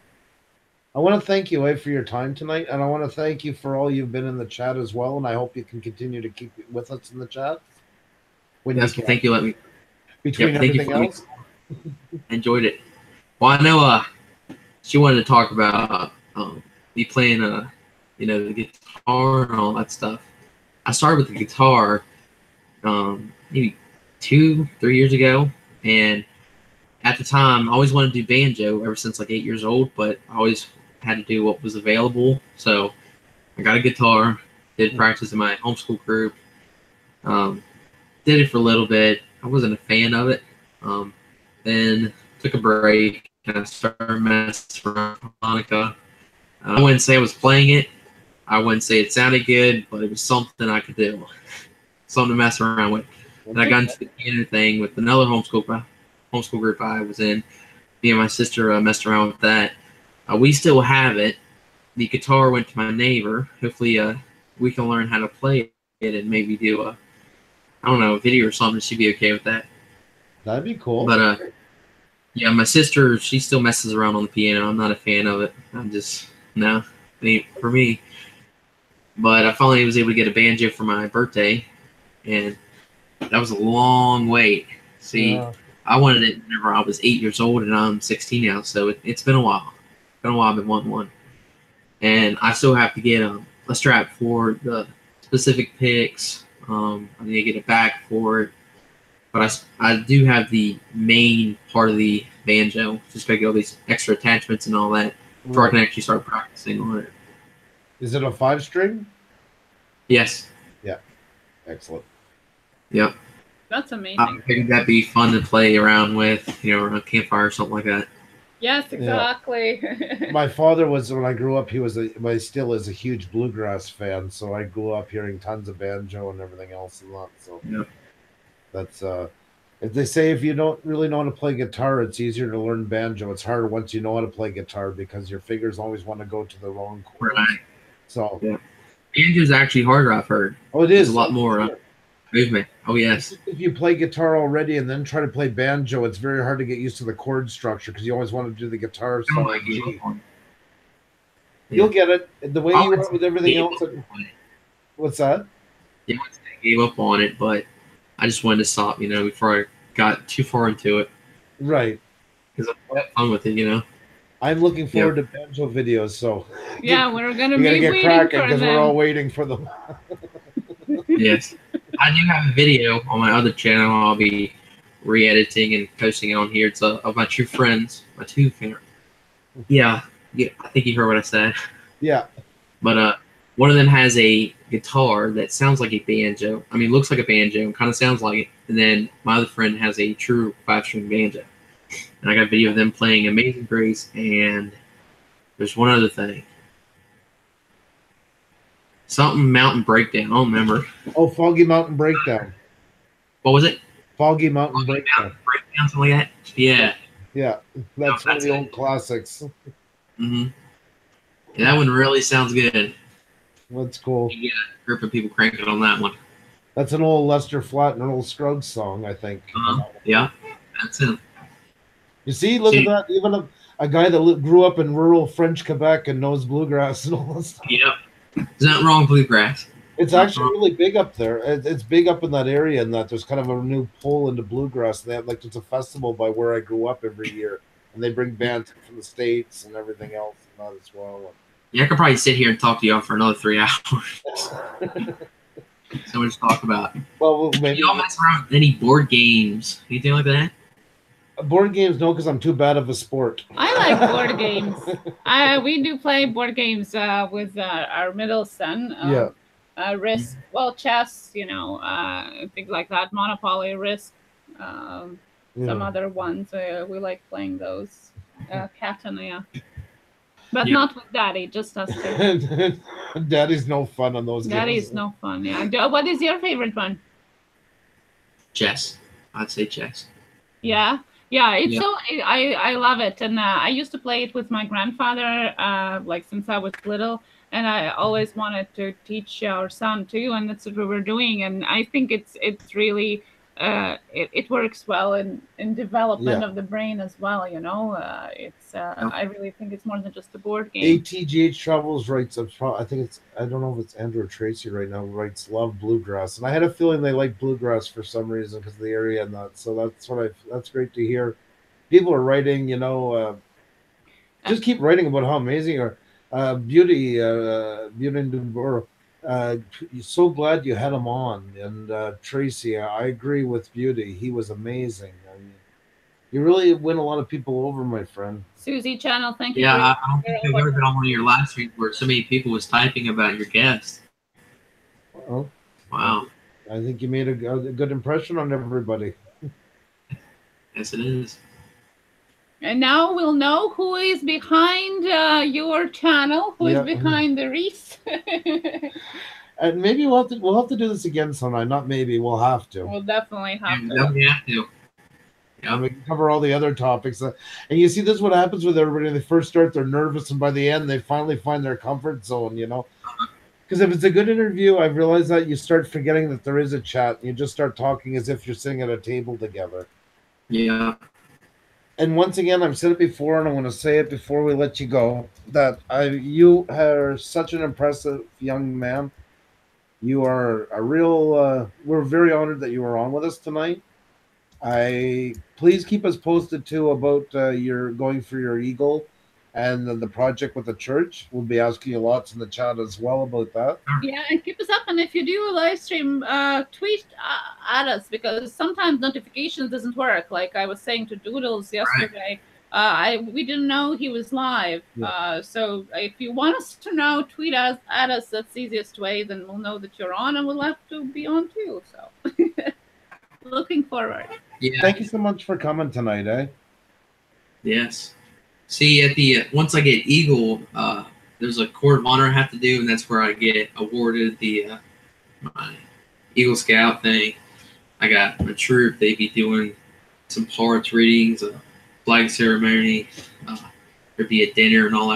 I want to thank you, for your time tonight, and I want to thank you for all you've been in the chat as well, and I hope you can continue to keep it with us in the chat. Yes, thank you. Let me. Between everything else. Enjoyed it. Well, I know she wanted to talk about me playing you know, the guitar and all that stuff. I started with the guitar maybe 2-3 years ago, and at the time I always wanted to do banjo ever since like 8 years old, but I always had to do what was available. So I got a guitar, did practice in my homeschool group, did it for a little bit. I wasn't a fan of it. Then took a break and I started messing around with harmonica. I wouldn't say I was playing it. I wouldn't say it sounded good, but it was something I could do, something to mess around with. And I got into the piano thing with another homeschool group I was in. Me and my sister messed around with that. We still have it. The guitar went to my neighbor. Hopefully, we can learn how to play it and maybe do a, I don't know, a video or something. She'd be okay with that. That'd be cool. But yeah, my sister, she still messes around on the piano. I'm not a fan of it. I'm just, no, it ain't for me. But I finally was able to get a banjo for my birthday, and that was a long wait. See, I wanted it whenever I was 8 years old, and I'm 16 now, so it's been a while. It's been a while I've been wanting one. And I still have to get a strap for the specific picks. I need to get a back for it. But I do have the main part of the banjo. Just gotta get all these extra attachments and all that before I can actually start practicing on it. Is it a 5-string? Yes. Yeah. Excellent. Yep. That's amazing. I think that'd be fun to play around with, you know, around a campfire or something like that. Yes, exactly. Yeah. My father was, when I grew up, he still is a huge bluegrass fan. So I grew up hearing tons of banjo and everything else and that. So yep. That's if they say if you don't really know how to play guitar, it's easier to learn banjo. It's harder once you know how to play guitar because your fingers always want to go to the wrong chord. Right. So yeah. Banjo's actually harder, I've heard. Oh, it is. There's a lot more movement. Oh, yes. If you play guitar already and then try to play banjo, it's very hard to get used to the chord structure because you always want to do the guitar song. You'll get it. The way you are with everything else. What's that? Yeah, I gave up on it, but I just wanted to stop, you know, before I got too far into it. Right. Because I had fun with it, you know. I'm looking forward to banjo videos, so yeah, we're gonna be get waiting cracking for because them. we're all waiting for them. Yes, I do have a video on my other channel. I'll be re-editing and posting it on here. It's of my two friends, my two friends. Yeah, I think you heard what I said. Yeah. But one of them has a guitar that sounds like a banjo. I mean, looks like a banjo and kind of sounds like it. And then my other friend has a true 5-string banjo. And I got a video of them playing Amazing Grace, and there's one other thing. Something Mountain Breakdown. I don't remember. Oh, Foggy Mountain Breakdown. What was it? Foggy Mountain Breakdown. Breakdown, something like that? Yeah. Yeah, that's one of the old classics. Mm-hmm. Yeah, that one really sounds good. That's cool. You get a group of people cranking on that one. That's an old Lester Flatt and Earl Scruggs song, I think. Yeah, that's it. You see, look at that. Even a guy that grew up in rural French Quebec and knows bluegrass and all that stuff. Yep. There's nothing wrong with bluegrass. It's actually really big up there. It's big up in that area, and that there's kind of a new pull into bluegrass. They have there's a festival by where I grew up every year, and they bring bands from the States and everything else and that as well. Yeah, I could probably sit here and talk to y'all for another 3 hours. So much to talk about. Well, maybe y'all mess around with any board games, anything like that? Board games, no, because I'm too bad of a sport. I like board games. We do play board games with our middle son. Risk, well, chess, you know, things like that. Monopoly, Risk, some other ones. We like playing those. Catania. But not with Daddy, just us two. Daddy's no fun on those games. Daddy's no fun, yeah. What is your favorite one? Chess. I'd say chess. Yeah. Yeah, it's so I love it, and I used to play it with my grandfather, like since I was little, and I always wanted to teach our son too, and that's what we were doing. And I think it's really it works well in development of the brain as well. You know, it's I really think it's more than just a board game. ATGH Travels writes, I think it's, I don't know if it's Andrew or Tracy right now, writes love bluegrass, and I had a feeling they like bluegrass for some reason because of the area and that. So that's great to hear. People are writing, you know, just keep writing about how amazing you are. Beauty and Duboro. So glad you had him on. And Tracy, I agree with Beauty. He was amazing. I mean, you really win a lot of people over, my friend. Susie Channel, thank you. Yeah, I don't think I've ever been on one of your live streams where so many people was typing about your guest. Well, wow. I think you made a good impression on everybody. Yes, it is. And now we'll know who is behind your channel, who is behind the Reese. And maybe we'll have to do this again sometime. Not maybe, we'll have to. We'll definitely have to. Definitely have to. And we can cover all the other topics. And you see, this is what happens with everybody. When they first start, they're nervous, and by the end, they finally find their comfort zone, you know? Because if it's a good interview, I've realized that you start forgetting that there is a chat. You just start talking as if you're sitting at a table together. Yeah. And once again, I've said it before, and I want to say it before we let you go, that you are such an impressive young man. You are a real, we're very honored that you were on with us tonight. Please keep us posted too about your going for your Eagle and the project with the church. We'll be asking you lots in the chat as well about that. Yeah, and keep us up. And if you do a live stream, tweet at us, because sometimes notifications doesn't work. Like I was saying to Doodles yesterday, we didn't know he was live. So if you want us to know, tweet us at us. That's the easiest way. Then we'll know that you're on, and we'll have to be on too. So looking forward. Yeah. Thank you so much for coming tonight, eh? Yes. See, at the once I get Eagle, there's a Court of Honor I have to do, and that's where I get awarded the my Eagle Scout thing. I got a troop. They be doing some parts readings, a flag ceremony. There'd be a dinner and all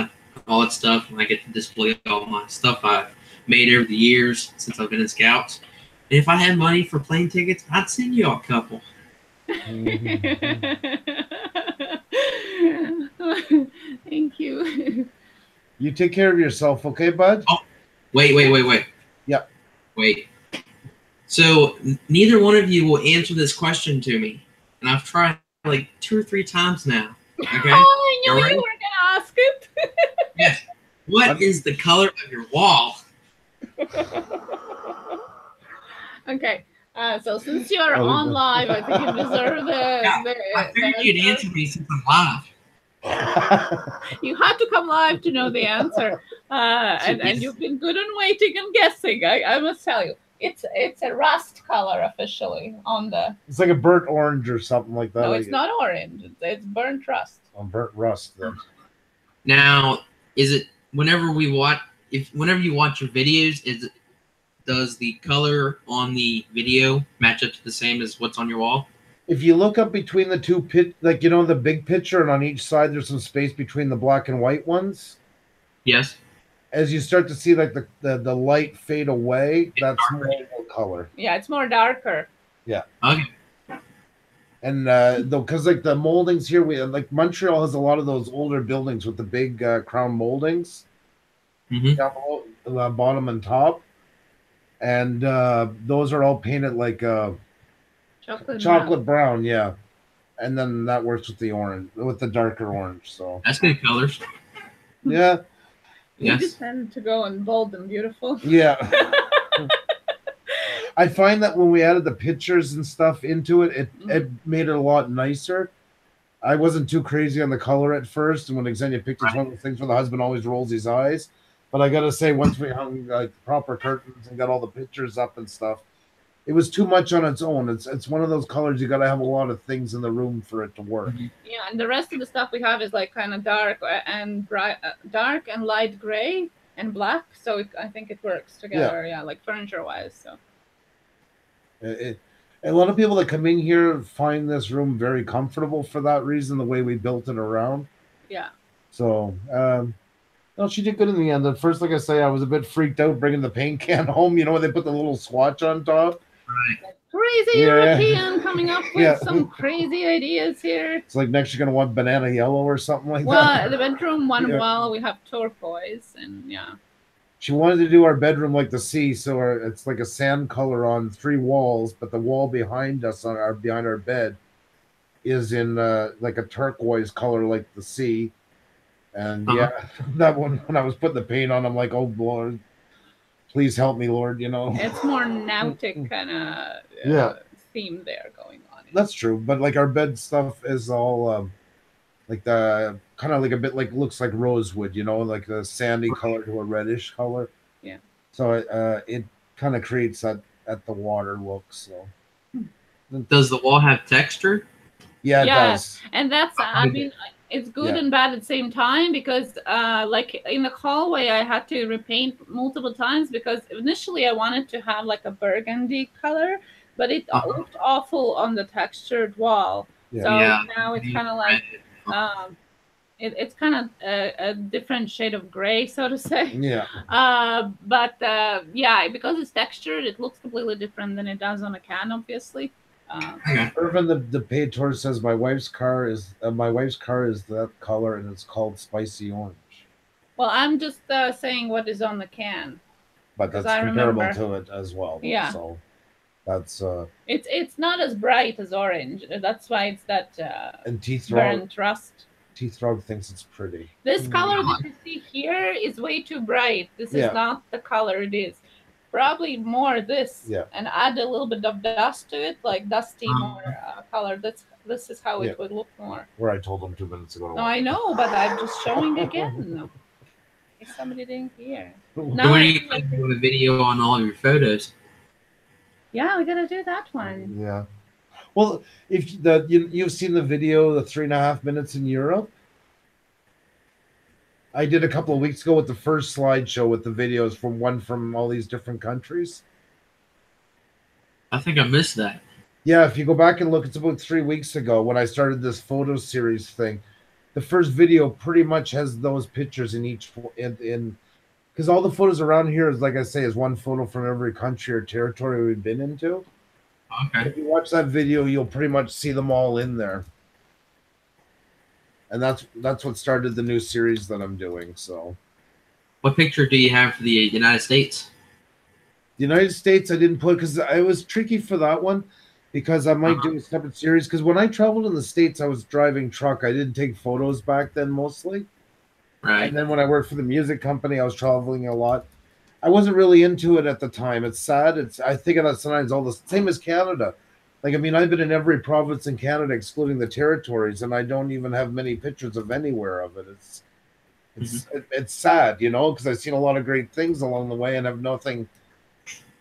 that stuff, and I get to display all my stuff I've made over the years since I've been in Scouts. And if I had money for plane tickets, I'd send you a couple. Thank you. You take care of yourself, okay, bud? Oh, wait. Yep. Wait. So neither one of you will answer this question to me, and I've tried like 2 or 3 times now. Okay. Oh, I knew you were gonna ask it. Yes. What is the color of your wall? Okay. So since you are on live, I think you deserve I figured you'd answer me since I'm live. You had to come live to know the answer, and you've been good on waiting and guessing. I must tell you, it's a rust color officially on the. It's like a burnt orange or something like that. No, it's not orange. It's burnt rust. On burnt rust. Then. Now, is it whenever you watch your videos, does the color on the video match up to the same as what's on your wall? If you look up between the two like you know the big picture, and on each side there's some space between the black and white ones. Yes. As you start to see like the light fade away, that's more color. Yeah, it's more darker. Yeah. Okay. And because like the moldings here, we like Montreal has a lot of those older buildings with the big crown moldings, down below, bottom and top, and those are all painted like chocolate brown, yeah. And then that works with the orange, with the darker orange. So that's good colors. Yeah. You just tend to go in bold and beautiful. Yeah. I find that when we added the pictures and stuff into it, it made it a lot nicer. I wasn't too crazy on the color at first, and when Xenia picked one of the things where the husband always rolls his eyes. But I gotta say, once we hung like proper curtains and got all the pictures up and stuff, it was too much on its own. It's one of those colors you gotta have a lot of things in the room for it to work. Yeah, and the rest of the stuff we have is like kind of dark and bright, dark and light gray and black. So I think it works together. Yeah, like furniture wise. So. A lot of people that come in here find this room very comfortable for that reason, the way we built it around. Yeah. So, no, she did good in the end. At first, like I say, I was a bit freaked out bringing the paint can home. You know, when they put the little swatch on top. Right. Crazy European coming up with some crazy ideas here. It's like next you're going to want banana yellow or something like that. Well, the bedroom one wall, we have turquoise, and yeah. She wanted to do our bedroom like the sea, so it's like a sand color on 3 walls, but the wall behind us, behind our bed, is in like a turquoise color like the sea. And yeah, that one, when I was putting the paint on, I'm like, oh Lord, please help me, Lord, you know. It's more nautic kind of theme there going on. That's true, but like our bed stuff is all like the kind of like a bit like looks like rosewood, you know, like a sandy color to a reddish color. Yeah. So it kind of creates that at the water look. So does the wall have texture? Yeah, it does. And that's I mean it's good and bad at the same time, because like in the hallway I had to repaint multiple times because initially I wanted to have like a burgundy color, but it looked awful on the textured wall. So now it's kind of like it's kind of a different shade of gray, so to say. Yeah. But yeah, because it's textured, it looks completely different than it does on a can, obviously. Irvin, the painter says my wife's car is that color and it's called spicy orange. Well, I'm just saying what is on the can. But that's comparable to it as well. Yeah. So that's it's not as bright as orange. That's why it's that and burnt rust. Teeth Throg thinks it's pretty. This color that you see here is way too bright. This is not the color it is. Probably more this and add a little bit of dust to it, like dusty more color. This is how it would look more. Where I told them 2 minutes ago. No, I know, but I'm just showing again. If somebody didn't hear. No, when are you going to do a video on all of your photos? Yeah, we gotta do that one. Yeah. Well, if you've seen the video, the 3.5 minutes in Europe. I did a couple of weeks ago with the first slideshow with the videos from all these different countries. I think I missed that. Yeah, if you go back and look, it's about 3 weeks ago when I started this photo series thing. The first video pretty much has those pictures in each because all the photos around here is, like I say, is one photo from every country or territory we've been into. Okay. If you watch that video, you'll pretty much see them all in there. And that's what started the new series that I'm doing. So, what picture do you have for the United States? The United States, I didn't put because I was tricky for that one because I might do a separate series. Because when I traveled in the States, I was driving truck. I didn't take photos back then mostly. Right. And then when I worked for the music company, I was traveling a lot. I wasn't really into it at the time. It's sad. I think of that sometimes all the same as Canada. Like, I mean, I've been in every province in Canada, excluding the territories, and I don't even have many pictures of anywhere of it. It's sad, you know, because I've seen a lot of great things along the way and have nothing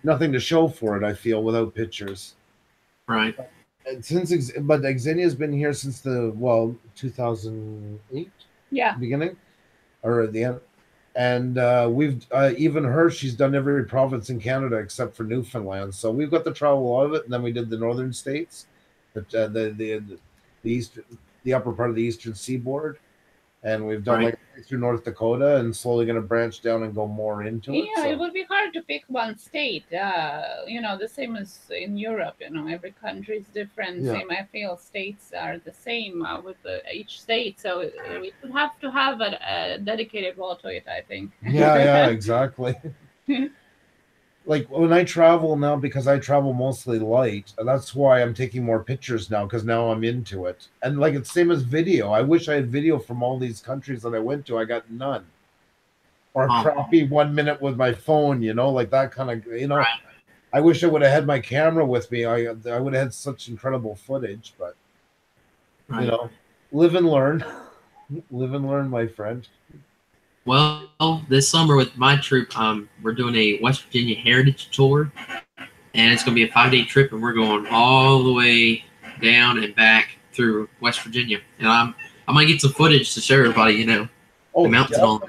to show for it. I feel without pictures. Right. And but Xenia's been here since 2008. Yeah. Beginning or at the end. And we've even her, she's done every province in Canada except for Newfoundland. So we've got to travel a lot of it. And then we did the northern states, but the upper part of the eastern seaboard, and we've done like through North Dakota, and slowly going to branch down and go more into it. Yeah, it would be hard to pick one state. You know, the same as in Europe. You know, every country is different. Yeah. Same, I feel states are the same with each state. So we would have to have a dedicated wall to it, I think. Yeah, exactly. Like when I travel now, because I travel mostly light, that's why I'm taking more pictures now, because now I'm into it. And like it's same as video. I wish I had video from all these countries that I went to. I got none. Or crappy 1 minute with my phone, you know, like that kind of, you know. Right. I wish I would have had my camera with me. I would have had such incredible footage, but you know, live and learn. Live and learn, my friend. Well, this summer with my troop, we're doing a West Virginia heritage tour, and it's going to be a 5-day trip, and we're going all the way down and back through West Virginia. And I might get some footage to show everybody, you know, the mountains and all.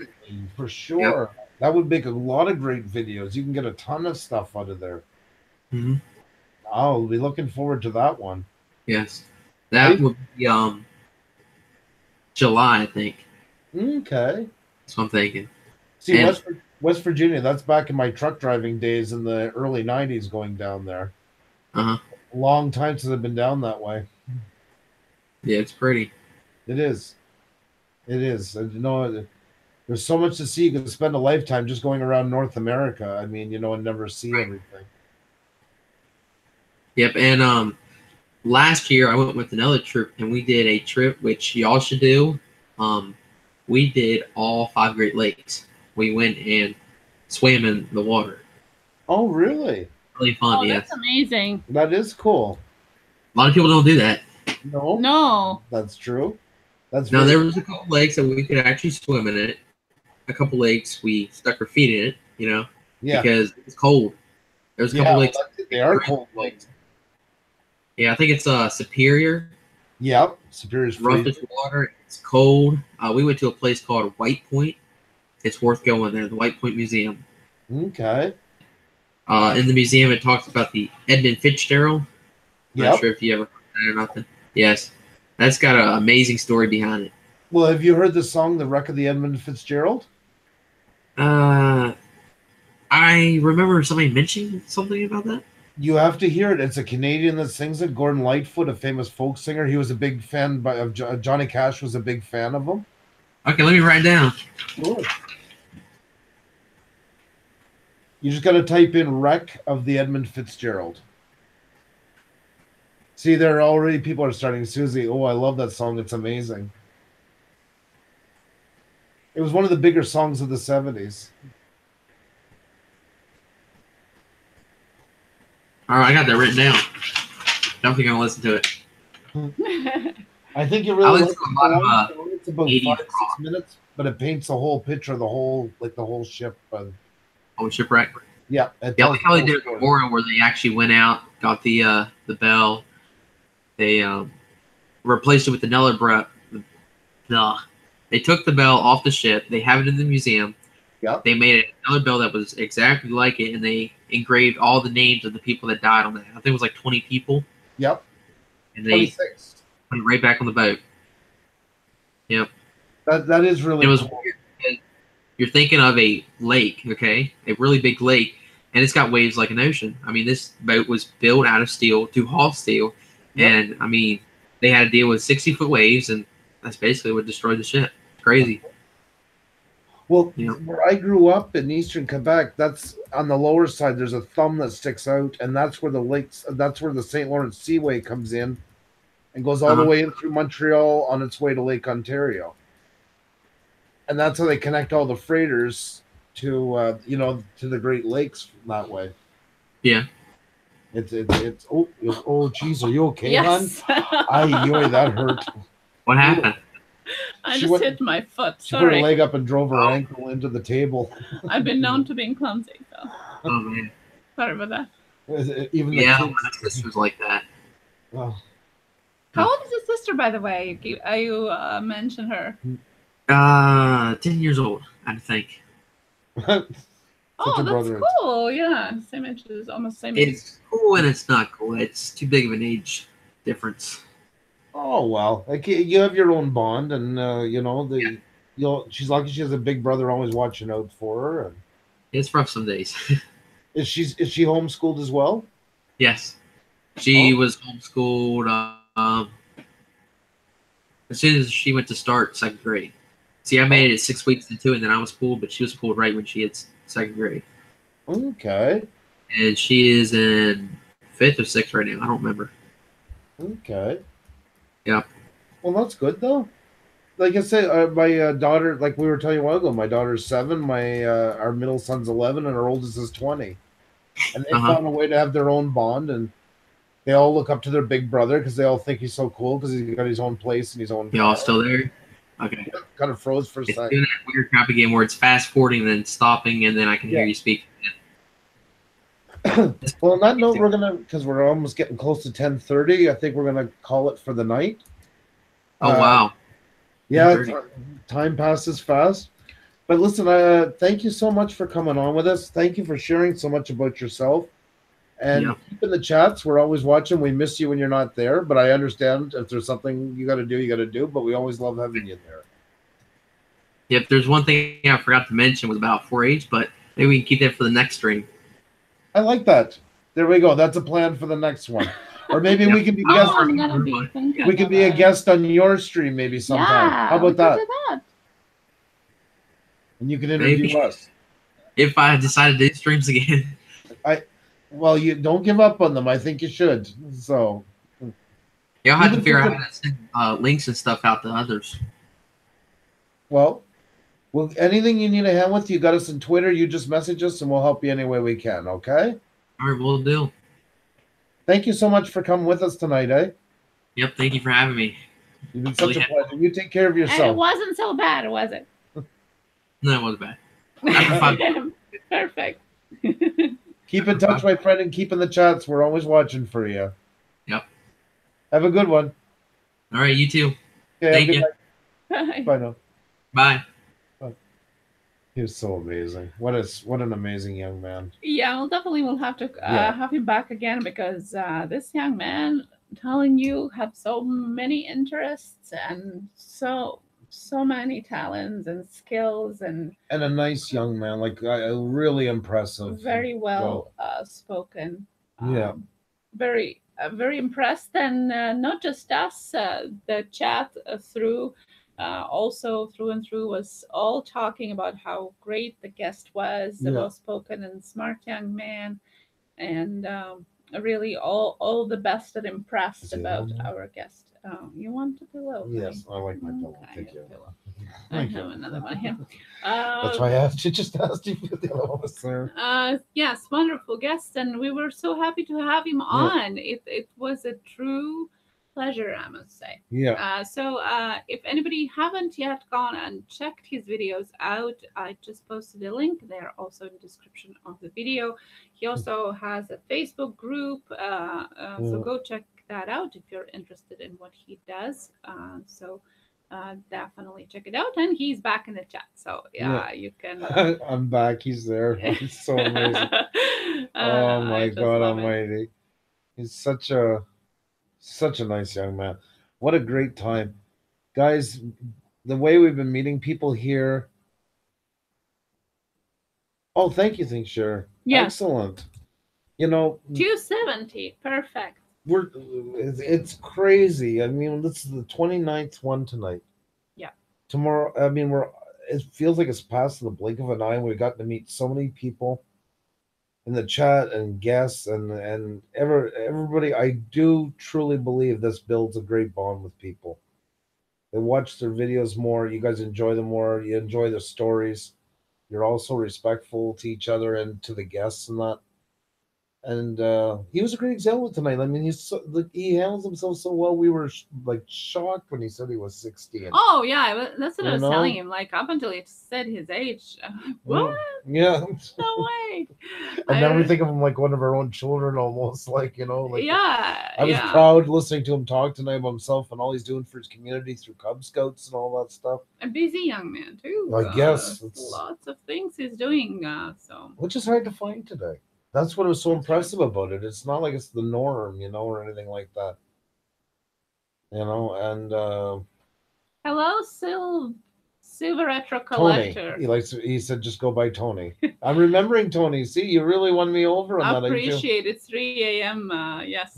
For sure. Yep. That would make a lot of great videos. You can get a ton of stuff out of there. Mm-hmm. I'll be looking forward to that one. Yes, that would be July, I think. Okay, that's what I'm thinking. See, West Virginia. That's back in my truck driving days in the early '90s, going down there. Long time since I've been down that way. Yeah, it's pretty. It is. It is. And, you know, there's so much to see. You can spend a lifetime just going around North America. I mean, you know, and never see everything. Yep. And last year I went with another trip, and we did a trip which y'all should do. We did all 5 Great Lakes. We went and swam in the water. Oh, really? Really fun. Oh, that's amazing. That is cool. A lot of people don't do that. No. No. That's true. That's no. There was a couple lakes that we could actually swim in it. A couple lakes we stuck our feet in it. You know. Yeah. Because it's cold. There's a couple lakes. They are cold lakes. Yeah, I think it's Superior. Yep, Superior's roughest water. It's cold. We went to a place called White Point. It's worth going there. The White Point Museum. Okay. In the museum, it talks about the Edmund Fitzgerald. Not sure if you ever heard that or nothing. Yes, that's got an amazing story behind it. Well, have you heard the song "The Wreck of the Edmund Fitzgerald"? I remember somebody mentioning something about that. You have to hear it. It's a Canadian that sings it. Gordon Lightfoot, a famous folk singer. He was a big fan of Johnny Cash. Was a big fan of him. Okay, let me write it down. Sure. You just got to type in "Wreck of the Edmund Fitzgerald." See, there are already people are starting. Susie, oh, I love that song. It's amazing. It was one of the bigger songs of the 70s. All right, I got that written down. Definitely gonna listen to it. I think you really. It's about 5-6 minutes, but it paints the whole picture of the whole ship. Oh, shipwreck. Yeah. Yeah, like how they did a memorial where they actually went out, got the bell. They replaced it with another They took the bell off the ship. They have it in the museum. Yep. They made another bell that was exactly like it, and they engraved all the names of the people that died on that. I think it was like 20 people. Yep. And they put it right back on the boat. Yep. That is really. It was cool. weird. You're thinking of a lake, okay, a really big lake, and it's got waves like an ocean. I mean, this boat was built out of steel to haul steel, and I mean, they had to deal with 60-foot waves, and that's basically what destroyed the ship. Crazy. Well, where I grew up in eastern Quebec, that's on the lower side. There's a thumb that sticks out, and that's where the St. Lawrence Seaway comes in, and goes all the way in through Montreal on its way to Lake Ontario. And that's how they connect all the freighters to to the Great Lakes that way. Yeah. It's geez, are you okay, yes. hon? That hurt. What happened? I just hit my foot. She put her leg up and drove her ankle into the table. I've been known to being clumsy, so. Oh man. Sorry about that. Even my sister's like that. Oh. How old is your sister, by the way? You mentioned her. 10 years old, I think. Oh, that's cool. Yeah, same age, almost same age. It's cool and it's not cool. It's too big of an age difference. Oh well, like you have your own bond, and she's lucky she has a big brother always watching out for her. And it's rough some days. Is she homeschooled as well? Yes, she was homeschooled as soon as she went to start 2nd grade. See, I made it 6 weeks into, and then I was pulled, but she was pulled right when she hit 2nd grade. Okay. And she is in 5th or 6th right now. I don't remember. Okay. Yeah. Well, that's good though. Like I said, my daughter, like we were telling you a while ago, my daughter's 7, our middle son's 11, and our oldest is 20. And they found a way to have their own bond, and they all look up to their big brother because they all think he's so cool because he's got his own place and his own. Y'all still there? Okay. Kind of froze for a second. Doing that weird copy game where it's fast forwarding and then stopping, and then I can hear you speak. Well, on that note, because we're almost getting close to 10:30, I think we're gonna call it for the night. Oh wow! Yeah, time passes fast. But listen, thank you so much for coming on with us. Thank you for sharing so much about yourself. And keep in the chats. We're always watching. We miss you when you're not there, but I understand if there's something you got to do, you got to do. But we always love having you there. Yep, there's one thing I forgot to mention was about 4-H, but maybe we can keep that for the next stream. I like that. There we go. That's a plan for the next one. Or maybe we can be guest. We can be a guest on your stream maybe sometime. Yeah, how about that? that? And you can interview us. If I decide to do streams again. Well, you don't give up on them. I think you should. So yeah, I'll have to figure out how to send links and stuff out to others. Well, anything you need a hand with, you got us on Twitter. You just message us, and we'll help you any way we can. Okay? All right, we'll do. Thank you so much for coming with us tonight, eh? Yep, thank you for having me. You've been such a pleasure. You take care of yourself. And it wasn't so bad, was it? No, it wasn't bad. Perfect. Keep in touch, my friend, and keep in the chats. We're always watching for you. Yep. Have a good one. All right, you too. Okay, thank you. Bye. Bye now. Bye. He was so amazing. What an amazing young man. Yeah, we'll have to have him back again because this young man, I'm telling you, have so many interests and so many talents and skills and a nice young man, like really impressive. Very well spoken. Yeah. Very impressed, and not just us. The chat through. Also through and through was all talking about how great the guest was, the well-spoken and smart young man, and really all the best and impressed about our guest. You want a pillow? Yes, I like my pillow. Thank you. I have another one here. That's why I asked you. Just asked you for the other one was there. Yes, wonderful guest, and we were so happy to have him on. It was a true pleasure, I must say. Yeah. So if anybody haven't yet gone and checked his videos out, I just posted a link. They're also in the description of the video. He also has a Facebook group, so go check that out if you're interested in what he does. So definitely check it out. And he's back in the chat, so you can. I'm back. He's there. He's so amazing. Oh my God Almighty! He's such a nice young man. What a great time. Guys, the way we've been meeting people here. Oh, thank you, sure. Yeah. Excellent. 270. Perfect. It's crazy. I mean, this is the 29th one tonight. Yeah. Tomorrow, I mean, it feels like it's passed in the blink of an eye. We've gotten to meet so many people in the chat and guests and everybody. I do truly believe this builds a great bond with people. They watch their videos more. You guys enjoy them more. You enjoy their stories. You're also respectful to each other and to the guests and that. And he was a great example tonight. I mean, he handles himself so well. We were shocked when he said he was 16. Oh yeah, that's what I was telling him. Like up until he said his age, what? Yeah. No way. And now we think of him like one of our own children, almost. Yeah. I was proud listening to him talk tonight about himself and all he's doing for his community through Cub Scouts and all that stuff. A busy young man too. I guess lots of things he's doing. Which is hard to find today. That's what was so impressive about it. It's not like it's the norm, or anything like that. And hello, Silver Retro Collector. Tony. He said just go by Tony. I'm remembering Tony. See, you really won me over on that. I appreciate it. 3 a.m. Yes,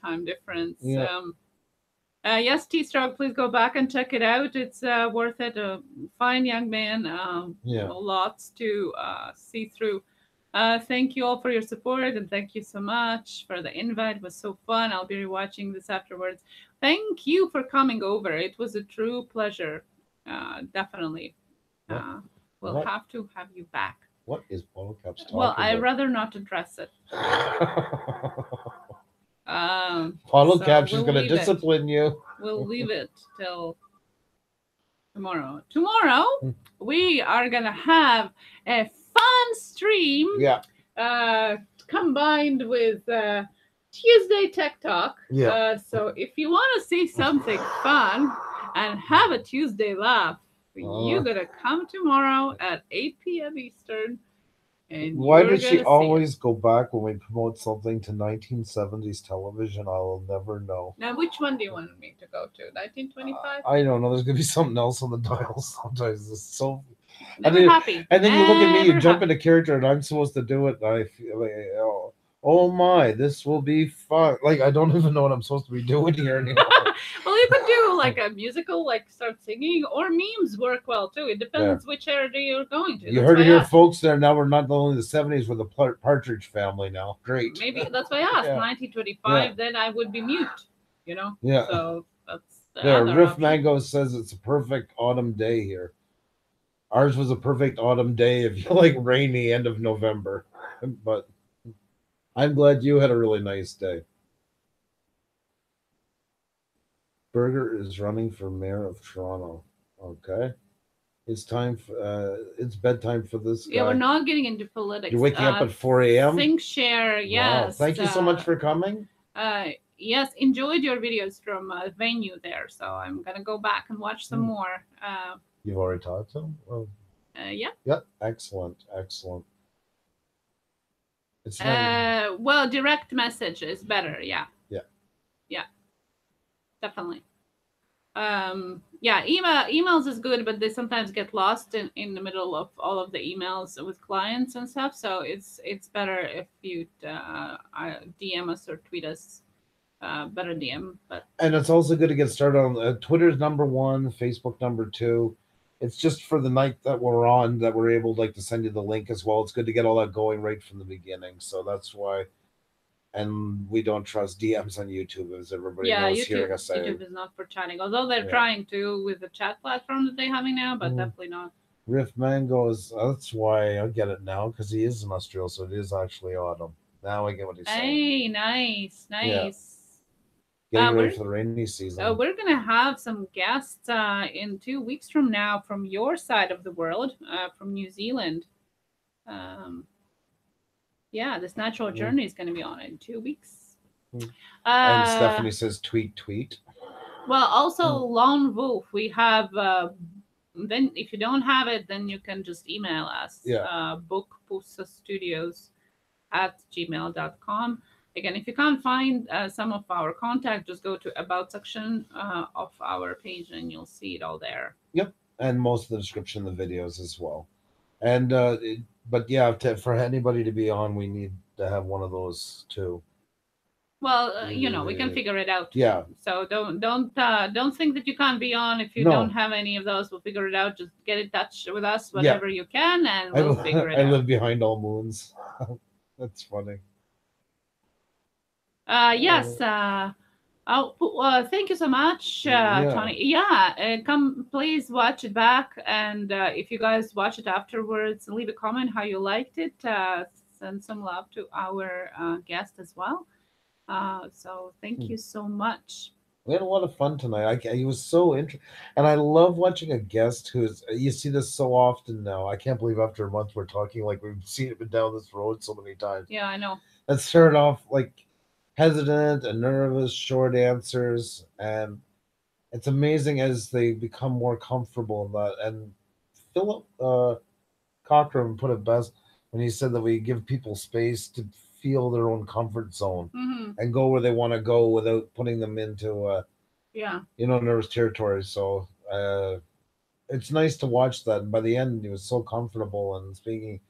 time difference. Yeah. Yes, T-Stroke, please go back and check it out. It's worth it. A fine young man. Lots to see through. Thank you all for your support, and thank you so much for the invite. It was so fun. I'll be rewatching this afterwards. Thank you for coming over. It was a true pleasure. Definitely. We'll have to have you back. What is Polo Caps talking Well, I'd about? rather not address it. Polo Caps is going to discipline you. We'll leave it till tomorrow. Tomorrow, we are going to have a fun stream, combined with Tuesday Tech Talk. So if you want to see something fun and have a Tuesday laugh, you gotta come tomorrow at 8 p.m. Eastern And why you're does she gonna see always go back when we promote something to 1970s television? I'll never know. Now, which one do you want me to go to? 1925? I don't know. There's gonna be something else on the dial sometimes. It's so. Never happy. And then you look at me, you Never jump happy. into character, and I'm supposed to do it. And I feel like, oh my, this will be fun. Like I don't even know what I'm supposed to be doing here anymore. Well, you could do like a musical, like start singing, or memes work well too. It depends which area you're going to. You heard it here, folks. There now we're not only the 70s, we're the Partridge Family now. Great. Maybe that's why I asked 1925. Then I would be mute. You know. Yeah. So that's there. Riff Mango says it's a perfect autumn day here. Ours was a perfect autumn day if you like rainy end of November, but I'm glad you had a really nice day. Berger is running for mayor of Toronto. Okay. It's time for, it's bedtime for this guy. Yeah, we're not getting into politics. You're waking up at 4 a.m.? Think share, yes. Wow. Thank you so much for coming. Yes, enjoyed your videos from venue there. So I'm going to go back and watch some more. You've already talked to him? Oh. Yeah. Yep. Excellent. Excellent. It's well, direct message is better. Yeah. Yeah. Yeah. Definitely. Yeah, emails is good, but they sometimes get lost in the middle of all of the emails with clients and stuff. So it's better if you DM us or tweet us. Better DM, and it's also good to get started on Twitter's #1, Facebook #2. It's just for the night that we're on that we're able to send you the link as well. It's good to get all that going right from the beginning. So that's why. And we don't trust DMs on YouTube, as everybody knows. Hearing us say YouTube is not for chatting, although they're trying to with the chat platform that they're having now, but definitely not. Riff Mangoes, that's why I get it now, because he is in Australia, so it is actually autumn. Now I get what he's saying. Hey, nice. Yeah. Getting ready for the rainy season. We're going to have some guests in 2 weeks from now from your side of the world, from New Zealand. Yeah, this natural journey is going to be on in 2 weeks. And Stephanie says, tweet. Well, also Lone Wolf. We have, then if you don't have it, then you can just email us. Book Pusa Studios @gmail.com. Again, if you can't find some of our contact, just go to About section of our page and you'll see it all there. Yep, and most of the description of the videos as well. And but yeah, for anybody to be on, we need to have one of those too. Well, we can figure it out. Yeah. So don't think that you can't be on if you don't have any of those. We'll figure it out. Just get in touch with us whenever you can, and we'll figure it out. I live behind all moons. That's funny. Yes. Thank you so much, Tony. Yeah, come please watch it back, and if you guys watch it afterwards, leave a comment how you liked it. Send some love to our guest as well. So thank you so much. We had a lot of fun tonight. He was so interesting, and I love watching a guest who's. You see this so often now. I can't believe after a month we're talking like we've seen it down this road so many times. Yeah, I know. Let's start off hesitant and nervous, short answers, and it's amazing as they become more comfortable in that. And Philip Cochran put it best when he said that we give people space to feel their own comfort zone and go where they want to go without putting them into nervous territory. So it's nice to watch that. And by the end, he was so comfortable and speaking.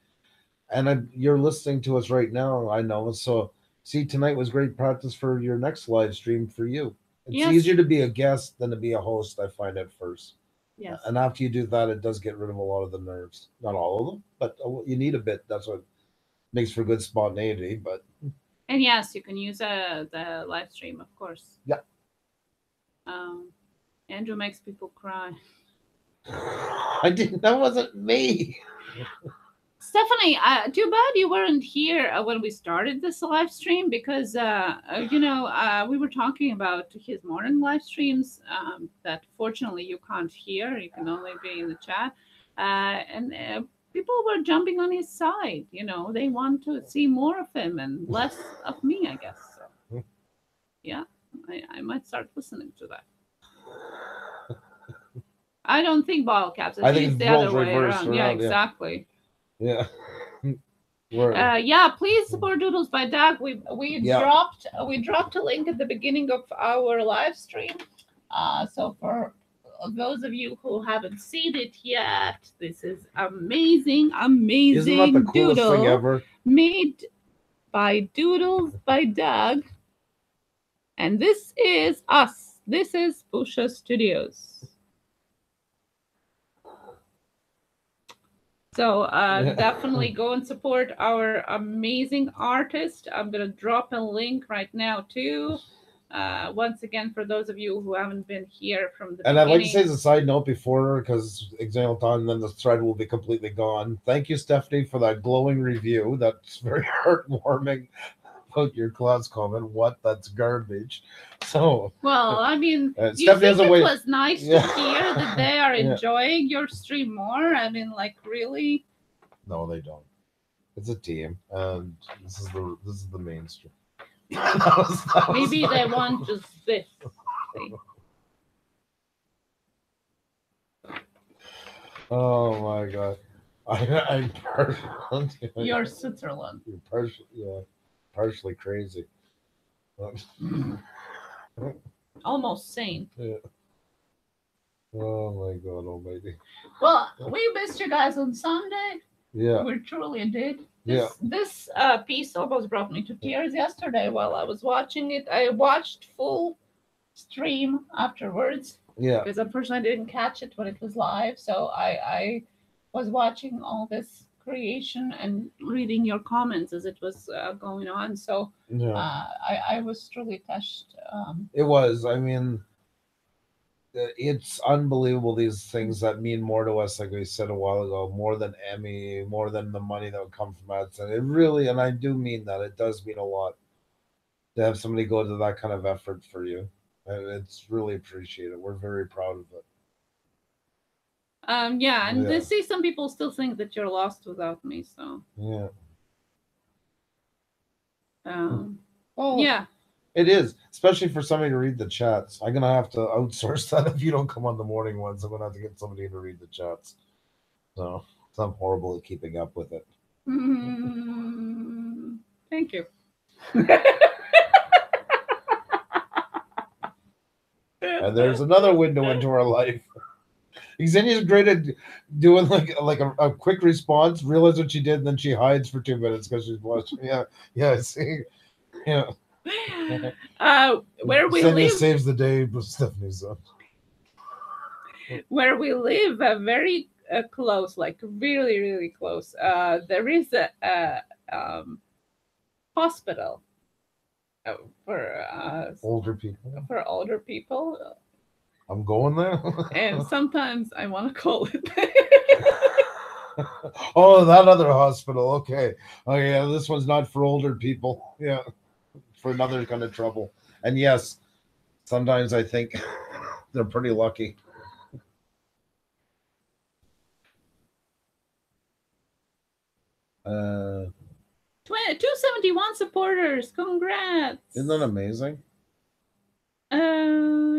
And you're listening to us right now. I know. So see, tonight was great practice for your next live stream for you. It's easier to be a guest than to be a host, I find, at first. Yes. And after you do that, it does get rid of a lot of the nerves. Not all of them, but you need a bit. That's what makes for good spontaneity. But and yes, you can use the live stream, of course. Yeah. Andrew makes people cry. I didn't. That wasn't me. Stephanie, too bad you weren't here when we started this live stream because, we were talking about his morning live streams that fortunately you can't hear. You can only be in the chat. And people were jumping on his side. They want to see more of him and less of me, I guess. So, yeah, I might start listening to that. I don't think bottle caps. I think it's it's the other way around. Yeah, exactly. Yeah. Yeah, please support Doodles by Doug. We dropped a link at the beginning of our live stream. So for those of you who haven't seen it yet, this is amazing Isn't that the coolest doodle thing ever? made by Doodles by Doug. And this is us. This is Puša Studios. So definitely go and support our amazing artist. I'm going to drop a link right now too. Once again, for those of you who haven't been here from the beginning. I'd like to say as a side note before, because example time, then the thread will be completely gone. Thank you, Stephanie, for that glowing review. That's very heartwarming. About your class comment, what? That's garbage. So well, I mean, you Stephanie think it was nice to hear that they are enjoying your stream more? I mean, like, really? No, they don't. It's a team, and this is the mainstream. Maybe they want just this. Oh my god. I'm partially. You're Switzerland. You're partially crazy. Almost sane. Yeah. Oh my god almighty. Well, we missed you guys on Sunday. Yeah. We truly did. Yeah. This piece almost brought me to tears yesterday while I was watching it. I watched full stream afterwards. Yeah. Because unfortunately I didn't catch it when it was live. So I was watching all this creation and reading your comments as it was going on. So I was truly touched. It was. I mean, it's unbelievable, these things that mean more to us, like we said a while ago, more than Emmy, more than the money that would come from ads. And it really, and I do mean that, it does mean a lot to have somebody go to that kind of effort for you. And it's really appreciated. We're very proud of it. Yeah, and to see some people still think that you're lost without me, so yeah. Well, yeah. It is, especially for somebody to read the chats. I'm gonna have to outsource that if you don't come on the morning ones. I'm gonna have to get somebody to read the chats. So I'm horrible at keeping up with it. Thank you. And there's another window into our life. Xenia's great at doing like a quick response, realize what she did, and then she hides for 2 minutes because she's blushing. Yeah, see, yeah. Where we Xenia live saves the day, but Stephanie's up. Where we live, very close, like really, really close. There is a hospital for older people. For older people. I'm going there. And sometimes I want to call it. Oh, that other hospital. Okay. Oh, yeah. This one's not for older people. Yeah. For another kind of trouble. And yes, sometimes I think they're pretty lucky. 271 supporters. Congrats. Isn't that amazing?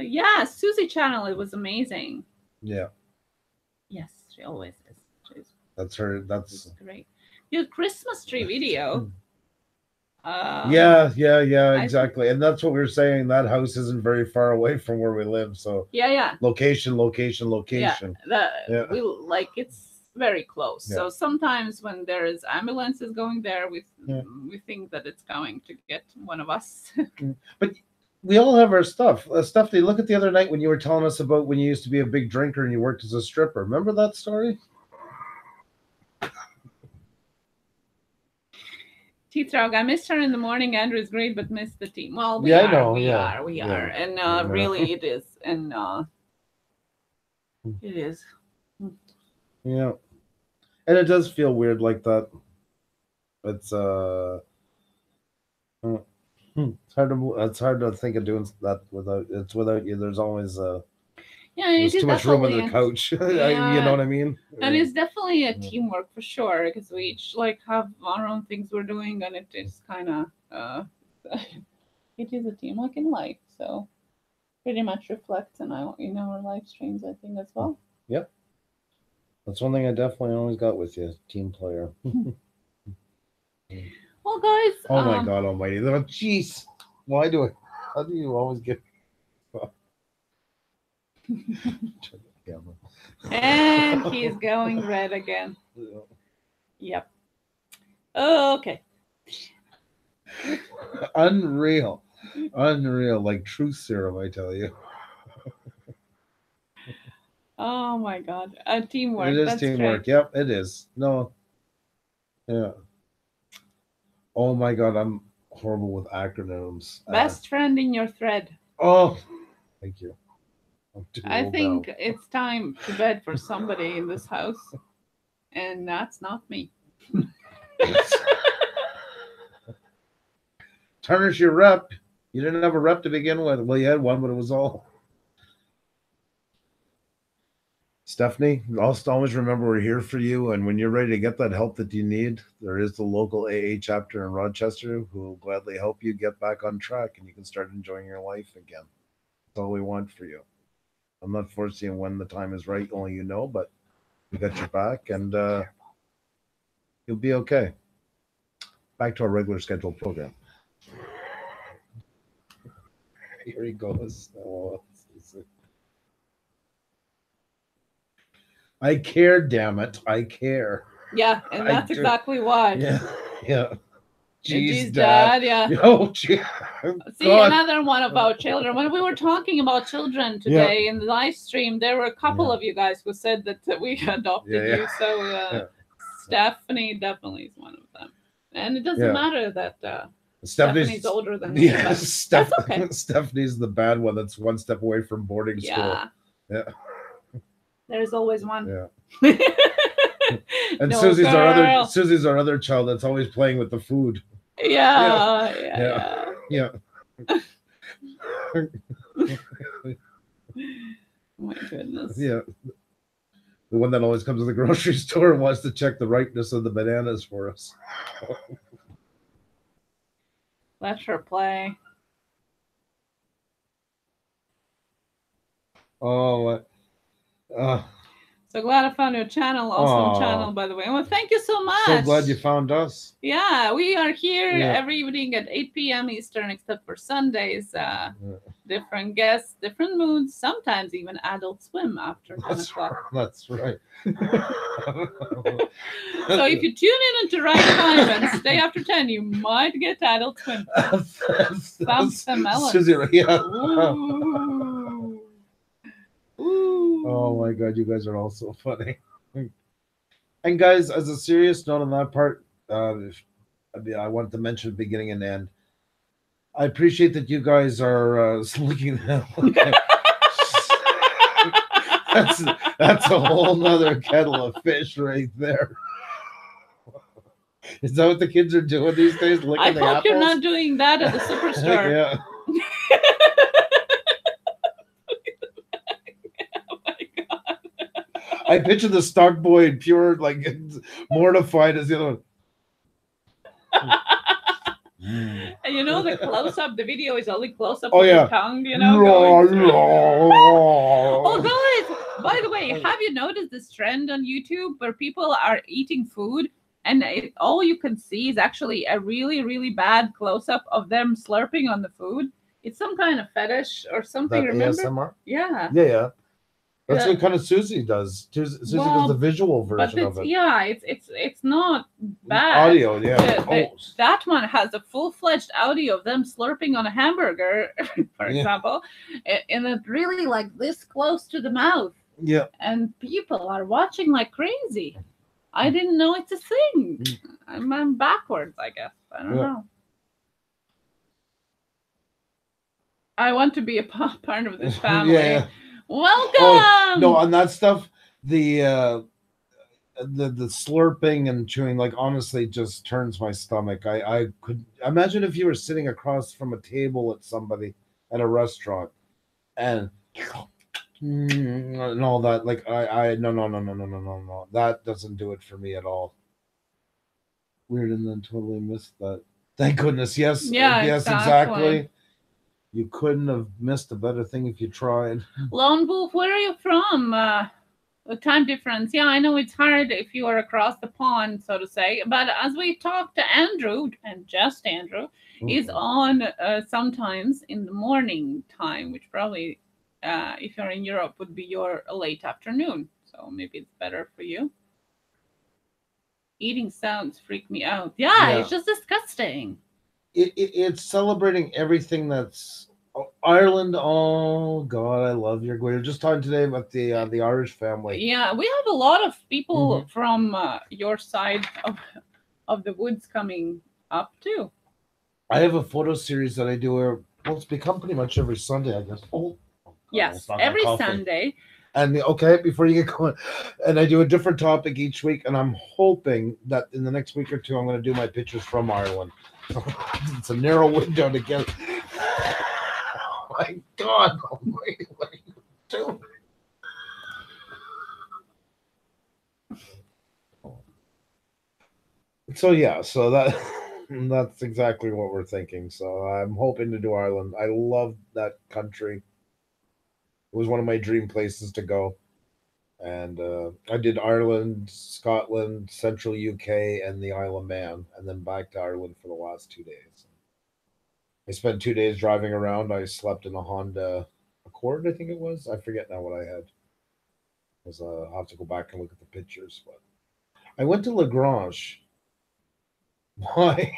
Yeah, Susie channel, it was amazing. Yeah. Yes, she always is. That's her. That's great. Your Christmas tree video. Yeah, exactly. And that's what we were saying. That house isn't very far away from where we live. So yeah. Location. Yeah. We like it's very close. Yeah. So sometimes when there is ambulances going there, we think that it's going to get one of us. But we all have our stuff. Stephanie, look at the other night when you were telling us about when you used to be a big drinker and you worked as a stripper. Remember that story? T-Trog, I missed her in the morning. Andrew is great, but missed the team. Well, we are. And really it is. And it is. Yeah. And it does feel weird like that. It's it's hard to think of doing that without you. There's always there's too much room on the couch. You know what I mean? And it's definitely a teamwork for sure, because we each like have our own things we're doing, and it is kind of it is a team like in life. So pretty much reflects in our live streams, I think, as well. Yep. That's one thing I definitely always got with you, team player. Well, guys. Oh my God Almighty! Oh, jeez, why do I? How do you always get? And he's going red again. Yep. Okay. Unreal, unreal, like truth serum, I tell you. Oh my God. Teamwork. It is That's teamwork. great. Yep, it is. No. Yeah. Oh my God, I'm horrible with acronyms. Best friend in your thread. Oh, thank you. I think it's time to bed for somebody in this house, and that's not me. Tarnish your rep. You didn't have a rep to begin with. Well, you had one, but it was all. Stephanie, also always remember we're here for you, and when you're ready to get that help that you need, there is the local AA chapter in Rochester who will gladly help you get back on track, and you can start enjoying your life again. That's all we want for you. I'm not forcing you when the time is right, only you know, but we got your back, and you'll be okay. Back to our regular scheduled program. Here he goes. Oh, I care, damn it. I care. Yeah, and that's exactly why. Yeah, yeah. Jeez, Dad, yeah. Oh, gee. See, God. Another one about children. When we were talking about children today in the live stream, there were a couple of you guys who said that we adopted you. So Stephanie definitely is one of them. And it doesn't matter that Stephanie's older than me. Yeah, okay. Stephanie's the bad one that's one step away from boarding school. Yeah. There's always one. Yeah. And no, Susie's our other child that's always playing with the food. Yeah. My goodness. Yeah. The one that always comes to the grocery store and wants to check the ripeness of the bananas for us. Let her play. Oh, so glad I found your channel. Awesome channel, by the way. Well, thank you so much. So glad you found us. Yeah, we are here every evening at 8 p.m. Eastern, except for Sundays. Different guests, different moods, sometimes even Adult Swim after 10 o'clock. That's right. So if you tune in at the right time and stay after 10, you might get Adult Swim. Some melons. Susie, yeah. Oh my God, you guys are all so funny. And guys, as a serious note on that part, I want to mention the beginning and end. I appreciate that you guys are looking at that's a whole nother kettle of fish right there. Is that what the kids are doing these days? I hope you're not doing that at the superstore. Yeah. I picture the stock boy pure, like mortified as the other one. And you know the close-up, the video is only close-up of the tongue, you know? Oh, guys, by the way, have you noticed this trend on YouTube where people are eating food and all you can see is actually a really, really bad close-up of them slurping on the food? It's some kind of fetish or something, that remember? ASMR? Yeah. Yeah. That's what kind of Susie does. Susie does the visual version of it. Yeah, it's not bad. Audio, yeah. That one has a full-fledged audio of them slurping on a hamburger, for example, and it really like this close to the mouth. Yeah. And people are watching like crazy. I didn't know it's a thing. I'm backwards, I guess. I don't know. I want to be a part of this family. Yeah. Welcome. Oh, no, on that stuff, the slurping and chewing, like, honestly, just turns my stomach. I could imagine if you were sitting across from a table at somebody at a restaurant and all that. Like, no. That doesn't do it for me at all. Weird, and then totally missed that. Thank goodness. Yes. Yeah. Yes. Exactly. You couldn't have missed a better thing if you tried. Lone Wolf, where are you from? The time difference. Yeah, I know it's hard if you are across the pond, so to say. But as we talked to Andrew, and just Andrew, is on sometimes in the morning time, which probably, if you're in Europe, would be your late afternoon. So maybe it's better for you. Eating sounds freak me out. Yeah. It's just disgusting. It's celebrating everything that's Ireland. Oh God, I love your. We were just talking today about the Irish family. Yeah, we have a lot of people from your side of the woods coming up too. I have a photo series that I do where it's become pretty much every Sunday, I guess. Yes, every Sunday. And before you get going, and I do a different topic each week, and I'm hoping that in the next week or two, I'm going to do my pictures from Ireland. It's a narrow window to get. Oh my God! What are you doing? So yeah, so that's exactly what we're thinking. So I'm hoping to do Ireland. I love that country. It was one of my dream places to go. And I did Ireland, Scotland, Central UK, and the Isle of Man, and then back to Ireland for the last 2 days. I spent 2 days driving around. I slept in a Honda Accord, I think it was. I forget now what I had. I'll have to go back and look at the pictures. But I went to Lagrange. Why?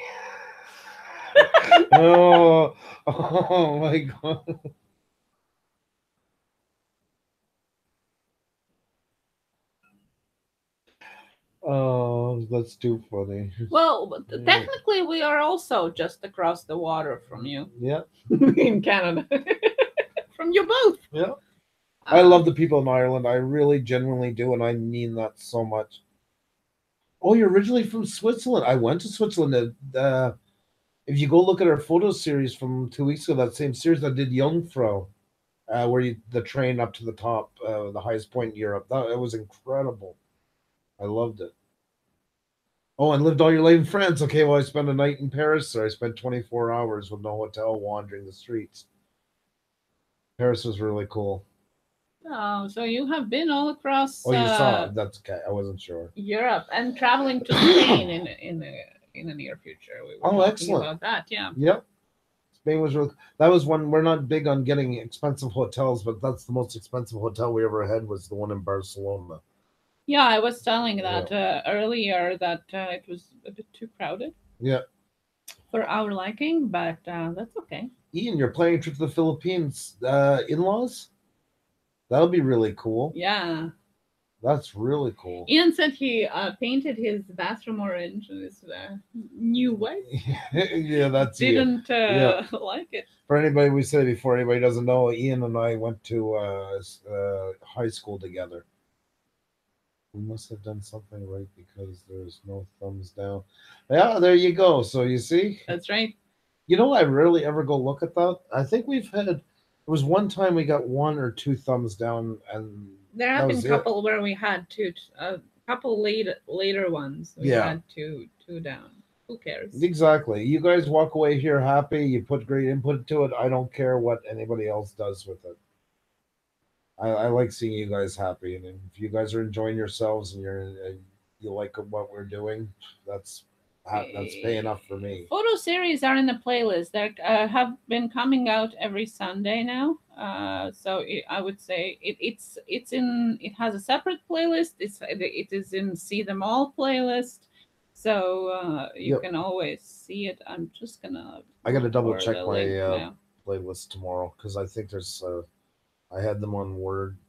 oh my God. Oh, that's too funny. Well, technically, we are also just across the water from you. Yeah. In Canada. From you both. Yeah. I love the people in Ireland. I really genuinely do, and I mean that so much. Oh, you're originally from Switzerland. I went to Switzerland. If you go look at our photo series from 2 weeks ago, that same series I did Jungfrau, where the train up to the top, the highest point in Europe. It was incredible. I loved it. Oh, and lived all your life in France. Okay, well, I spent a night in Paris, so I spent 24 hours with no hotel wandering the streets. Paris was really cool. Oh, so you have been all across. Oh, you saw it. That's okay. I wasn't sure. Europe and traveling to Spain in the near future. We were talking excellent about that. Yeah. Yep. Spain was really. That was one. We're not big on getting expensive hotels, but that's the most expensive hotel we ever had. Was the one in Barcelona. Yeah, I was telling that earlier that it was a bit too crowded. Yeah. For our liking, but that's okay. Ian, you're planning a trip to the Philippines. In-laws? That'll be really cool. Yeah. That's really cool. Ian said he painted his bathroom orange in his new way. Yeah, that's didn't like it. For anybody, we said it before, anybody doesn't know, Ian and I went to high school together. We must have done something right because there's no thumbs down. Yeah, there you go. So you see? That's right. You know, I rarely ever go look at that. I think we've had, it was one time we got 1 or 2 thumbs down, and there have been a couple where we had a couple later ones. We had two down. Who cares? Exactly. You guys walk away here happy. You put great input to it. I don't care what anybody else does with it. I like seeing you guys happy, and if you guys are enjoying yourselves and you like what we're doing, that's pay enough for me. Photo series are in the playlist. They have been coming out every Sunday now. So I would say it has a separate playlist. It is in See Them All playlist. So you can always see it. I'm just gonna. I gotta double check my playlist tomorrow because I think there's. I had them on Word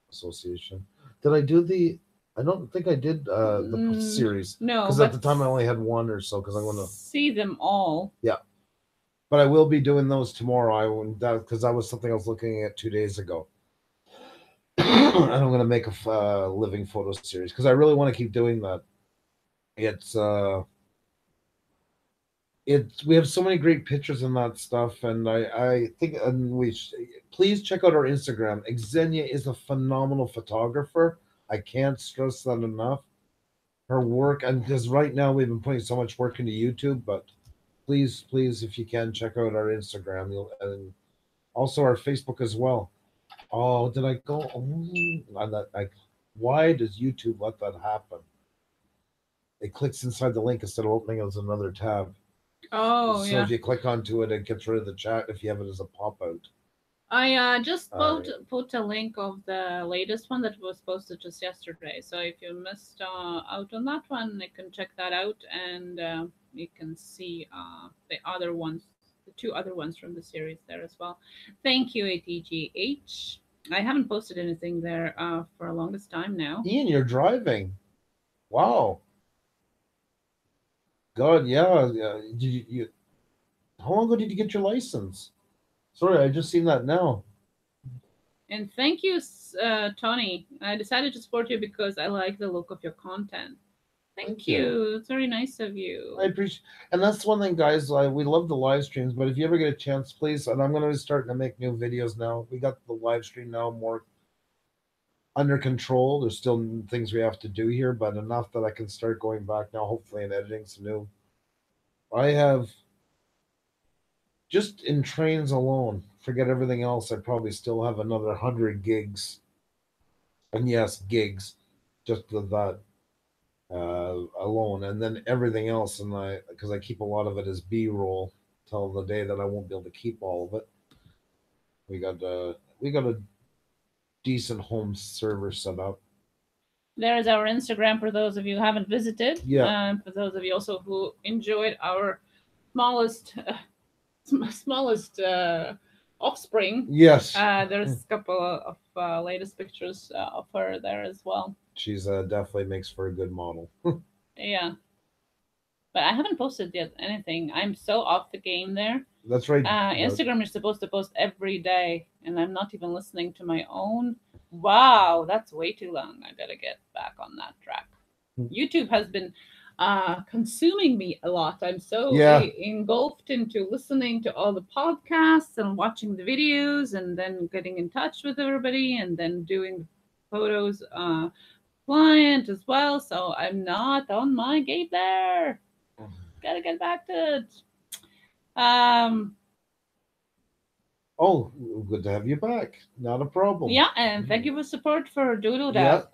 Association. Did I do the? I don't think I did the series. No, because at the time I only had 1 or so. Because I'm going to See Them All. Yeah, but I will be doing those tomorrow. Because that was something I was looking at 2 days ago. And I'm going to make a living photo series because I really want to keep doing that. We have so many great pictures and that stuff, and I think please check out our Instagram. Xenia is a phenomenal photographer. I can't stress that enough. Her work, and because right now we've been putting so much work into YouTube, but please, if you can, check out our Instagram and also our Facebook as well. Oh, did I go? Why does YouTube let that happen? It clicks inside the link instead of opening it as another tab. Oh, so if you click onto it, it gets rid of the chat if you have it as a pop-out. I just put a link of the latest one that was posted just yesterday. So if you missed out on that one, you can check that out, and you can see the other ones, the 2 other ones from the series there as well. Thank you, ATGH. I haven't posted anything there for a longest time now. Ian, you're driving. Wow. God, yeah. Did you how long ago did you get your license? Sorry, I just seen that now. And thank you, Tony. I decided to support you because I like the look of your content. Thank you. It's very nice of you. I appreciate, and that's one thing, guys. We love the live streams, but if you ever get a chance, please. And I'm going to be starting to make new videos now. We got the live stream now more under control. There's still things we have to do here, but enough that I can start going back now, hopefully, and editing some new. I have just in trains alone. Forget everything else. I probably still have another 100 gigs, and yes, gigs, just that. Alone, and then everything else, and because I keep a lot of it as B-roll till the day that I won't be able to keep all of it. We got a decent home server set up. There's our Instagram for those of you who haven't visited. Yeah. For those of you also who enjoyed our smallest offspring. Yes. There's a couple of latest pictures of her there as well. She's definitely makes for a good model. Yeah. But I haven't posted yet anything. I'm so off the game there. That's right. Instagram is supposed to post every day, and I'm not even listening to my own. Wow, that's way too long. I gotta get back on that track. YouTube has been consuming me a lot. I'm so engulfed into listening to all the podcasts and watching the videos, and then getting in touch with everybody, and then doing photos client as well. So I'm not on my game there. Gotta get back to it. Oh, good to have you back. Not a problem. Yeah, and thank you for support for Doodle Dad.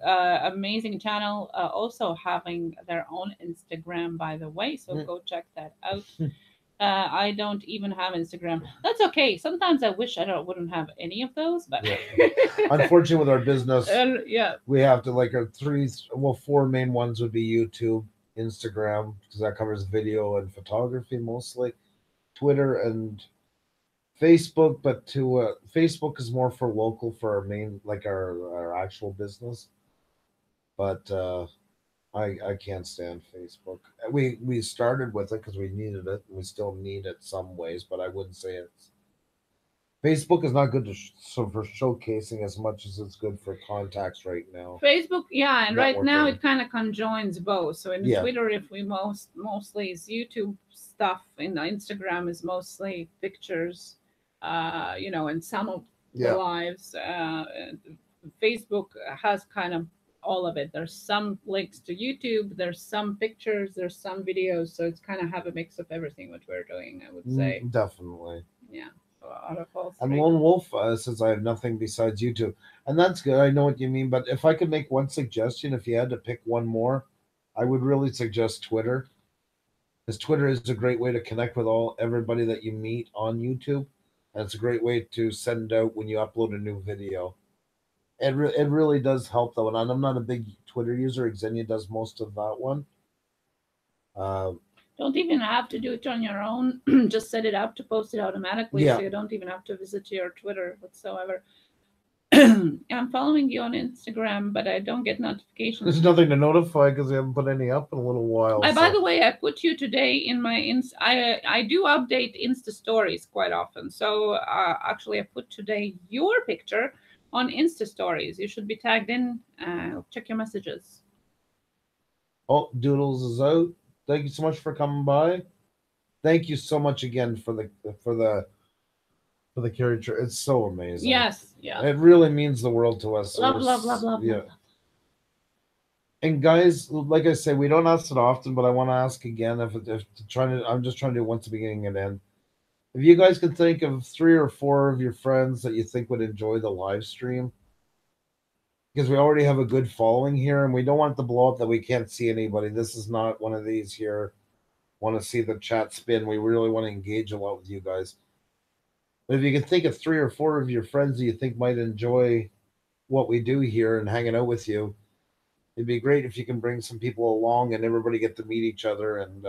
Amazing channel. Also having their own Instagram, by the way. So go check that out. I don't even have Instagram. That's okay. Sometimes I wish I wouldn't have any of those, but unfortunately, with our business, we have to like our 4 main ones would be YouTube, Instagram, because that covers video and photography mostly, Twitter and Facebook. But Facebook is more for local for our main, like our actual business. But I can't stand Facebook. We started with it because we needed it. We still need it some ways, but I wouldn't say it's. Facebook is not good for showcasing as much as it's good for contacts right now. Facebook, and right now it kind of conjoins both. So in Twitter, if we mostly is YouTube stuff, in Instagram is mostly pictures, and some of the lives. Facebook has kind of all of it. There's some links to YouTube, there's some pictures, there's some videos, so it's kind of have a mix of everything what we're doing, I would say. Definitely. Yeah. Out of all and Lone Wolf says I have nothing besides YouTube, and that's good. I know what you mean, but if I could make one suggestion, if you had to pick one more, I would really suggest Twitter, because Twitter is a great way to connect with everybody that you meet on YouTube, and it's a great way to send out when you upload a new video. It really does help, though, and I'm not a big Twitter user. Xenia does most of that one. Don't even have to do it on your own. Just set it up to post it automatically, so you don't even have to visit your Twitter whatsoever. I'm following you on Instagram, but I don't get notifications. There's nothing to notify because I haven't put any up in a little while. By the way, I put you today in my I do update Insta stories quite often. So actually, I put today your picture on Insta stories. You should be tagged in. Check your messages. Oh, Doodles is out. Thank you so much for coming by. Thank you so much again for the caricature. It's so amazing. Yes, yeah. It really means the world to us. Love. Yeah. And guys, like I say, we don't ask it often, but I want to ask again. I'm just trying to do it once the beginning and end. If you guys could think of 3 or 4 of your friends that you think would enjoy the live stream, because we already have a good following here, and we don't want it to blow up that we can't see anybody. This is not one of these here. Want to see the chat spin. We really want to engage a lot with you guys. But if you can think of 3 or 4 of your friends that you think might enjoy what we do here and hanging out with you, it'd be great if you can bring some people along and everybody get to meet each other and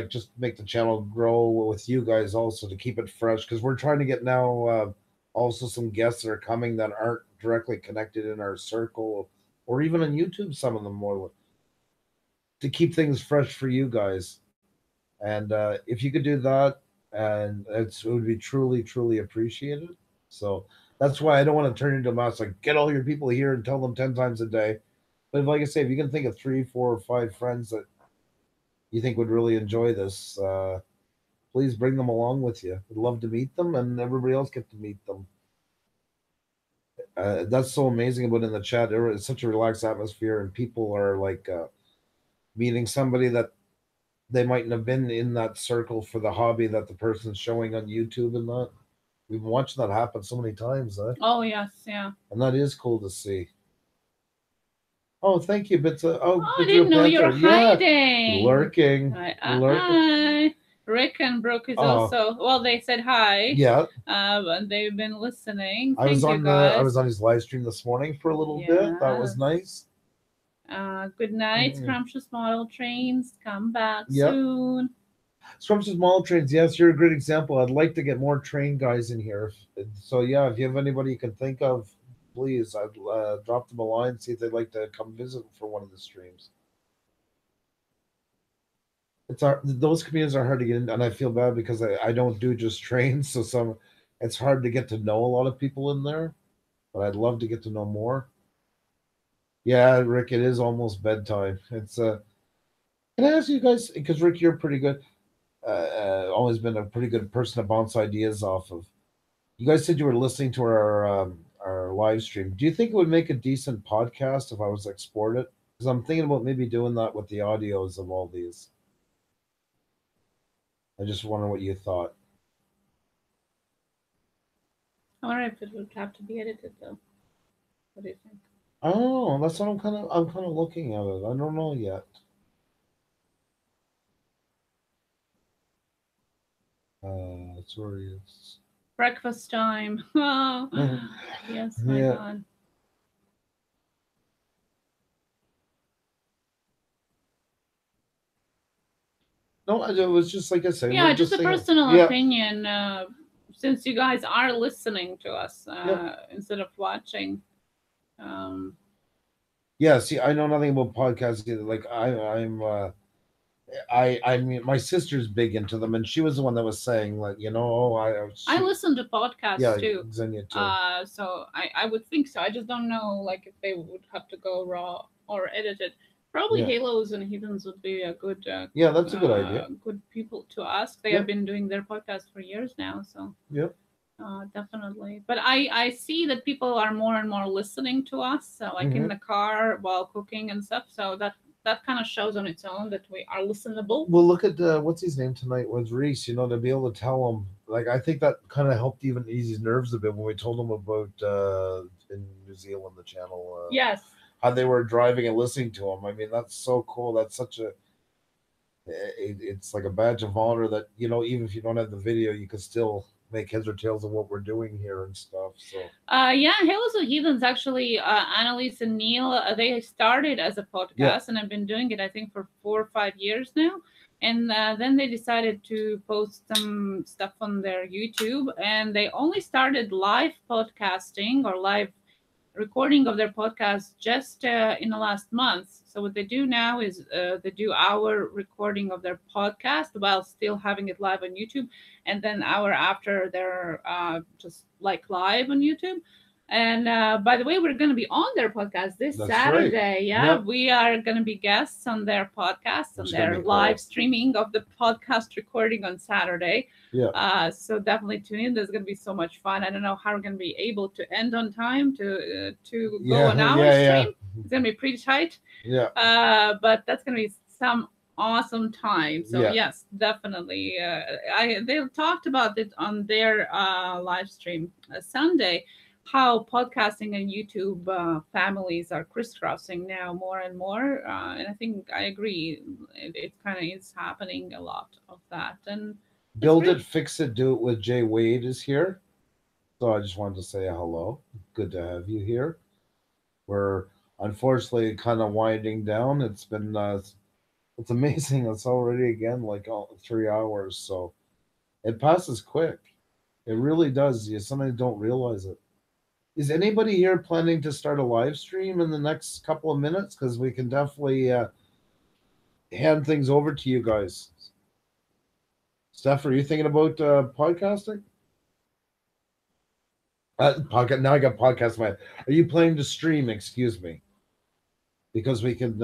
just make the channel grow with you guys also to keep it fresh, because we're trying to get now also some guests that are coming that aren't directly connected in our circle or even on YouTube, some of them more, to keep things fresh for you guys. And if you could do that, and it would be truly, truly appreciated. So that's why I don't want to turn into a mouse, like get all your people here and tell them 10 times a day. But like I say, if you can think of 3, 4, or 5 friends that you think would really enjoy this, please bring them along with you. We'd love to meet them, and everybody else get to meet them. That's so amazing about in the chat. It's such a relaxed atmosphere, and people are like meeting somebody that they mightn't have been in that circle for the hobby that the person's showing on YouTube and that. We've been watching that happen so many times. Oh, yes, yeah. And that is cool to see. Oh, thank you, Bits. I didn't know you're hiding. Lurking. Hi. Rick and Brooke is also, well, they said hi. Yeah. And they've been listening. I was on his live stream this morning for a little bit. That was nice. Good night, Scrumptious Model Trains. Come back soon. Scrumptious Model Trains, yes, you're a great example. I'd like to get more train guys in here. So, yeah, if you have anybody you can think of, please, I'd drop them a line, see if they'd like to come visit for one of the streams. Those communities are hard to get in, and I feel bad because I don't do just trains, so it's hard to get to know a lot of people in there, but I'd love to get to know more. Yeah, Rick, it is almost bedtime. It's can I ask you guys, because Rick, you're pretty good, always been a pretty good person to bounce ideas off of. You guys said you were listening to our live stream. Do you think it would make a decent podcast if I was to export it? Because I'm thinking about maybe doing that with the audios of all these. I just wonder what you thought. I wonder if it would have to be edited though. What do you think? I don't know. That's what I'm kind of looking at it. I don't know yet. Sorry, it's breakfast time. Oh, yes, my God. No, it was just like I said. Yeah, just a personal opinion. Since you guys are listening to us instead of watching. Yeah, see, I know nothing about podcasts either. Like I mean, my sister's big into them, and she was the one that was saying, like, I listen to podcasts too. Xenia too. So I would think so. I just don't know, like, if they would have to go raw or edited. Probably Halos and Heathens would be a good. That's a good idea. Good people to ask. They have been doing their podcast for years now, so. Yep. Definitely. But I see that people are more and more listening to us, so like in the car while cooking and stuff. So that kind of shows on its own that we are listenable. Well, look at what's his name tonight was Reese. To be able to tell him, like, I think that kind of helped even ease his nerves a bit when we told him about in New Zealand the channel. Yes. How they were driving and listening to him. I mean, that's so cool. That's such a. It's like a badge of honor that even if you don't have the video, you can still make heads or tails of what we're doing here and stuff. So Halos and Heathens, actually, Annalise and Neil, they started as a podcast and have been doing it, I think, for 4 or 5 years now. And then they decided to post some stuff on their YouTube, and they only started live podcasting or live recording of their podcast just in the last month. So what they do now is they do our recording of their podcast while still having it live on YouTube, and then hour after they're just like live on YouTube. And by the way, we're going to be on their podcast this Saturday. Right. Yeah, we are going to be guests on their podcast, on their live streaming of the podcast recording on Saturday. Yeah. So definitely tune in. There's going to be so much fun. I don't know how we're going to be able to end on time to go on our stream. It's going to be pretty tight. Yeah. But that's going to be some awesome time. So yes, definitely. They talked about it on their live stream Sunday, how podcasting and YouTube families are crisscrossing now more and more. And I think I agree. It kind of is happening a lot of that. And Build It, Fix It, Do It with Jay Wade is here. So I just wanted to say hello. Good to have you here. We're unfortunately kind of winding down. It's been it's amazing. It's already again like 3 hours, so it passes quick. It really does. You sometimes don't realize it. Is anybody here planning to start a live stream in the next couple of minutes? Because we can definitely hand things over to you guys. Steph, are you thinking about podcasting? Now I got podcast in my head. Are you planning to stream? Excuse me. Because we can,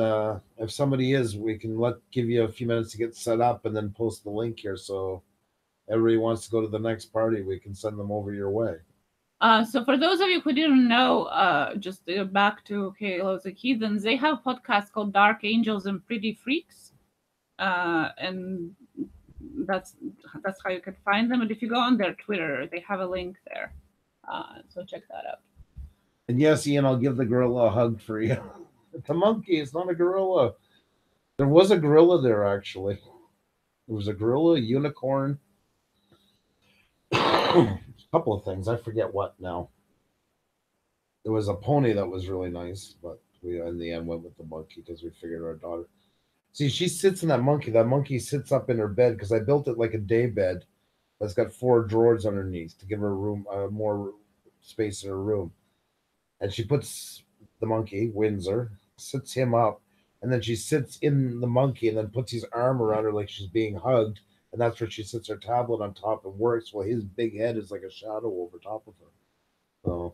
if somebody is, we can give you a few minutes to get set up and then post the link here. So everybody wants to go to the next party, we can send them over your way. So for those of you who didn't know, just back to Halos and Heathens, they have a podcast called Dark Angels and Pretty Freaks. And that's how you can find them. And if you go on their Twitter, they have a link there. So check that out. And yes, Ian, I'll give the gorilla a hug for you. It's a monkey. It's not a gorilla. There was a gorilla there, actually. There was a gorilla, a unicorn. A couple of things. I forget what now. There was a pony that was really nice, but we in the end went with the monkey because we figured our daughter. See, she sits in that monkey. That monkey sits up in her bed because I built it like a day bed. That's got 4 drawers underneath to give her room, more space in her room. And she puts the monkey, Windsor, sits him up, and then she sits in the monkey and then puts his arm around her like she's being hugged, and that's where she sits her tablet on top and works while his big head is like a shadow over top of her. So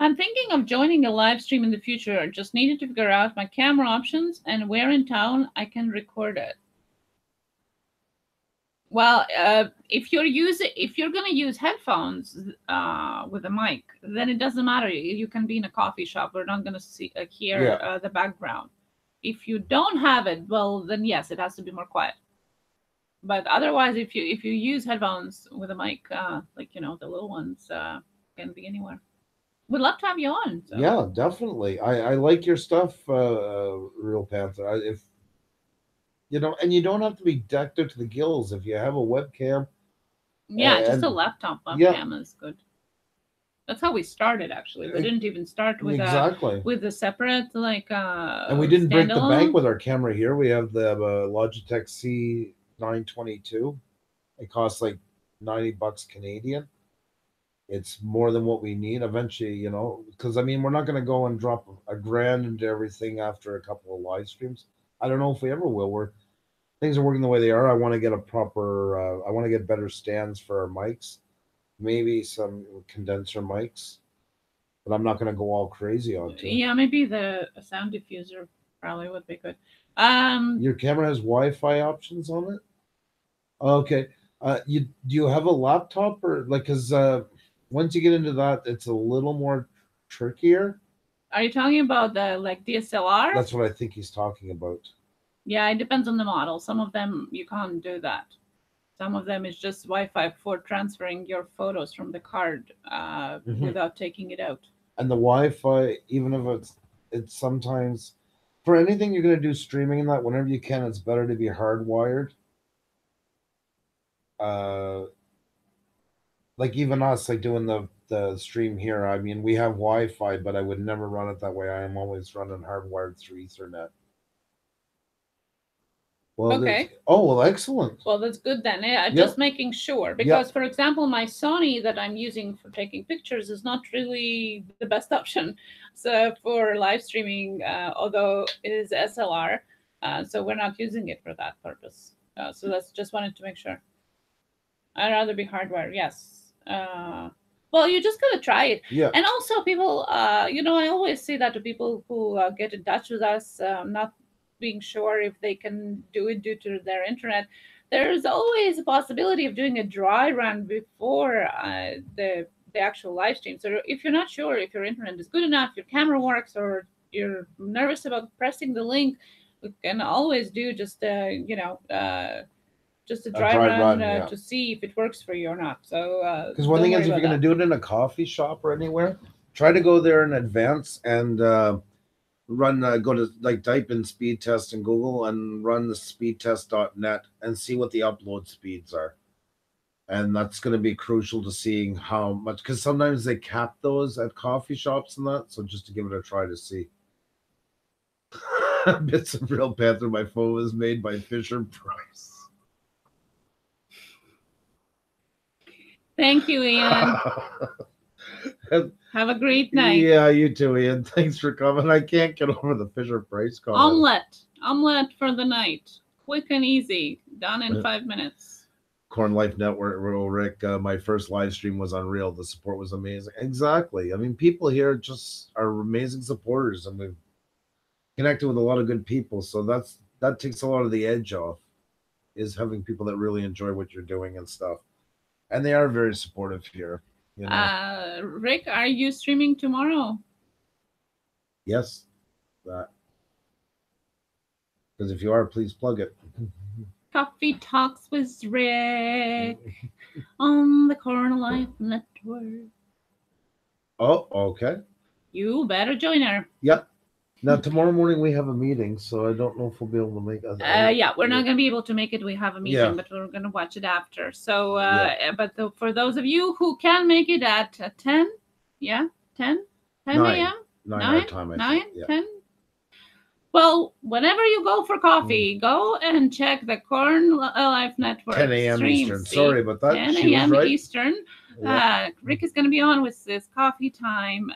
I'm thinking of joining a live stream in the future. I just needed to figure out my camera options and where in town I can record it. Well, if you're going to use headphones with a mic, then it doesn't matter. You can be in a coffee shop. We're not going to hear the background. If you don't have it, well, then yes, it has to be more quiet. But otherwise, if you use headphones with a mic, like the little ones, can be anywhere. We'd love to have you on. So. Yeah, definitely. I like your stuff, Real Panther. If and you don't have to be decked out to the gills. If you have a webcam, just a laptop webcam is good. That's how we started. Actually, we didn't even start with with a separate and we didn't break the bank with our camera here. We have the Logitech C922. It costs like $90 Canadian. It's more than what we need eventually, because I mean, we're not going to go and drop $1,000 into everything after a couple of live streams. I don't know if we ever will. Things are working the way they are. I want to get I want to get better stands for our mics, maybe some condenser mics, but I'm not going to go all crazy on it. Yeah, maybe the sound diffuser probably would be good. Your camera has Wi-Fi options on it? Okay. Do you have a laptop or because once you get into that, it's a little more trickier. Are you talking about the DSLR? That's what I think he's talking about. Yeah, it depends on the model. Some of them you can't do that. Some of them is just Wi-Fi for transferring your photos from the card without taking it out. And the Wi-Fi, even if it's sometimes for anything you're going to do streaming and that, whenever you can, it's better to be hardwired. Like even us, like doing the stream here, I mean, we have Wi-Fi, but I would never run it that way. I am always running hardwired through Ethernet. Well, okay. Well, excellent. Well, that's good then. Yeah, just making sure. Because, for example, my Sony that I'm using for taking pictures is not really the best option. So for live streaming, although it is SLR, so we're not using it for that purpose. So that's just wanted to make sure. I'd rather be hardwired, yes. Well, you just gotta try it. Yeah. And also people, I always say that to people who get in touch with us, not being sure if they can do it due to their internet. There's always a possibility of doing a dry run before the actual live stream. So if you're not sure if your internet is good enough, your camera works, or you're nervous about pressing the link, we can always do just you know, just a dry dry run, run, to see if it works for you or not. So because one thing is, if you're going to do it in a coffee shop or anywhere, try to go there in advance and run go to like type in speed test in Google and run the speedtest.net and see what the upload speeds are. And that's going to be crucial to seeing how much, because sometimes they cap those at coffee shops and that. So just to give it a try to see. Bits of Real Panther, my phone was made by Fisher Price. Thank you, Ian. Have a great night. Yeah, you too, Ian. Thanks for coming. I can't get over the Fisher Price comment. Omelette for the night. Quick and easy. Done in 5 minutes. Corn Life Network, Rick. My first live stream was unreal. The support was amazing. Exactly. I mean, people here just are amazing supporters, and we've connected with a lot of good people. So that takes a lot of the edge off, is having people that really enjoy what you're doing and stuff. And they are very supportive here. You know? Rick, are you streaming tomorrow? Yes. That. Because if you are, please plug it. Coffee Talks with Rick on the Corn Life Network. Oh, okay. You better join her. Yep. Now, tomorrow morning we have a meeting, so I don't know if we'll be able to make it. Yeah, we're not going to be able to make it. We have a meeting, but we're going to watch it after. So, for those of you who can make it at 10, 10 a.m., 9, 10. Well, whenever you go for coffee, go and check the Corn Life Network. 10 a.m. Eastern. Sorry about that. 10 a.m. Eastern. Rick is going to be on with this coffee time.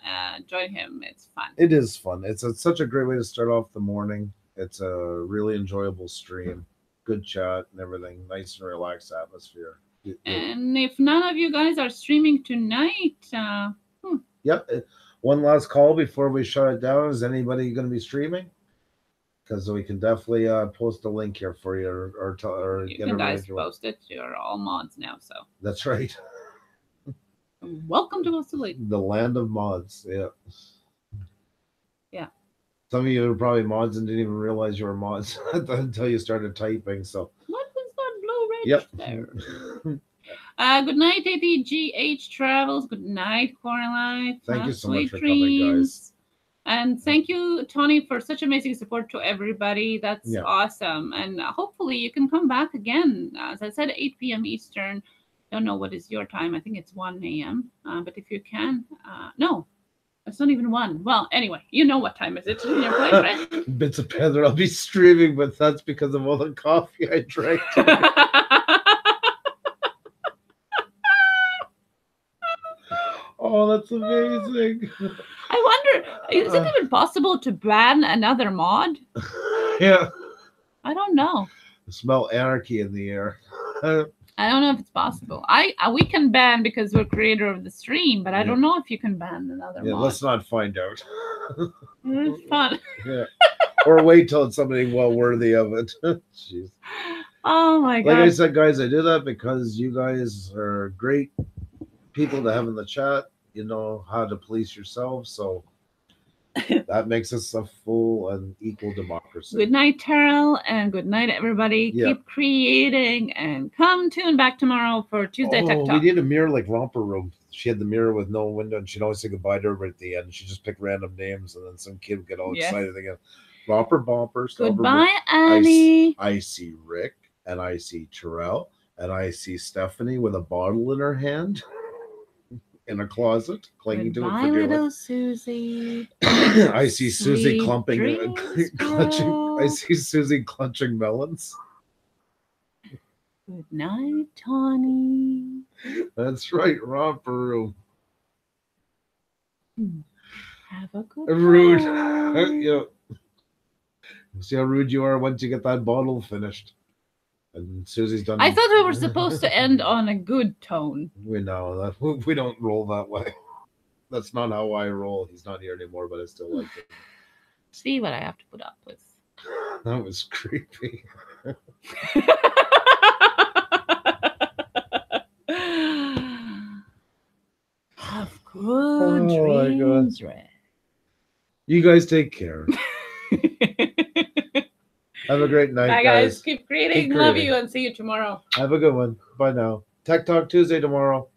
Join him. It's fun. It is fun. It's such a great way to start off the morning. It's a really enjoyable stream. Good chat and everything. Nice and relaxed atmosphere. And if none of you guys are streaming tonight, Yep. One last call before we shut it down. Is anybody going to be streaming? Because we can definitely post a link here for you, or you can guys post it. You're all mods now, so that's right. Welcome to Australia, the land of mods. Yeah. Yeah. Some of you are probably mods and didn't even realize you were mods until you started typing. So what was that blue red there? Good night, ATGH Travels. Good night, Corn Life. Thank you so much for coming, guys. And thank you, Tony, for such amazing support to everybody. That's awesome. And hopefully you can come back again. As I said, 8 p.m. Eastern. Don't know what is your time. I think it's 1 a.m. But if you can, no, it's not even 1. Well, anyway, you know what time is it in your place, right? Bits of Panther. I'll be streaming, but that's because of all the coffee I drank. Oh, that's amazing. I wonder, is it even possible to ban another mod? Yeah. I don't know. I smell anarchy in the air. I don't know if it's possible. We can ban because we're creator of the stream, but I don't know if you can ban another mod. Let's not find out. It's fun. Yeah. Or wait till it's something well worthy of it. Jeez. Oh my God. Like I said, guys, I do that because you guys are great people to have in the chat. You know how to police yourselves, so that makes us a full and equal democracy. Good night, Terrell, and good night, everybody. Keep creating, and come tune back tomorrow for Tuesday Tech Talk. We did a mirror like Romper Room. She had the mirror with no window, and she'd always say goodbye to everybody at the end. She just picked random names, and then some kid would get all excited again. Romper Bumper. Goodbye, Annie. I see Rick, and I see Terrell, and I see Stephanie with a bottle in her hand. In a closet, clinging to it for dear life. Susie. I see Susie clutching. I see Susie clutching melons. Good night, Tawny. That's right, Romper Room. Have a good rude. Yeah. See how rude you are once you get that bottle finished. And Susie's done. I thought we were supposed to end on a good tone. We know that we don't roll that way. That's not how I roll. He's not here anymore, but I still like it. See what I have to put up with. That was creepy. Have good dreams, Red. You guys take care. Have a great night, Bye, guys. Keep creating. Keep Love creating. you, and see you tomorrow. Have a good one. Bye now. Tech Talk Tuesday tomorrow.